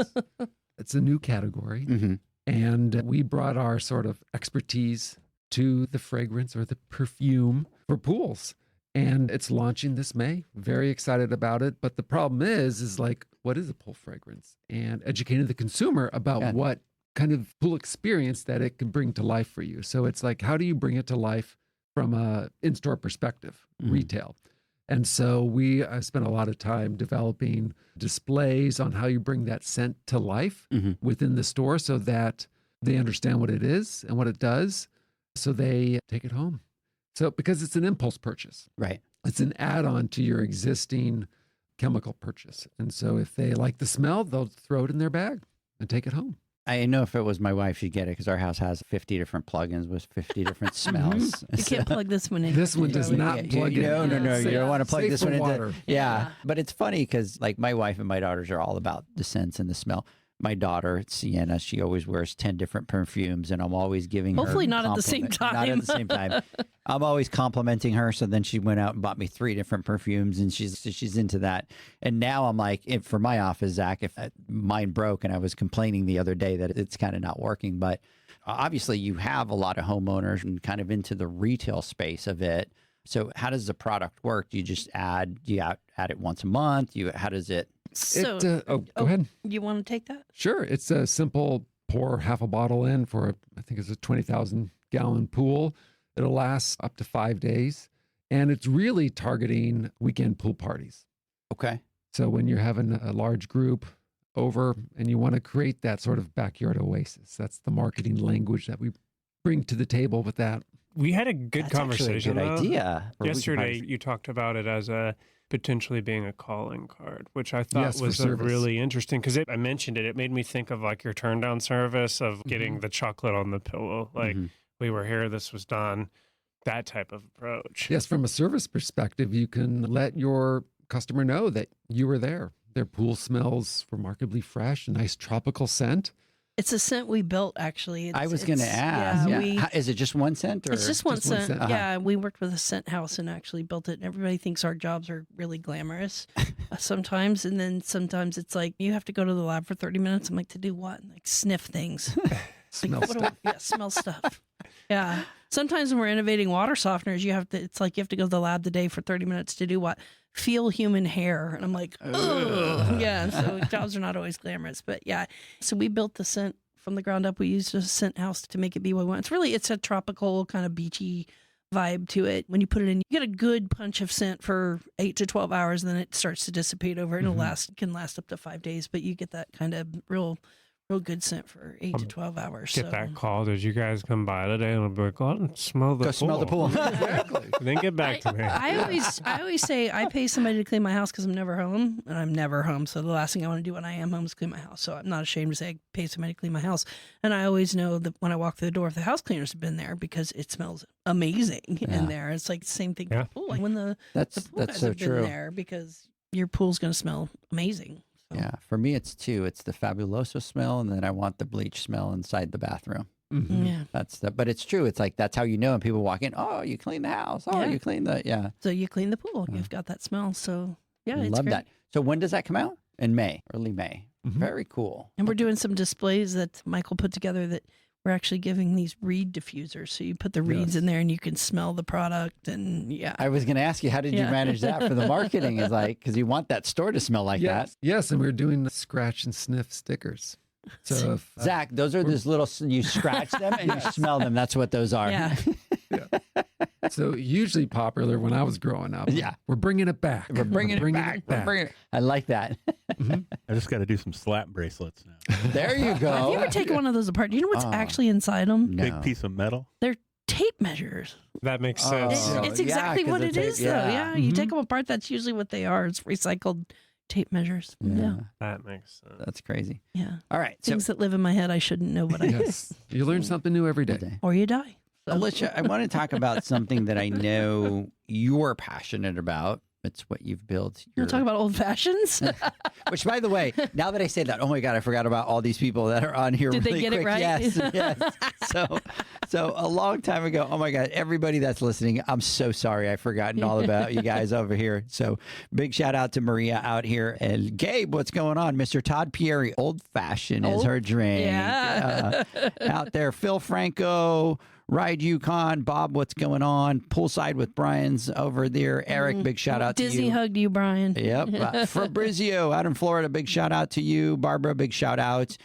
[SPEAKER 5] It's a new category.
[SPEAKER 2] Mm-hmm.
[SPEAKER 5] And we brought our sort of expertise to the fragrance or the perfume for pools. And it's launching this May. Very excited about it. But the problem is like, what is a pool fragrance? And educating the consumer about what kind of pool experience that it can bring to life for you. So it's like, how do you bring it to life from a in-store perspective, retail? And so we spent a lot of time developing displays on how you bring that scent to life within the store so that they understand what it is and what it does, so they take it home. So because it's an impulse purchase.
[SPEAKER 2] Right.
[SPEAKER 5] It's an add-on to your existing chemical purchase. And so if they like the smell, they'll throw it in their bag and take it home.
[SPEAKER 2] I know if it was my wife, she'd get it because our house has 50 different plugins with 50 different smells.
[SPEAKER 4] You can't plug this one in.
[SPEAKER 5] This one does not plug in.
[SPEAKER 2] No, you don't want to plug
[SPEAKER 5] Safe
[SPEAKER 2] this
[SPEAKER 5] for
[SPEAKER 2] one into
[SPEAKER 5] water.
[SPEAKER 2] Yeah. But it's funny because like my wife and my daughters are all about the scents and the smell. My daughter, Sienna, she always wears 10 different perfumes, and I'm always giving her
[SPEAKER 4] Hopefully not at the same
[SPEAKER 2] Not at the same time. I'm always complimenting her. So then she went out and bought me 3 different perfumes, and she's into that. And now I'm like, for my office, Zach, if mine broke, and I was complaining the other day that it's kind of not working, but obviously you have a lot of homeowners and kind of into the retail space of it. So how does the product work? Do you just add it once a month? How does it?
[SPEAKER 4] So,
[SPEAKER 5] Go ahead.
[SPEAKER 4] You want to take that?
[SPEAKER 5] Sure. It's a simple pour half a bottle in for, I think it's a 20,000 gallon pool. It'll last up to 5 days. And it's really targeting weekend pool parties.
[SPEAKER 2] Okay.
[SPEAKER 5] So when you're having a large group over and you want to create that sort of backyard oasis, that's the marketing language that we bring to the table with that.
[SPEAKER 6] We had a good
[SPEAKER 2] That's
[SPEAKER 6] conversation.
[SPEAKER 2] actually a good
[SPEAKER 6] though.
[SPEAKER 2] idea.
[SPEAKER 6] Yesterday, you talked about it as a potentially being a calling card, which I thought
[SPEAKER 5] Yes, for
[SPEAKER 6] was
[SPEAKER 5] service.
[SPEAKER 6] really interesting because I mentioned it. It made me think of like your turn down service of getting the chocolate on the pillow. Like we were here, this was done. That type of approach.
[SPEAKER 5] Yes, from a service perspective, you can let your customer know that you were there. Their pool smells remarkably fresh, a nice tropical scent.
[SPEAKER 4] It's a scent we built, actually.
[SPEAKER 2] I was going to ask.
[SPEAKER 4] Yeah,
[SPEAKER 2] Is it just one scent? Or?
[SPEAKER 4] it's just one
[SPEAKER 5] just one
[SPEAKER 4] scent.
[SPEAKER 5] scent?
[SPEAKER 4] Yeah, we worked with a scent house and actually built it. And everybody thinks our jobs are really glamorous sometimes. And then sometimes it's like, you have to go to the lab for 30 minutes. I'm like, to do what? Like sniff things.
[SPEAKER 5] Smell
[SPEAKER 4] Like,
[SPEAKER 5] stuff.
[SPEAKER 4] smell stuff. Yeah. Sometimes when we're innovating water softeners, it's like you have to go to the lab today for 30 minutes to do what? Feel human hair. And I'm like, ugh. Yeah. So jobs are not always glamorous, but yeah. So we built the scent from the ground up. We used a scent house to make it be what we want. It's a tropical kind of beachy vibe to it. When you put it in, you get a good punch of scent for 8 to 12 hours, and then it starts to dissipate over. And can last up to 5 days, but you get that kind of real good scent for 8 to 12 hours.
[SPEAKER 6] Get that call. Did you guys come by today? And I'll be like, go out and smell the pool.
[SPEAKER 2] Smell the pool.
[SPEAKER 5] Exactly.
[SPEAKER 6] Then get back to me.
[SPEAKER 4] I always say I pay somebody to clean my house because I'm never home, and I'm never home. So the last thing I want to do when I am home is clean my house. So I'm not ashamed to say I pay somebody to clean my house. And I always know that when I walk through the door, if the house cleaners have been there, because it smells amazing in there. It's like the same thing for the pool. Like when the pool guys
[SPEAKER 2] so
[SPEAKER 4] have been
[SPEAKER 2] true.
[SPEAKER 4] there, because your pool's going to smell amazing. So.
[SPEAKER 2] Yeah, for me it's two. It's the Fabuloso smell, and then I want the bleach smell inside the bathroom.
[SPEAKER 5] Mm-hmm.
[SPEAKER 4] Yeah.
[SPEAKER 2] But it's true. It's like that's how you know when people walk in. Oh, you clean the house. Oh, you clean the
[SPEAKER 4] So you clean the pool. You've got that smell. So yeah, it's
[SPEAKER 2] love
[SPEAKER 4] great.
[SPEAKER 2] that. So when does that come out? In May, early May.
[SPEAKER 5] Mm-hmm.
[SPEAKER 2] Very cool.
[SPEAKER 4] And we're doing some displays that Michael put together that we're actually giving these reed diffusers. So you put the reeds in there and you can smell the product. And
[SPEAKER 2] I was going to ask you, how did you manage that for the marketing? Is like, because you want that store to smell like that.
[SPEAKER 5] Yes, and we're doing the scratch and sniff stickers. So if,
[SPEAKER 2] Zach, those are those little, you scratch them and you smell them. That's what those are.
[SPEAKER 4] Yeah.
[SPEAKER 5] So hugely popular when I was growing up.
[SPEAKER 2] Yeah.
[SPEAKER 5] We're bringing it back.
[SPEAKER 2] We're bringing it back. I like that.
[SPEAKER 3] I just got to do some slap bracelets now.
[SPEAKER 2] There you go.
[SPEAKER 4] Have you ever taken one of those apart? Do you know what's actually inside them?
[SPEAKER 2] No.
[SPEAKER 3] Big piece of metal.
[SPEAKER 4] They're tape measures.
[SPEAKER 6] That makes sense.
[SPEAKER 4] It's exactly
[SPEAKER 2] 'cause
[SPEAKER 4] what
[SPEAKER 2] the
[SPEAKER 4] it
[SPEAKER 2] tape-
[SPEAKER 4] is, though. Yeah. You take them apart, that's usually what they are. It's recycled tape measures. Yeah.
[SPEAKER 6] That makes sense.
[SPEAKER 2] That's crazy.
[SPEAKER 4] Yeah.
[SPEAKER 2] All right. So,
[SPEAKER 4] Things that live in my head I shouldn't know what I
[SPEAKER 5] yes, you learn something new every day.
[SPEAKER 4] or you die. So.
[SPEAKER 2] Alicia, I want to talk about something that I know you're passionate about. It's what you've built.
[SPEAKER 4] You want to talk about old fashions?
[SPEAKER 2] Which, by the way, now that I say that, oh my God, I forgot about all these people that are on here.
[SPEAKER 4] Did they
[SPEAKER 2] really
[SPEAKER 4] get it
[SPEAKER 2] quick.
[SPEAKER 4] right?
[SPEAKER 2] Yes. So a long time ago, oh my God, everybody that's listening, I'm so sorry. I've forgotten all about you guys over here. So big shout out to Maria out here. And Gabe, what's going on? Mr. Todd Pieri, old fashioned is her drink.
[SPEAKER 4] Yeah.
[SPEAKER 2] Out there, Phil Franco. Ride Yukon, Bob, what's going on? Poolside with Brian's over there. Eric, big shout out to you.
[SPEAKER 4] Disney hugged you, Brian.
[SPEAKER 2] Yep. Fabrizio out in Florida, big shout out to you. Barbara, big shout out.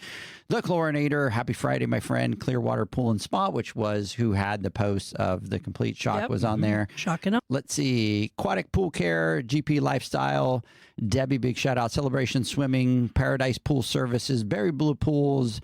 [SPEAKER 2] The Chlorinator, happy Friday, my friend. Clearwater Pool and Spa, which was who had the post of the complete shock was on there.
[SPEAKER 4] Shocking up.
[SPEAKER 2] Let's see. Aquatic Pool Care, GP Lifestyle, Debbie, big shout out. Celebration Swimming, Paradise Pool Services, Berry Blue Pools,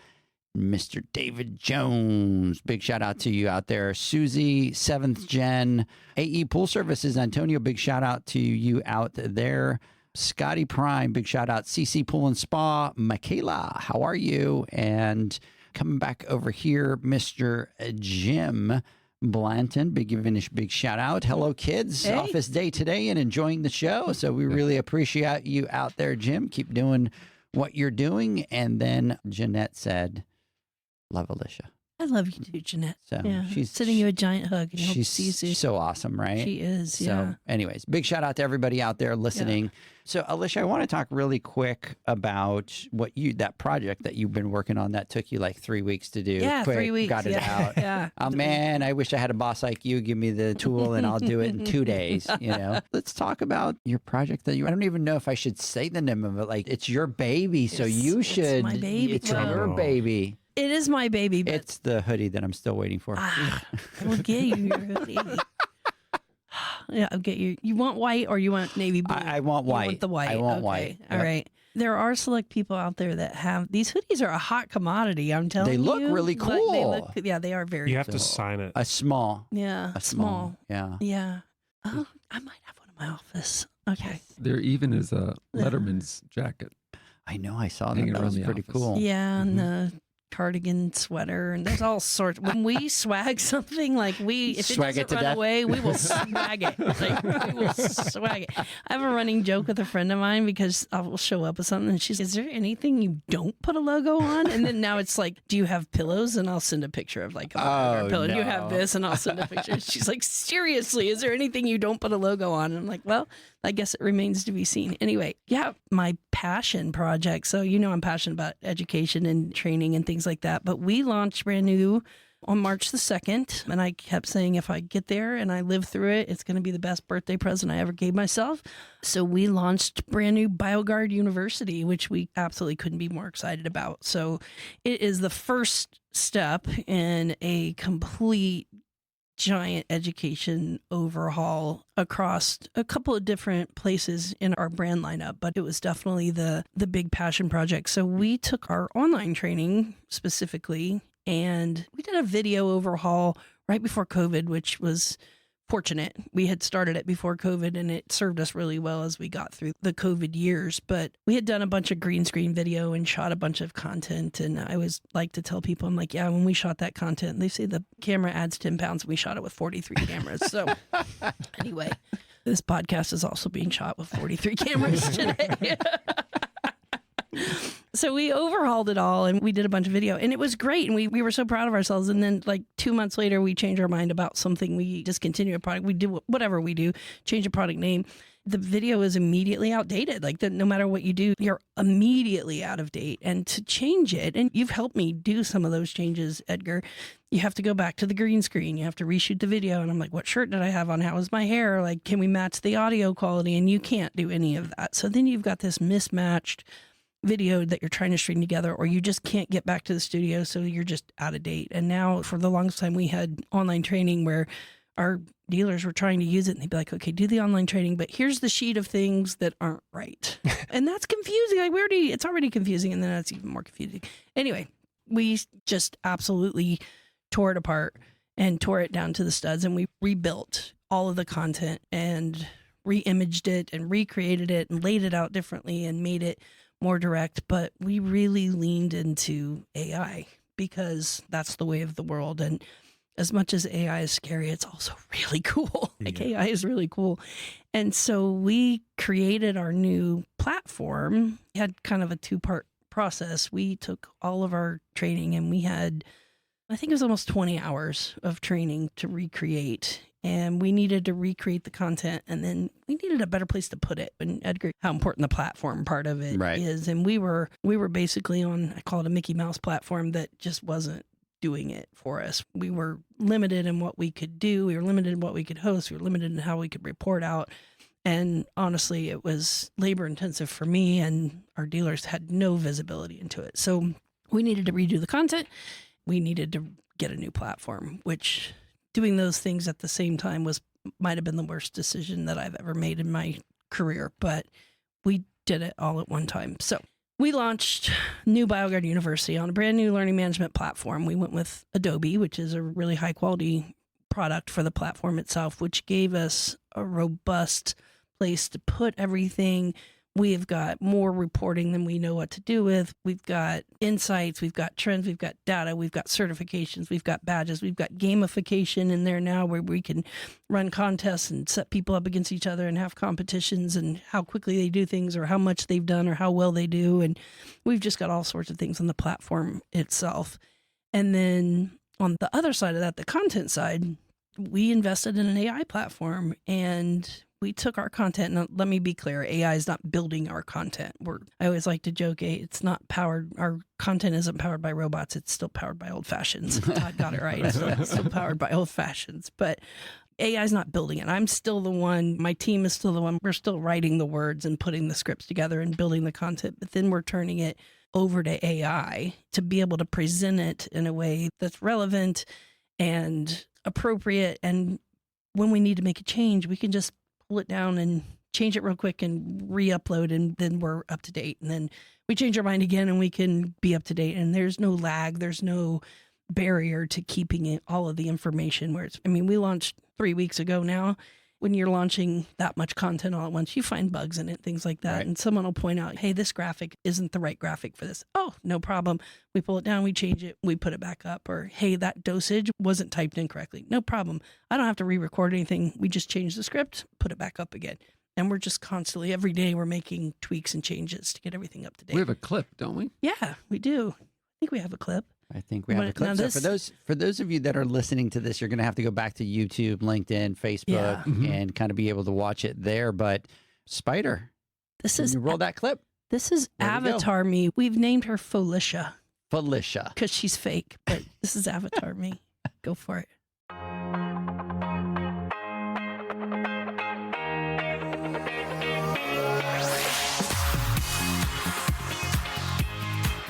[SPEAKER 2] Mr. David Jones, big shout out to you out there. Susie, 7th Gen, AE Pool Services, Antonio, big shout out to you out there. Scotty Prime, big shout out. CC Pool and Spa, Michaela, how are you? And coming back over here, Mr. Jim Blanton, big shout out. Hello, kids.
[SPEAKER 4] Hey.
[SPEAKER 2] Office day today and enjoying the show. So we really appreciate you out there, Jim. Keep doing what you're doing. And then Jeanette said, love Alicia.
[SPEAKER 4] I love you too, Jeanette.
[SPEAKER 2] So
[SPEAKER 4] she's sending you a giant hug. And hope to
[SPEAKER 2] She's
[SPEAKER 4] see you soon.
[SPEAKER 2] so awesome, right?
[SPEAKER 4] She is,
[SPEAKER 2] So,
[SPEAKER 4] yeah.
[SPEAKER 2] anyways, big shout out to everybody out there listening. So, Alicia, I want to talk really quick about that project that you've been working on that took you like 3 weeks to do.
[SPEAKER 4] Yeah,
[SPEAKER 2] Quick,
[SPEAKER 4] 3 weeks.
[SPEAKER 2] Got it out.
[SPEAKER 4] Yeah.
[SPEAKER 2] Oh man, I wish I had a boss like you. Give me the tool and I'll do it in 2 days. Let's talk about your project that I don't even know if I should say the name of it. Like, it's your baby, so you should.
[SPEAKER 4] It's my baby.
[SPEAKER 2] It's
[SPEAKER 4] Well,
[SPEAKER 2] your baby.
[SPEAKER 4] It is my baby, but
[SPEAKER 2] It's the hoodie that I'm still waiting for.
[SPEAKER 4] I will get you your hoodie. Yeah, I'll get you. You want white or you want navy blue?
[SPEAKER 2] I want white.
[SPEAKER 4] You want the white.
[SPEAKER 2] I want
[SPEAKER 4] Okay.
[SPEAKER 2] white.
[SPEAKER 4] All
[SPEAKER 2] Yep.
[SPEAKER 4] right. There are select people out there that have these hoodies are a hot commodity. I'm telling you.
[SPEAKER 2] They look really
[SPEAKER 4] Like,
[SPEAKER 2] cool.
[SPEAKER 4] they are very.
[SPEAKER 6] You have
[SPEAKER 2] So-
[SPEAKER 6] to sign it.
[SPEAKER 2] A small.
[SPEAKER 4] Yeah,
[SPEAKER 2] A
[SPEAKER 4] small.
[SPEAKER 2] Yeah.
[SPEAKER 4] Yeah. Oh, I might have one in my office. Okay.
[SPEAKER 5] There even is a Letterman's jacket.
[SPEAKER 2] I know. I saw that.
[SPEAKER 5] Hanging
[SPEAKER 2] That
[SPEAKER 5] around
[SPEAKER 2] was
[SPEAKER 5] the
[SPEAKER 2] pretty
[SPEAKER 5] office.
[SPEAKER 2] cool.
[SPEAKER 4] Yeah, and the cardigan sweater, and there's all sorts. When we swag something, like if it
[SPEAKER 2] Swag it
[SPEAKER 4] doesn't
[SPEAKER 2] to
[SPEAKER 4] run
[SPEAKER 2] death.
[SPEAKER 4] away, we will swag it. Like, we will swag it. I have a running joke with a friend of mine because I will show up with something, and she's, "Is there anything you don't put a logo on?" And then now it's like, "Do you have pillows?" And I'll send a picture of like a pillow. "Do you have
[SPEAKER 2] no.
[SPEAKER 4] this?" And I'll send a picture. She's like, "Seriously, is there anything you don't put a logo on?" And I'm like, "Well, I guess it remains to be seen." Anyway, yeah, my passion project. So, I'm passionate about education and training and things like that. But we launched brand new on March the 2nd. And I kept saying, if I get there and I live through it, it's going to be the best birthday present I ever gave myself. So we launched brand new BioGuard University, which we absolutely couldn't be more excited about. So it is the first step in a complete giant education overhaul across a couple of different places in our brand lineup, but it was definitely the big passion project. So we took our online training specifically, and we did a video overhaul right before COVID, which was fortunate. We had started it before COVID, and it served us really well as we got through the COVID years. But we had done a bunch of green screen video and shot a bunch of content. And I always like to tell people, I'm like, yeah, when we shot that content, they say the camera adds 10 pounds, and we shot it with 43 cameras. So anyway, this podcast is also being shot with 43 cameras today. So we overhauled it all, and we did a bunch of video, and it was great. And we were so proud of ourselves. And then like 2 months later, we changed our mind about something. We discontinued a product. We do whatever we do, change a product name. The video is immediately outdated. Like no matter what you do, you're immediately out of date. And to change it, and you've helped me do some of those changes, Edgar, you have to go back to the green screen. You have to reshoot the video. And I'm like, what shirt did I have on? How was my hair? Like, can we match the audio quality? And you can't do any of that. So then you've got this mismatched video that you're trying to string together, or you just can't get back to the studio, so you're just out of date. And now for the longest time we had online training where our dealers were trying to use it, and they'd be like, okay, do the online training, but here's the sheet of things that aren't right. And that's confusing. Like it's already confusing, and then that's even more confusing. Anyway, we just absolutely tore it apart and tore it down to the studs, and we rebuilt all of the content and re-imaged it and recreated it and laid it out differently and made it more direct. But we really leaned into AI because that's the way of the world. And as much as AI is scary, it's also really cool. Like AI is really cool. And so we created our new platform. We had kind of a 2-part process. We took all of our training, and we had, I think it was almost 20 hours of training to recreate. And we needed to recreate the content, and then we needed a better place to put it. And Edgar, how important the platform part of it is. And we were basically on, I call it a Mickey Mouse platform that just wasn't doing it for us. We were limited in what we could do. We were limited in what we could host. We were limited in how we could report out. And honestly, it was labor intensive for me, and our dealers had no visibility into it. So we needed to redo the content. We needed to get a new platform, which doing those things at the same time might have been the worst decision that I've ever made in my career, but we did it all at one time. So we launched new BioGuard University on a brand new learning management platform. We went with Adobe, which is a really high quality product for the platform itself, which gave us a robust place to put everything. We've got more reporting than we know what to do with. We've got insights, we've got trends, we've got data, we've got certifications, we've got badges, we've got gamification in there now where we can run contests and set people up against each other and have competitions and how quickly they do things or how much they've done or how well they do. And we've just got all sorts of things on the platform itself. And then on the other side of that, the content side, we invested in an AI platform, and we took our content. Now, let me be clear, AI is not building our content. I always like to joke, it's not powered, our content isn't powered by robots, it's still powered by old fashions. Todd got it right. It's still powered by old fashions. But AI is not building it. I'm still the one, my team is still the one, we're still writing the words and putting the scripts together and building the content, but then we're turning it over to AI to be able to present it in a way that's relevant and appropriate. And when we need to make a change, we can just pull it down and change it real quick and re-upload, and then we're up to date. And then we change our mind again and we can be up to date. And there's no lag, there's no barrier to keeping it, all of the information where we launched 3 weeks ago now. When you're launching that much content all at once, you find bugs in it, things like that. Right. And someone will point out, hey, this graphic isn't the right graphic for this. Oh, no problem. We pull it down, we change it, we put it back up. Or, hey, that dosage wasn't typed in correctly. No problem. I don't have to re-record anything. We just change the script, put it back up again. And we're just constantly, every day, we're making tweaks and changes to get everything up to date.
[SPEAKER 5] We have a clip, don't we?
[SPEAKER 4] Yeah, we do. I think we have a clip.
[SPEAKER 2] I think we have a clip. So for those of you that are listening to this, you're going to have to go back to YouTube, LinkedIn, Facebook, and kind of be able to watch it there. But Spider, you roll that clip.
[SPEAKER 4] This is Avatar Me. We've named her Felicia.
[SPEAKER 2] Felicia.
[SPEAKER 4] Because she's fake, but this is Avatar Me. Go for it.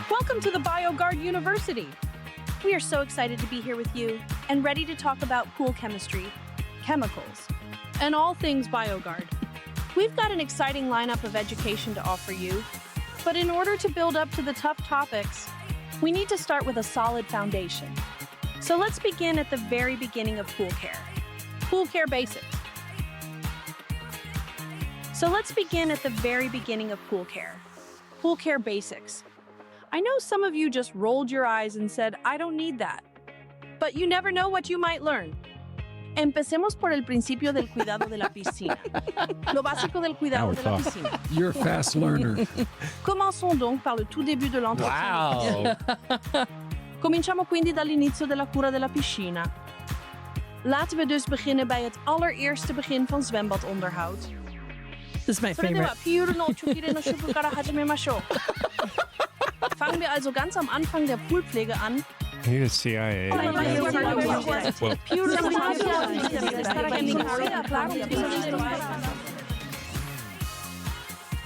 [SPEAKER 7] Welcome to the BioGuard University. We are so excited to be here with you and ready to talk about pool chemistry, chemicals, and all things BioGuard. We've got an exciting lineup of education to offer you, but in order to build up to the tough topics, we need to start with a solid foundation. So let's begin at the very beginning of pool care. Pool care basics. Pool care basics. I know some of you just rolled your eyes and said, I don't need that. But you never know what you might learn. Empecemos por el principio del cuidado de la piscina. Lo básico del cuidado de la piscina.
[SPEAKER 5] You're a fast learner.
[SPEAKER 7] Commençons donc par le tout début de l'entretien.
[SPEAKER 2] Wow.
[SPEAKER 7] Cominciamo quindi dall'inizio della cura della piscina. Laten we dus beginnen bij het allereerste begin van zwembadonderhoud.
[SPEAKER 4] This is my
[SPEAKER 7] それでは
[SPEAKER 4] favorite.
[SPEAKER 7] ピュールのチュキレの主婦から始めましょう。Fangen wir also ganz am Anfang der Poolpflege an.
[SPEAKER 6] I need a CIA.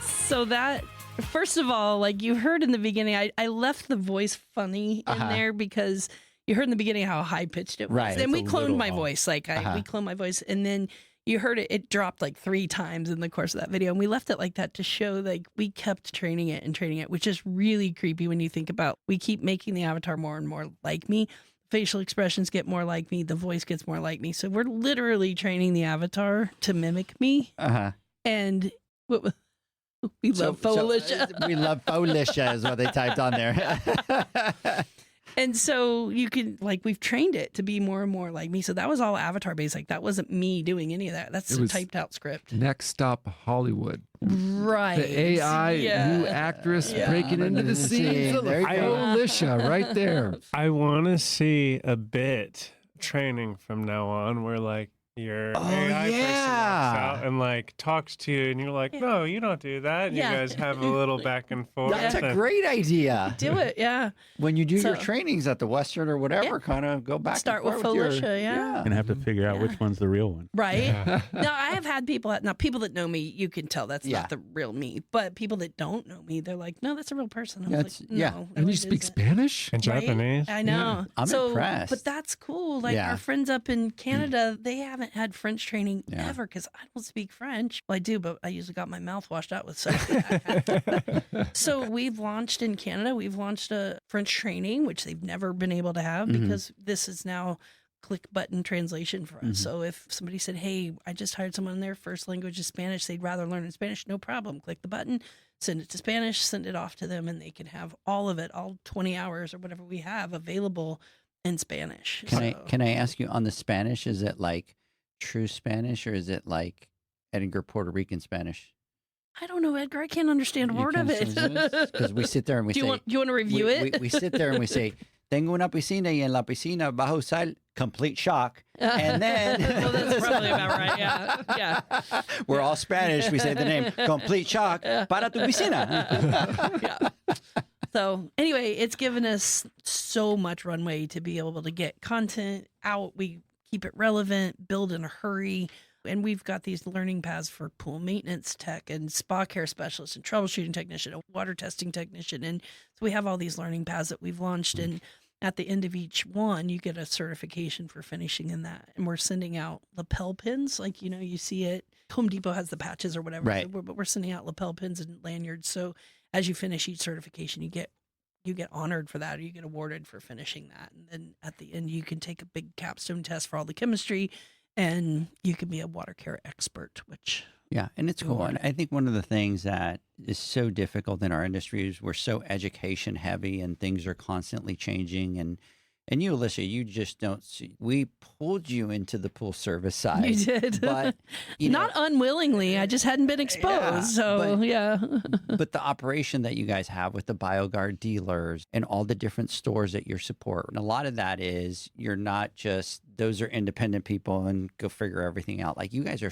[SPEAKER 4] So that, first of all, like you heard in the beginning, I left the voice funny in there because you heard in the beginning how high pitched it was.
[SPEAKER 2] Right,
[SPEAKER 4] And
[SPEAKER 2] it's
[SPEAKER 4] we
[SPEAKER 2] a
[SPEAKER 4] cloned
[SPEAKER 2] little
[SPEAKER 4] my
[SPEAKER 2] off.
[SPEAKER 4] voice. Like we cloned my voice. And then you heard it dropped like 3 times in the course of that video. And we left it like that to show like we kept training it, which is really creepy when you think about we keep making the avatar more and more like me. Facial expressions get more like me. The voice gets more like me. So we're literally training the avatar to mimic me.
[SPEAKER 2] Uh-huh.
[SPEAKER 4] And we love Alicia.
[SPEAKER 2] We love Alicia is what they typed on there.
[SPEAKER 4] And so you can, like, we've trained it to be more and more like me. So that was all avatar based. Like, that wasn't me doing any of that. That's
[SPEAKER 5] It
[SPEAKER 4] a
[SPEAKER 5] was-
[SPEAKER 4] typed out script.
[SPEAKER 5] Next stop, Hollywood.
[SPEAKER 4] Right.
[SPEAKER 5] The AI new actress breaking into the scenes.
[SPEAKER 2] There you
[SPEAKER 6] go.
[SPEAKER 5] Alicia, right there.
[SPEAKER 6] I want to see a bit training from now on where like your AI person
[SPEAKER 2] yeah.
[SPEAKER 6] walks out and like talks to you and you're like, no, you don't do that. And
[SPEAKER 4] Yeah.
[SPEAKER 6] you guys have a little back and forth.
[SPEAKER 2] That's a
[SPEAKER 6] and-
[SPEAKER 2] great idea.
[SPEAKER 4] Do it. Yeah.
[SPEAKER 2] When you do your
[SPEAKER 4] So-
[SPEAKER 2] trainings at the Western or whatever, kind of go back
[SPEAKER 4] Start
[SPEAKER 2] and
[SPEAKER 4] with
[SPEAKER 2] forth your-
[SPEAKER 4] Alicia, yeah.
[SPEAKER 3] Gonna have to figure out which one's the real one.
[SPEAKER 4] Right.
[SPEAKER 6] Yeah.
[SPEAKER 4] Now, I have had people, now people that know me, you can tell that's
[SPEAKER 2] Yeah.
[SPEAKER 4] not the real me. But people that don't know me, they're like, no, that's a real person. I'm
[SPEAKER 2] That's-
[SPEAKER 4] like,
[SPEAKER 2] yeah.
[SPEAKER 4] no,
[SPEAKER 5] And
[SPEAKER 4] no,
[SPEAKER 5] you
[SPEAKER 4] it
[SPEAKER 5] speak
[SPEAKER 4] isn't."
[SPEAKER 5] Spanish?
[SPEAKER 6] And
[SPEAKER 4] Right?
[SPEAKER 6] Japanese.
[SPEAKER 4] I know.
[SPEAKER 2] I'm impressed.
[SPEAKER 4] But that's cool. Like
[SPEAKER 2] Yeah.
[SPEAKER 4] our friends up in Canada, they haven't had French training
[SPEAKER 2] Yeah.
[SPEAKER 4] ever because I don't speak French. Well, I do, but I usually got my mouth washed out with soap. So we've launched in Canada. We've launched a French training, which they've never been able to have because this is now click button translation for us. So if somebody said, hey, I just hired someone, their first language is Spanish, they'd rather learn in Spanish, no problem. Click the button, send it to Spanish, send it off to them, and they can have all of it, all 20 hours or whatever we have available in Spanish.
[SPEAKER 2] Can I ask you on the Spanish? Is it like true Spanish or is it like Edgar Puerto Rican Spanish?
[SPEAKER 4] I don't know, Edgar. I can't understand a word of it.
[SPEAKER 2] Because we sit there and we
[SPEAKER 4] Do
[SPEAKER 2] say,
[SPEAKER 4] you want to review it?
[SPEAKER 2] We sit there and we say, tengo una piscina y en la piscina bajo sal, complete shock. And then
[SPEAKER 4] Well, that's probably about right. Yeah, yeah.
[SPEAKER 2] we're all Spanish. We say the name, complete shock, para tu piscina.
[SPEAKER 4] Yeah. So anyway, it's given us so much runway to be able to get content out. We keep it relevant, build in a hurry. And we've got these learning paths for pool maintenance tech and spa care specialist and troubleshooting technician, a water testing technician. And so we have all these learning paths that we've launched. And at the end of each one, you get a certification for finishing in that. And we're sending out lapel pins. Like, you know, you see it. Home Depot has the patches or whatever.
[SPEAKER 2] Right.
[SPEAKER 4] But we're sending out lapel pins and lanyards. So as you finish each certification, you get honored for that, or you get awarded for finishing that. And then at the end, you can take a big capstone test for all the chemistry, and you can be a water care expert, which
[SPEAKER 2] Yeah, and it's cool. And I think one of the things that is so difficult in our industry is we're so education heavy and things are constantly changing. And you, Alicia, you just don't see. We pulled you into the pool service side.
[SPEAKER 4] you did.
[SPEAKER 2] But, you
[SPEAKER 4] not
[SPEAKER 2] know,
[SPEAKER 4] unwillingly. I just hadn't been exposed. So,
[SPEAKER 2] but-
[SPEAKER 4] yeah.
[SPEAKER 2] but the operation that you guys have with the BioGuard dealers and all the different stores that you support, and a lot of that is you're not just, those are independent people and go figure everything out. Like you guys are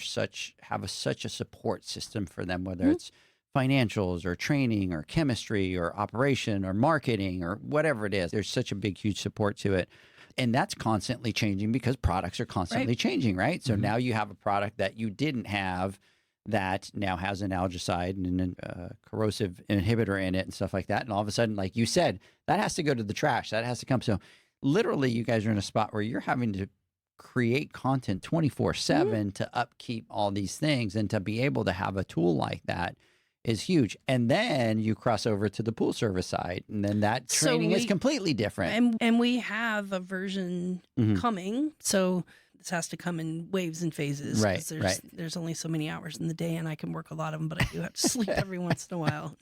[SPEAKER 2] have such a support system for them, whether it's financials or training or chemistry or operation or marketing or whatever it is. There's such a big, huge support to it. And that's constantly changing because products are constantly changing, right? So now you have a product that you didn't have that now has an algaecide and a corrosive inhibitor in it and stuff like that. And all of a sudden, like you said, that has to go to the trash. That has to come. So literally you guys are in a spot where you're having to create content 24/7 to upkeep all these things, and to be able to have a tool like that is huge. And then you cross over to the pool service side, and then that training is completely different.
[SPEAKER 4] And we have a version coming. So this has to come in waves and phases.
[SPEAKER 2] Right,
[SPEAKER 4] There's only so many hours in the day, and I can work a lot of them, but I do have to sleep every once in a while.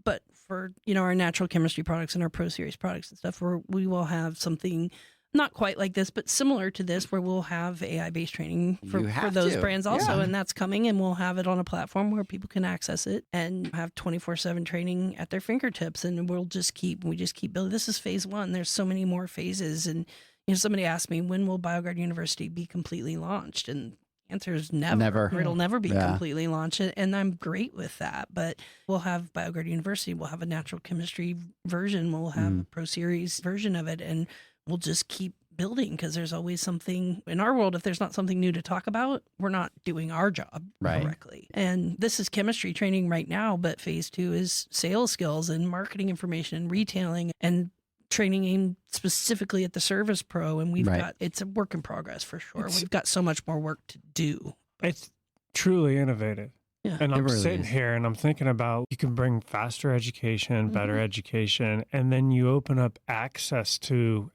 [SPEAKER 4] But for, our natural chemistry products and our Pro Series products and stuff, we will have something not quite like this, but similar to this, where we'll have AI-based training for those brands also. And that's coming, and we'll have it on a platform where people can access it and have 24/7 training at their fingertips. And we just keep building. This is phase one. There's so many more phases. And somebody asked me, when will BioGuard University be completely launched? And the answer is never. It'll never be completely launched. And I'm great with that. But we'll have BioGuard University. We'll have a natural chemistry version. We'll have a Pro Series version of it. And we'll just keep building, because there's always something in our world. If there's not something new to talk about, we're not doing our job correctly. And this is chemistry training right now, but phase two is sales skills and marketing information and retailing and training aimed specifically at the service pro. And it's a work in progress for sure. We've got so much more work to do.
[SPEAKER 6] It's truly innovative.
[SPEAKER 4] Yeah,
[SPEAKER 6] and I'm
[SPEAKER 2] really
[SPEAKER 6] sitting here and I'm thinking about, you can bring faster education, better education, and then you open up access to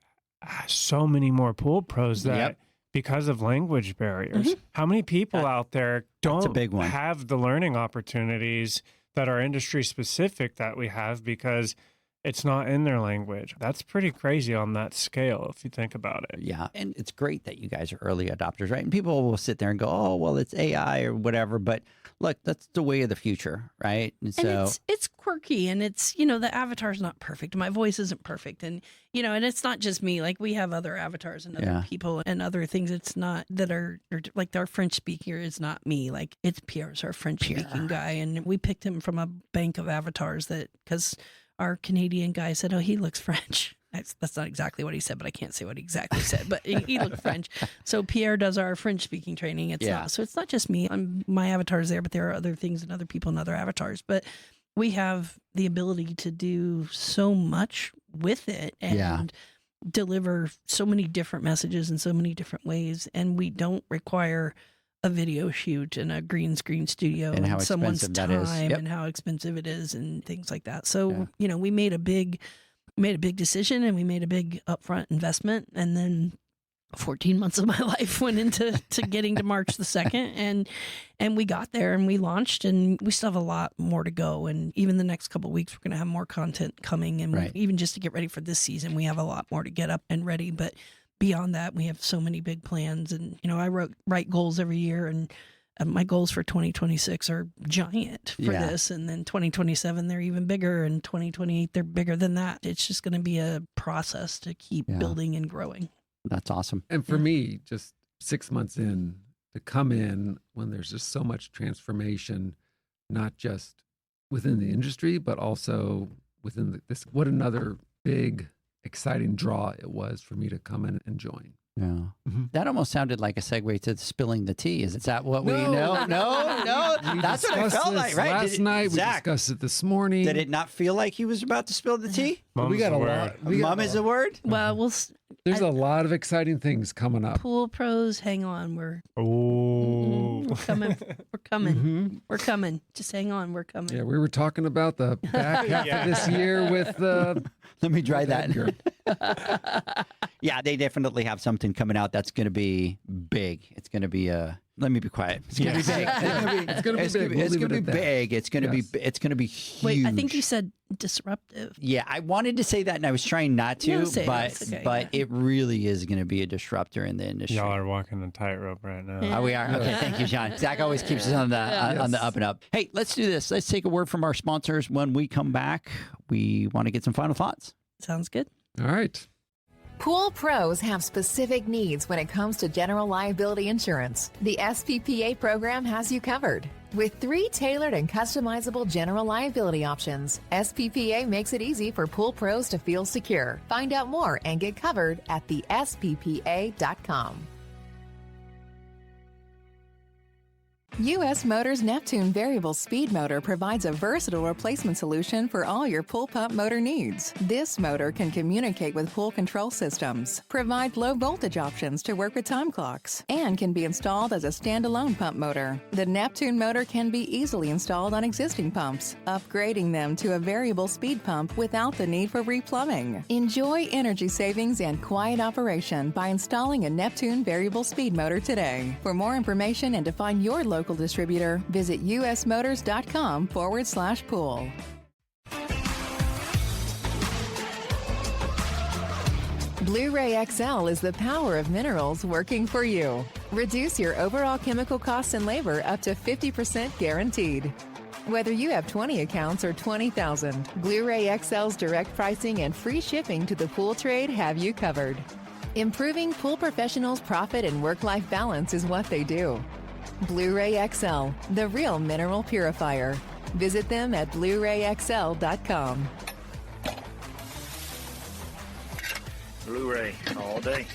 [SPEAKER 6] so many more pool pros that because of language barriers. How many people out there don't have the learning opportunities that are industry specific that we have because it's not in their language? That's pretty crazy on that scale if you think about it.
[SPEAKER 2] Yeah. And it's great that you guys are early adopters, right? And people will sit there and go, oh, well, it's AI or whatever. But look, that's the way of the future, right? And so
[SPEAKER 4] it's quirky, and it's, the avatar's not perfect. My voice isn't perfect. And, and it's not just me. Like, we have other avatars and other people and other things. It's not that are like, our French speaker is not me. Like, it's Pierre's our French speaking guy. And we picked him from a bank of avatars because our Canadian guy said, oh, he looks French. That's not exactly what he said, but I can't say what he exactly said. But he looked French. So Pierre does our French speaking training. So it's not just me. My avatar's there, but there are other things and other people and other avatars. But we have the ability to do so much with it and deliver so many different messages in so many different ways. And we don't require a video shoot and a green screen studio and someone's time and how expensive it is and things like that. So, we made a big decision, and we made a big upfront investment, and then 14 months of my life went into getting to March the 2nd, and we got there and we launched, and we still have a lot more to go. And even the next couple of weeks, we're going to have more content coming, and even just to get ready for this season, we have a lot more to get up and ready. But beyond that, we have so many big plans, and I write goals every year, and my goals for 2026 are giant for this. And then 2027, they're even bigger. And 2028, they're bigger than that. It's just going to be a process to keep building and growing.
[SPEAKER 2] That's awesome.
[SPEAKER 5] And for me, just 6 months in, to come in when there's just so much transformation, not just within the industry, but also within this, what another big, exciting draw it was for me to come in and join.
[SPEAKER 2] Yeah. That almost sounded like a segue to spilling the tea. Is that what we know? No. That's what I felt like, right?
[SPEAKER 5] Last night, we discussed it this morning.
[SPEAKER 2] Did it not feel like he was about to spill the tea?
[SPEAKER 6] We got a lot.
[SPEAKER 2] Mom is a word?
[SPEAKER 4] Well,
[SPEAKER 5] there's a lot of exciting things coming up.
[SPEAKER 4] Pool pros, hang on. We're coming. We're coming. We're coming. Just hang on. We're coming.
[SPEAKER 5] Yeah, we were talking about the back half of this year with
[SPEAKER 2] Let me try that. Yeah, they definitely have something coming out that's going to be big. It's going to be let me be quiet. It's going to be big.
[SPEAKER 5] It's going to be big.
[SPEAKER 2] It's going to be big. It's going to be. It's going to be huge.
[SPEAKER 4] Wait, I think you said disruptive.
[SPEAKER 2] Yeah, I wanted to say that, and I was trying not to, but it really is going to be a disruptor in the industry.
[SPEAKER 6] Y'all are walking the tightrope right now.
[SPEAKER 2] Oh, we are. Okay, thank you, John. Zach always keeps us on the up and up. Hey, let's do this. Let's take a word from our sponsors. When we come back, we want to get some final thoughts.
[SPEAKER 4] Sounds good.
[SPEAKER 5] All right.
[SPEAKER 1] Pool pros have specific needs when it comes to general liability insurance. The SPPA program has you covered. With 3 tailored and customizable general liability options, SPPA makes it easy for pool pros to feel secure. Find out more and get covered at thesppa.com. U.S. Motors Neptune Variable Speed Motor provides a versatile replacement solution for all your pool pump motor needs. This motor can communicate with pool control systems, provide low voltage options to work with time clocks, and can be installed as a standalone pump motor. The Neptune motor can be easily installed on existing pumps, upgrading them to a variable speed pump without the need for replumbing. Enjoy energy savings and quiet operation by installing a Neptune Variable Speed Motor today. For more information and to find your local distributor, visit usmotors.com/pool. Blu-ray XL is the power of minerals working for you. Reduce your overall chemical costs and labor up to 50% guaranteed. Whether you have 20 accounts or 20,000, Blu-ray XL's direct pricing and free shipping to the pool trade have you covered. Improving pool professionals' profit and work-life balance is what they do. Blu-ray XL, the real mineral purifier. Visit them at BluRayXL.com.
[SPEAKER 8] Blu-ray all day.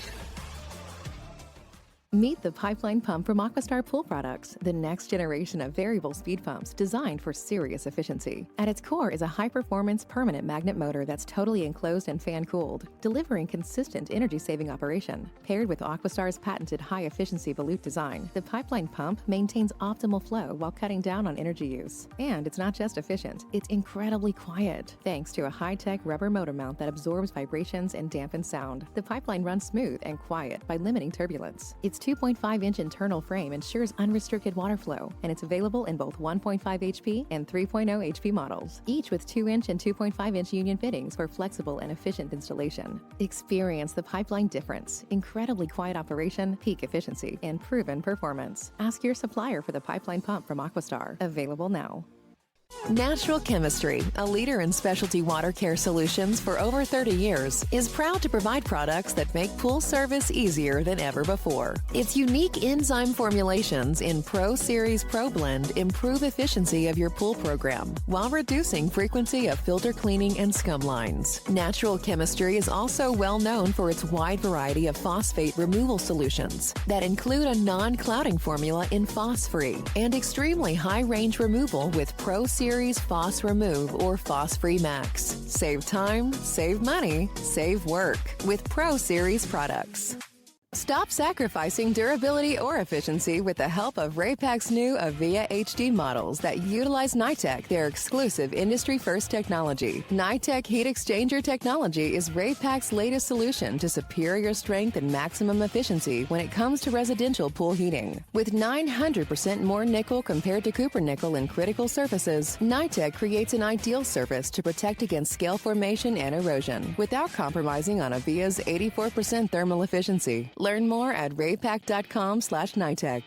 [SPEAKER 1] Meet the pipeline pump from Aquastar Pool Products, the next generation of variable speed pumps designed for serious efficiency. At its core is a high-performance permanent magnet motor that's totally enclosed and fan-cooled, delivering consistent energy-saving operation. Paired with Aquastar's patented high-efficiency volute design, the pipeline pump maintains optimal flow while cutting down on energy use. And it's not just efficient, it's incredibly quiet. Thanks to a high-tech rubber motor mount that absorbs vibrations and dampens sound, the pipeline runs smooth and quiet by limiting turbulence. Its 2.5-inch internal frame ensures unrestricted water flow, and it's available in both 1.5 HP and 3.0 HP models, each with 2-inch and 2.5-inch union fittings for flexible and efficient installation. Experience the pipeline difference: incredibly quiet operation, peak efficiency, and proven performance. Ask your supplier for the pipeline pump from Aquastar. Available now. Natural Chemistry, a leader in specialty water care solutions for over 30 years, is proud to provide products that make pool service easier than ever before. Its unique enzyme formulations in Pro Series Pro Blend improve efficiency of your pool program while reducing frequency of filter cleaning and scum lines. Natural Chemistry is also well known for its wide variety of phosphate removal solutions that include a non-clouding formula in Phos-Free and extremely high-range removal with Pro Series Phos Remove or Phos Free Max. Save time, save money, save work with Pro Series products. Stop sacrificing durability or efficiency with the help of Raypak's new Avia HD models that utilize NITEC, their exclusive industry-first technology. NITEC heat exchanger technology is Raypak's latest solution to superior strength and maximum efficiency when it comes to residential pool heating. With 900% more nickel compared to copper nickel in critical surfaces, NITEC creates an ideal surface to protect against scale formation and erosion without compromising on Avia's 84% thermal efficiency. Learn more at raypak.com/NITEC.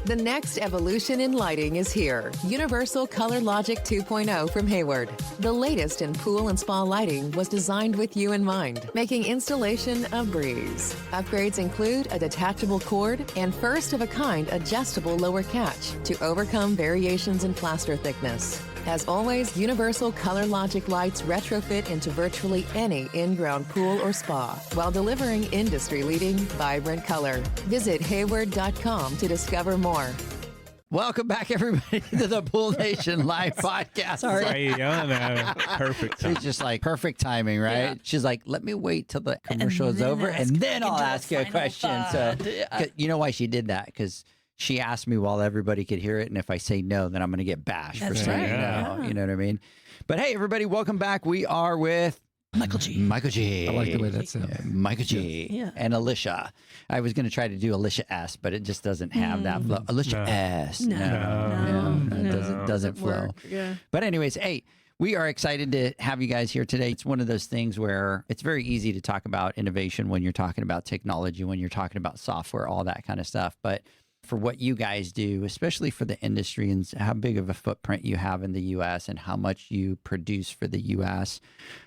[SPEAKER 1] The next evolution in lighting is here. Universal Color Logic 2.0 from Hayward. The latest in pool and spa lighting was designed with you in mind, making installation a breeze. Upgrades include a detachable cord and first-of-a-kind adjustable lower catch to overcome variations in plaster thickness. As always, Universal Color Logic lights retrofit into virtually any in-ground pool or spa while delivering industry-leading, vibrant color. Visit Hayward.com to discover more.
[SPEAKER 2] Welcome back, everybody, to the Pool Nation Live podcast.
[SPEAKER 6] Sorry, perfect.
[SPEAKER 2] She's just like perfect timing, right? Yeah. She's like, let me wait till the commercial is over, and then I'll ask you a question. So, you know why she did that? Because she asked me while everybody could hear it, and if I say no, then I'm going to get bashed for saying no. You know what I mean? But hey, everybody, welcome back. We are with
[SPEAKER 4] Michael G.
[SPEAKER 2] Michael G.
[SPEAKER 5] I like the way that sounds.
[SPEAKER 2] Michael G.
[SPEAKER 4] Yeah.
[SPEAKER 2] And Alicia. I was going to try to do Alicia S, but it just doesn't have that flow. Alicia S. No, it doesn't flow.
[SPEAKER 4] Yeah.
[SPEAKER 2] But anyways, hey, we are excited to have you guys here today. It's one of those things where it's very easy to talk about innovation when you're talking about technology, when you're talking about software, all that kind of stuff. But for what you guys do, especially for the industry and how big of a footprint you have in the U.S. and how much you produce for the U.S.,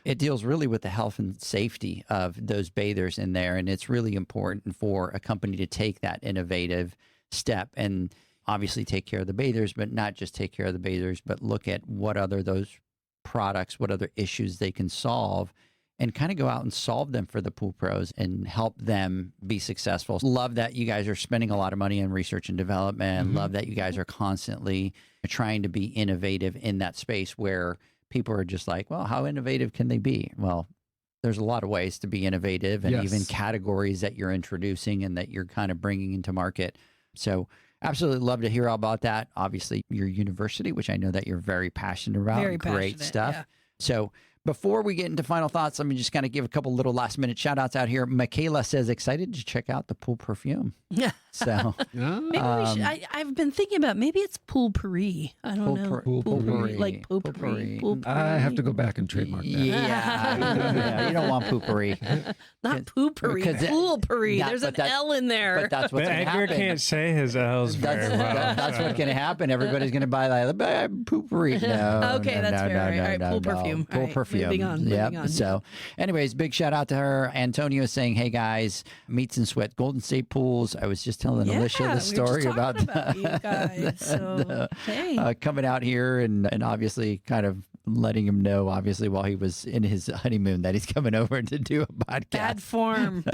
[SPEAKER 2] it deals really with the health and safety of those bathers in there. And it's really important for a company to take that innovative step. And obviously take care of the bathers, but not just take care of the bathers, but look at what other those products, what other issues they can solve, and kind of go out and solve them for the pool pros and help them be successful. Love that you guys are spending a lot of money in research and development. Love that you guys are constantly trying to be innovative in that space where people are just like, well, how innovative can they be? Well, there's a lot of ways to be innovative, and even categories that you're introducing and that you're kind of bringing into market. So absolutely love to hear all about that. Obviously, your university, which I know that you're very passionate about.
[SPEAKER 4] Very
[SPEAKER 2] Great
[SPEAKER 4] passionate,
[SPEAKER 2] stuff.
[SPEAKER 4] yeah.
[SPEAKER 2] So before we get into final thoughts, let me just kind of give a couple little last minute shout outs out here. Michaela says, excited to check out the pool perfume.
[SPEAKER 4] Yeah.
[SPEAKER 2] So
[SPEAKER 4] Maybe we should, I've been thinking about maybe it's pool pourri. I don't know.
[SPEAKER 5] Pool pourri.
[SPEAKER 4] Like pool pourri. Pool pourri.
[SPEAKER 5] I have to go back and trademark that.
[SPEAKER 2] Yeah, you don't want poopery.
[SPEAKER 4] Not pool pourri.
[SPEAKER 2] Because
[SPEAKER 4] Pool pourri.
[SPEAKER 2] that-
[SPEAKER 4] There's
[SPEAKER 2] but
[SPEAKER 4] an
[SPEAKER 2] that-
[SPEAKER 4] L in there.
[SPEAKER 2] But that's
[SPEAKER 6] But
[SPEAKER 2] what's going to
[SPEAKER 6] Edgar
[SPEAKER 2] happen.
[SPEAKER 6] can't say his L's very well.
[SPEAKER 2] That's what's going to happen. Everybody's going to buy like poopery. No,
[SPEAKER 4] Okay,
[SPEAKER 2] no,
[SPEAKER 4] that's
[SPEAKER 2] no,
[SPEAKER 4] fair.
[SPEAKER 2] no,
[SPEAKER 4] All
[SPEAKER 2] no,
[SPEAKER 4] right,
[SPEAKER 2] no,
[SPEAKER 4] pool
[SPEAKER 2] no.
[SPEAKER 4] perfume.
[SPEAKER 2] Pool
[SPEAKER 4] All right,
[SPEAKER 2] perfume.
[SPEAKER 4] moving on,
[SPEAKER 2] Yep.
[SPEAKER 4] moving on.
[SPEAKER 2] So, anyways, big shout out to her. Antonio saying, "Hey guys, Meats and Sweat, Golden State Pools." I was just telling Alicia the story
[SPEAKER 4] we were
[SPEAKER 2] about,
[SPEAKER 4] just talking about you guys. So hey,
[SPEAKER 2] coming out here and obviously kind of letting him know, obviously while he was in his honeymoon, that he's coming over to do a podcast.
[SPEAKER 4] bad form.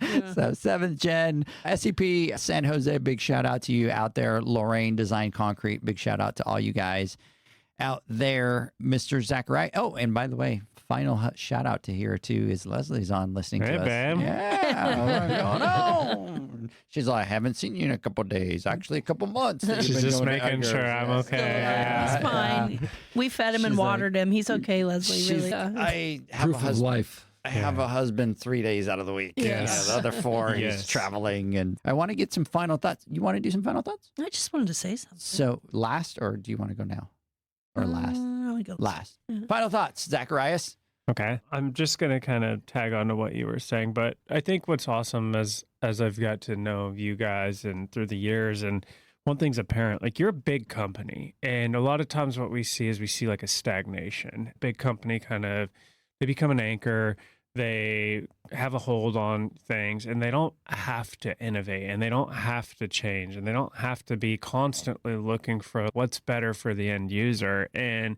[SPEAKER 4] Yeah.
[SPEAKER 2] So 7th Gen, SCP San Jose, big shout out to you out there. Lorraine Design Concrete, big shout out to all you guys out there. Mr. Zachariah. Oh, and by the way, final shout out to here too is Leslie's on listening
[SPEAKER 6] Hey,
[SPEAKER 2] to us.
[SPEAKER 6] babe.
[SPEAKER 2] Yeah, what's going on? She's like, I haven't seen you in a couple of days, actually a couple months. that you've
[SPEAKER 6] She's
[SPEAKER 2] been
[SPEAKER 6] just
[SPEAKER 2] going to
[SPEAKER 6] making
[SPEAKER 2] Edgar's.
[SPEAKER 6] sure I'm okay.
[SPEAKER 2] Yeah.
[SPEAKER 4] He's fine. We fed him and
[SPEAKER 2] She's like-
[SPEAKER 4] watered him. He's okay, Leslie.
[SPEAKER 2] She's,
[SPEAKER 4] Really.
[SPEAKER 2] I have
[SPEAKER 5] Proof
[SPEAKER 2] a
[SPEAKER 5] of
[SPEAKER 2] husband.
[SPEAKER 5] life.
[SPEAKER 2] I have a husband 3 days out of the week.
[SPEAKER 4] Yes.
[SPEAKER 2] The other 4 he's
[SPEAKER 6] Yes.
[SPEAKER 2] traveling, and I want to get some final thoughts. You want to do some final thoughts?
[SPEAKER 4] I just wanted to say something.
[SPEAKER 2] So last, or do you want to go now? Or last?
[SPEAKER 4] I wanna go
[SPEAKER 2] Last.
[SPEAKER 4] Yeah.
[SPEAKER 2] Final thoughts, Zacharias.
[SPEAKER 6] Okay. I'm just going to kind of tag on to what you were saying, but I think what's awesome as I've got to know you guys and through the years, and one thing's apparent, like you're a big company, and a lot of times what we see is we see like a stagnation. Big company kind of, they become an anchor, they have a hold on things, and they don't have to innovate, and they don't have to change, and they don't have to be constantly looking for what's better for the end user. And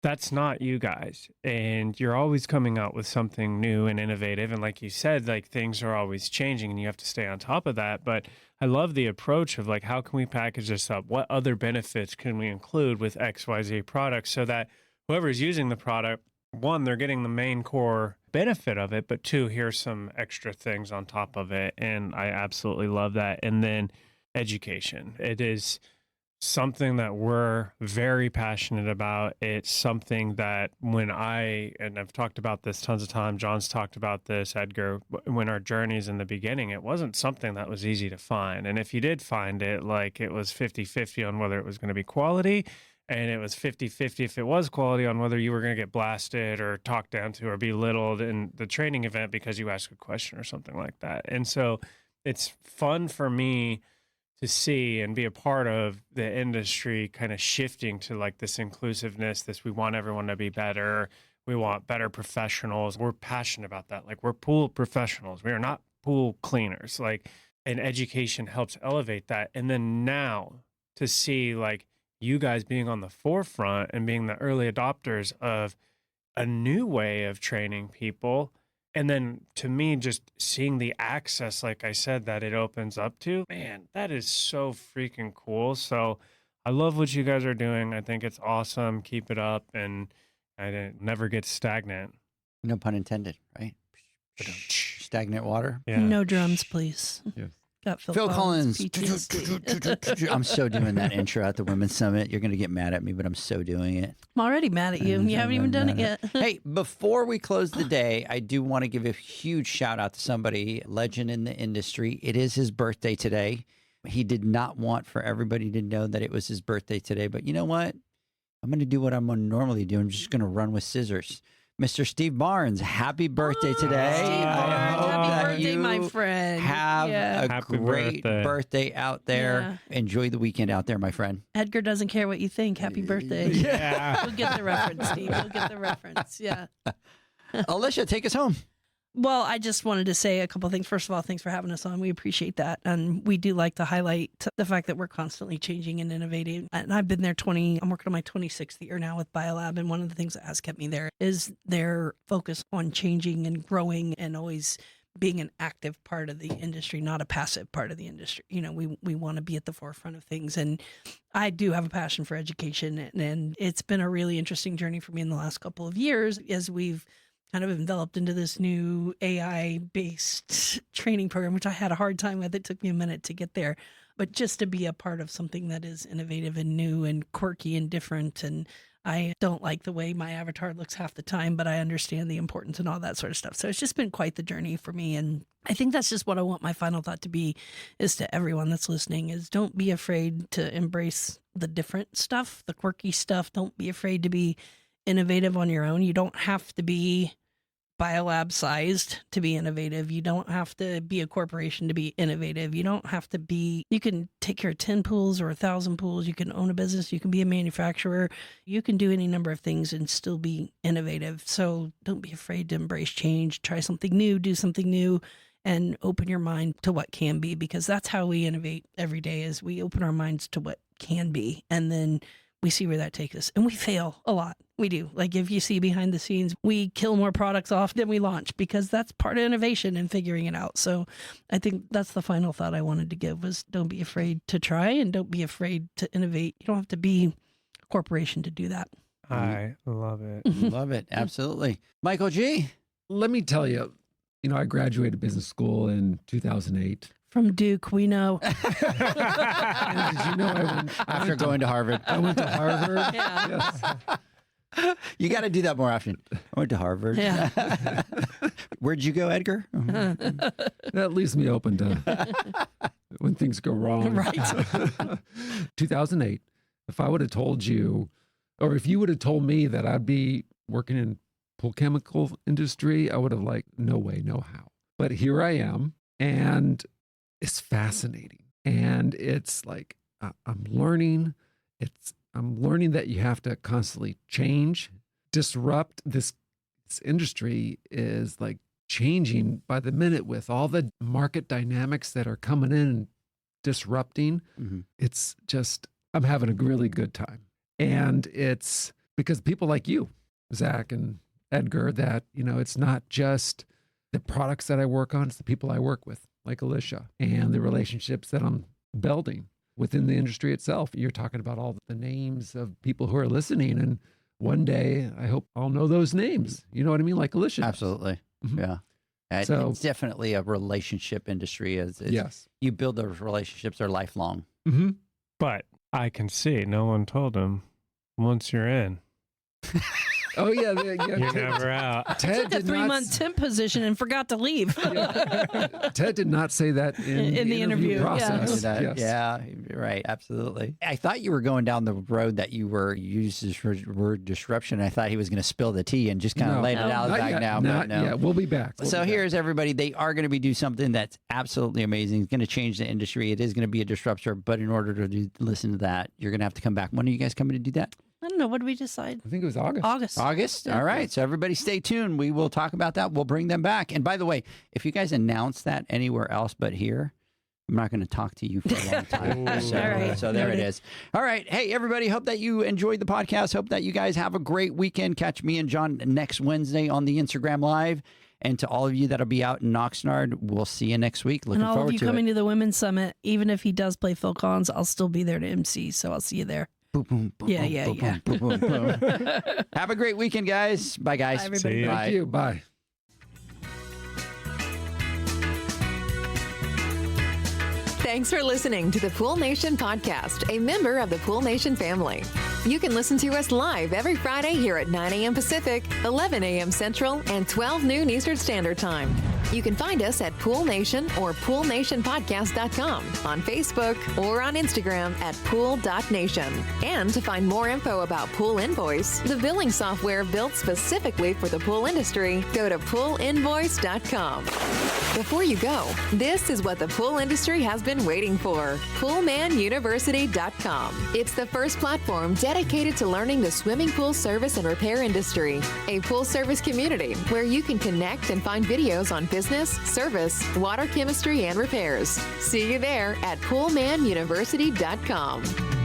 [SPEAKER 6] that's not you guys. And you're always coming out with something new and innovative. And like you said, like things are always changing and you have to stay on top of that. But I love the approach of like, how can we package this up? What other benefits can we include with XYZ products so that whoever's using the product, one, they're getting the main core benefit of it, but two, here's some extra things on top of it. And I absolutely love that. And then education. It is something that we're very passionate about. It's something that and I've talked about this tons of times, John's talked about this, Edgar, when our journeys in the beginning, it wasn't something that was easy to find. And if you did find it, like it was 50-50 on whether it was going to be quality, and it was 50-50 if it was quality on whether you were going to get blasted or talked down to or belittled in the training event because you asked a question or something like that. And so it's fun for me to see and be a part of the industry kind of shifting to like this inclusiveness, we want everyone to be better. We want better professionals. We're passionate about that. Like we're pool professionals. We are not pool cleaners. Like, and education helps elevate that. And then now to see like you guys being on the forefront and being the early adopters of a new way of training people. And then to me, just seeing the access, like I said, that it opens up to, man, that is so freaking cool. So I love what you guys are doing. I think it's awesome. Keep it up. And I never get stagnant.
[SPEAKER 2] No pun intended, right? Stagnant water.
[SPEAKER 6] Yeah.
[SPEAKER 4] No drums, please.
[SPEAKER 5] Yes.
[SPEAKER 4] Got
[SPEAKER 2] Phil Collins.
[SPEAKER 4] PTSD.
[SPEAKER 2] I'm so doing that intro at the Women's Summit. You're going to get mad at me, but I'm so doing it.
[SPEAKER 4] I'm already mad at you. You haven't even done it yet.
[SPEAKER 2] Hey, before we close the day, I do want to give a huge shout out to somebody, legend in the industry. It is his birthday today. He did not want for everybody to know that it was his birthday today, but you know what? I'm going to do what I'm going to normally do. I'm just going to run with scissors. Mr. Steve Barnes, happy birthday today.
[SPEAKER 4] Steve
[SPEAKER 2] I
[SPEAKER 4] Barnes,
[SPEAKER 2] hope
[SPEAKER 4] happy
[SPEAKER 2] that
[SPEAKER 4] birthday,
[SPEAKER 2] you
[SPEAKER 4] my friend.
[SPEAKER 2] Have
[SPEAKER 4] Yeah.
[SPEAKER 2] a
[SPEAKER 6] Happy
[SPEAKER 2] great birthday out there. Enjoy the weekend out there, my friend.
[SPEAKER 4] Edgar doesn't care what you think. Happy birthday.
[SPEAKER 6] Yeah.
[SPEAKER 4] We'll get the reference, Steve. We'll get the reference. Yeah.
[SPEAKER 2] Alicia, take us home.
[SPEAKER 4] Well, I just wanted to say a couple of things. First of all, thanks for having us on. We appreciate that. And we do like to highlight the fact that we're constantly changing and innovating. And I've been there I'm working on my 26th year now with BioLab. And one of the things that has kept me there is their focus on changing and growing and always being an active part of the industry, not a passive part of the industry. You know, we want to be at the forefront of things. And I do have a passion for education. And it's been a really interesting journey for me in the last couple of years as we've kind of enveloped into this new AI-based training program, which I had a hard time with. It took me a minute to get there. But just to be a part of something that is innovative and new and quirky and different. And I don't like the way my avatar looks half the time, but I understand the importance and all that sort of stuff. So it's just been quite the journey for me. And I think that's just what I want my final thought to be is to everyone that's listening is don't be afraid to embrace the different stuff, the quirky stuff. Don't be afraid to be innovative on your own. You don't have to be BioLab sized to be innovative. You don't have to be a corporation to be innovative. You don't have to be, you can take care of 10 pools or 1,000 pools. You can own a business. You can be a manufacturer. You can do any number of things and still be innovative. So don't be afraid to embrace change. Try something new, do something new, and open your mind to what can be, because that's how we innovate every day is we open our minds to what can be. And then we see where that takes us. And we fail a lot. We do. Like if you see behind the scenes, we kill more products off than we launch because that's part of innovation and figuring it out. So I think that's the final thought I wanted to give was don't be afraid to try and don't be afraid to innovate. You don't have to be a corporation to do that.
[SPEAKER 6] I love it.
[SPEAKER 2] Love it. Absolutely. Michael G.
[SPEAKER 5] Let me tell you, I graduated business school in 2008.
[SPEAKER 4] From Duke, we know.
[SPEAKER 5] And did you know
[SPEAKER 2] After going to Harvard.
[SPEAKER 5] I went to Harvard?
[SPEAKER 4] Yeah.
[SPEAKER 5] Yes.
[SPEAKER 2] You got to do that more often. I went to Harvard.
[SPEAKER 4] Yeah.
[SPEAKER 2] Where'd you go, Edgar?
[SPEAKER 5] That leaves me open to when things go wrong.
[SPEAKER 4] Right.
[SPEAKER 5] 2008. If I would have told you, or if you would have told me that I'd be working in pool chemical industry, I would have no way, no how. But here I am, and it's fascinating. And it's like, I'm learning. I'm learning that you have to constantly change, disrupt. This industry is like changing by the minute with all the market dynamics that are coming in and disrupting.
[SPEAKER 2] Mm-hmm.
[SPEAKER 5] It's just, I'm having a really good time. And it's because people like you, Zach and Edgar, that, it's not just the products that I work on, it's the people I work with, like Alicia, and the relationships that I'm building within the industry itself. You're talking about all the names of people who are listening, and one day I hope I'll know those names. You know what I mean? Like Alicia.
[SPEAKER 2] Absolutely.
[SPEAKER 5] Mm-hmm.
[SPEAKER 2] Yeah.
[SPEAKER 5] So,
[SPEAKER 2] it's definitely a relationship industry.
[SPEAKER 5] Yes.
[SPEAKER 2] You build those relationships, they're lifelong.
[SPEAKER 5] Mm-hmm.
[SPEAKER 6] But I can see no one told him once you're in,
[SPEAKER 5] Oh, yeah.
[SPEAKER 6] you're never out.
[SPEAKER 5] Ted
[SPEAKER 4] Took a
[SPEAKER 5] did not
[SPEAKER 4] 3-month temp position and forgot to leave.
[SPEAKER 5] Ted did not say that in the interview process. Yes.
[SPEAKER 2] Yeah, right. Absolutely. I thought you were going down the road that you were used this word disruption. I thought he was going to spill the tea and just kind of laid it out
[SPEAKER 5] Not
[SPEAKER 2] back
[SPEAKER 5] yet.
[SPEAKER 2] now.
[SPEAKER 5] Not
[SPEAKER 2] but no.
[SPEAKER 5] yet. We'll be back.
[SPEAKER 2] So here's everybody. They are going to be doing something that's absolutely amazing. It's going to change the industry. It is going to be a disruptor. But in order to listen to that, you're going to have to come back. When are you guys coming to do that?
[SPEAKER 4] I don't know. What did we decide?
[SPEAKER 5] I think it was August.
[SPEAKER 2] August?
[SPEAKER 4] Yeah.
[SPEAKER 2] All right. So everybody stay tuned. We will talk about that. We'll bring them back. And by the way, if you guys announce that anywhere else but here, I'm not going to talk to you for a long time.
[SPEAKER 4] All right.
[SPEAKER 2] So there it is. All right. Hey, everybody. Hope that you enjoyed the podcast. Hope that you guys have a great weekend. Catch me and John next Wednesday on the Instagram Live. And to all of you that'll be out in Oxnard, we'll see you next week. Looking
[SPEAKER 4] And all
[SPEAKER 2] forward
[SPEAKER 4] of you
[SPEAKER 2] to
[SPEAKER 4] coming
[SPEAKER 2] it.
[SPEAKER 4] to the Women's Summit, even if he does play Phil Collins, I'll still be there to MC. So I'll see you there.
[SPEAKER 2] Boom, boom, boom,
[SPEAKER 4] Yeah,
[SPEAKER 2] boom,
[SPEAKER 4] yeah,
[SPEAKER 2] boom, boom, boom, boom. Have a great weekend, guys. Bye, guys.
[SPEAKER 4] Bye, everybody.
[SPEAKER 6] See ya.
[SPEAKER 5] Thank you. Bye.
[SPEAKER 1] Thanks for listening to the Pool Nation podcast, a member of the Pool Nation family. You can listen to us live every Friday here at 9 a.m. Pacific, 11 a.m. Central, and 12 noon Eastern Standard Time. You can find us at Pool Nation or poolnationpodcast.com, on Facebook, or on Instagram at pool.nation. And to find more info about Pool Invoice, the billing software built specifically for the pool industry, go to poolinvoice.com. Before you go, this is what the pool industry has been waiting for. PoolManUniversity.com. It's the first platform dedicated to learning the swimming pool service and repair industry. A pool service community where you can connect and find videos on business, service, water chemistry, and repairs. See you there at PoolManUniversity.com.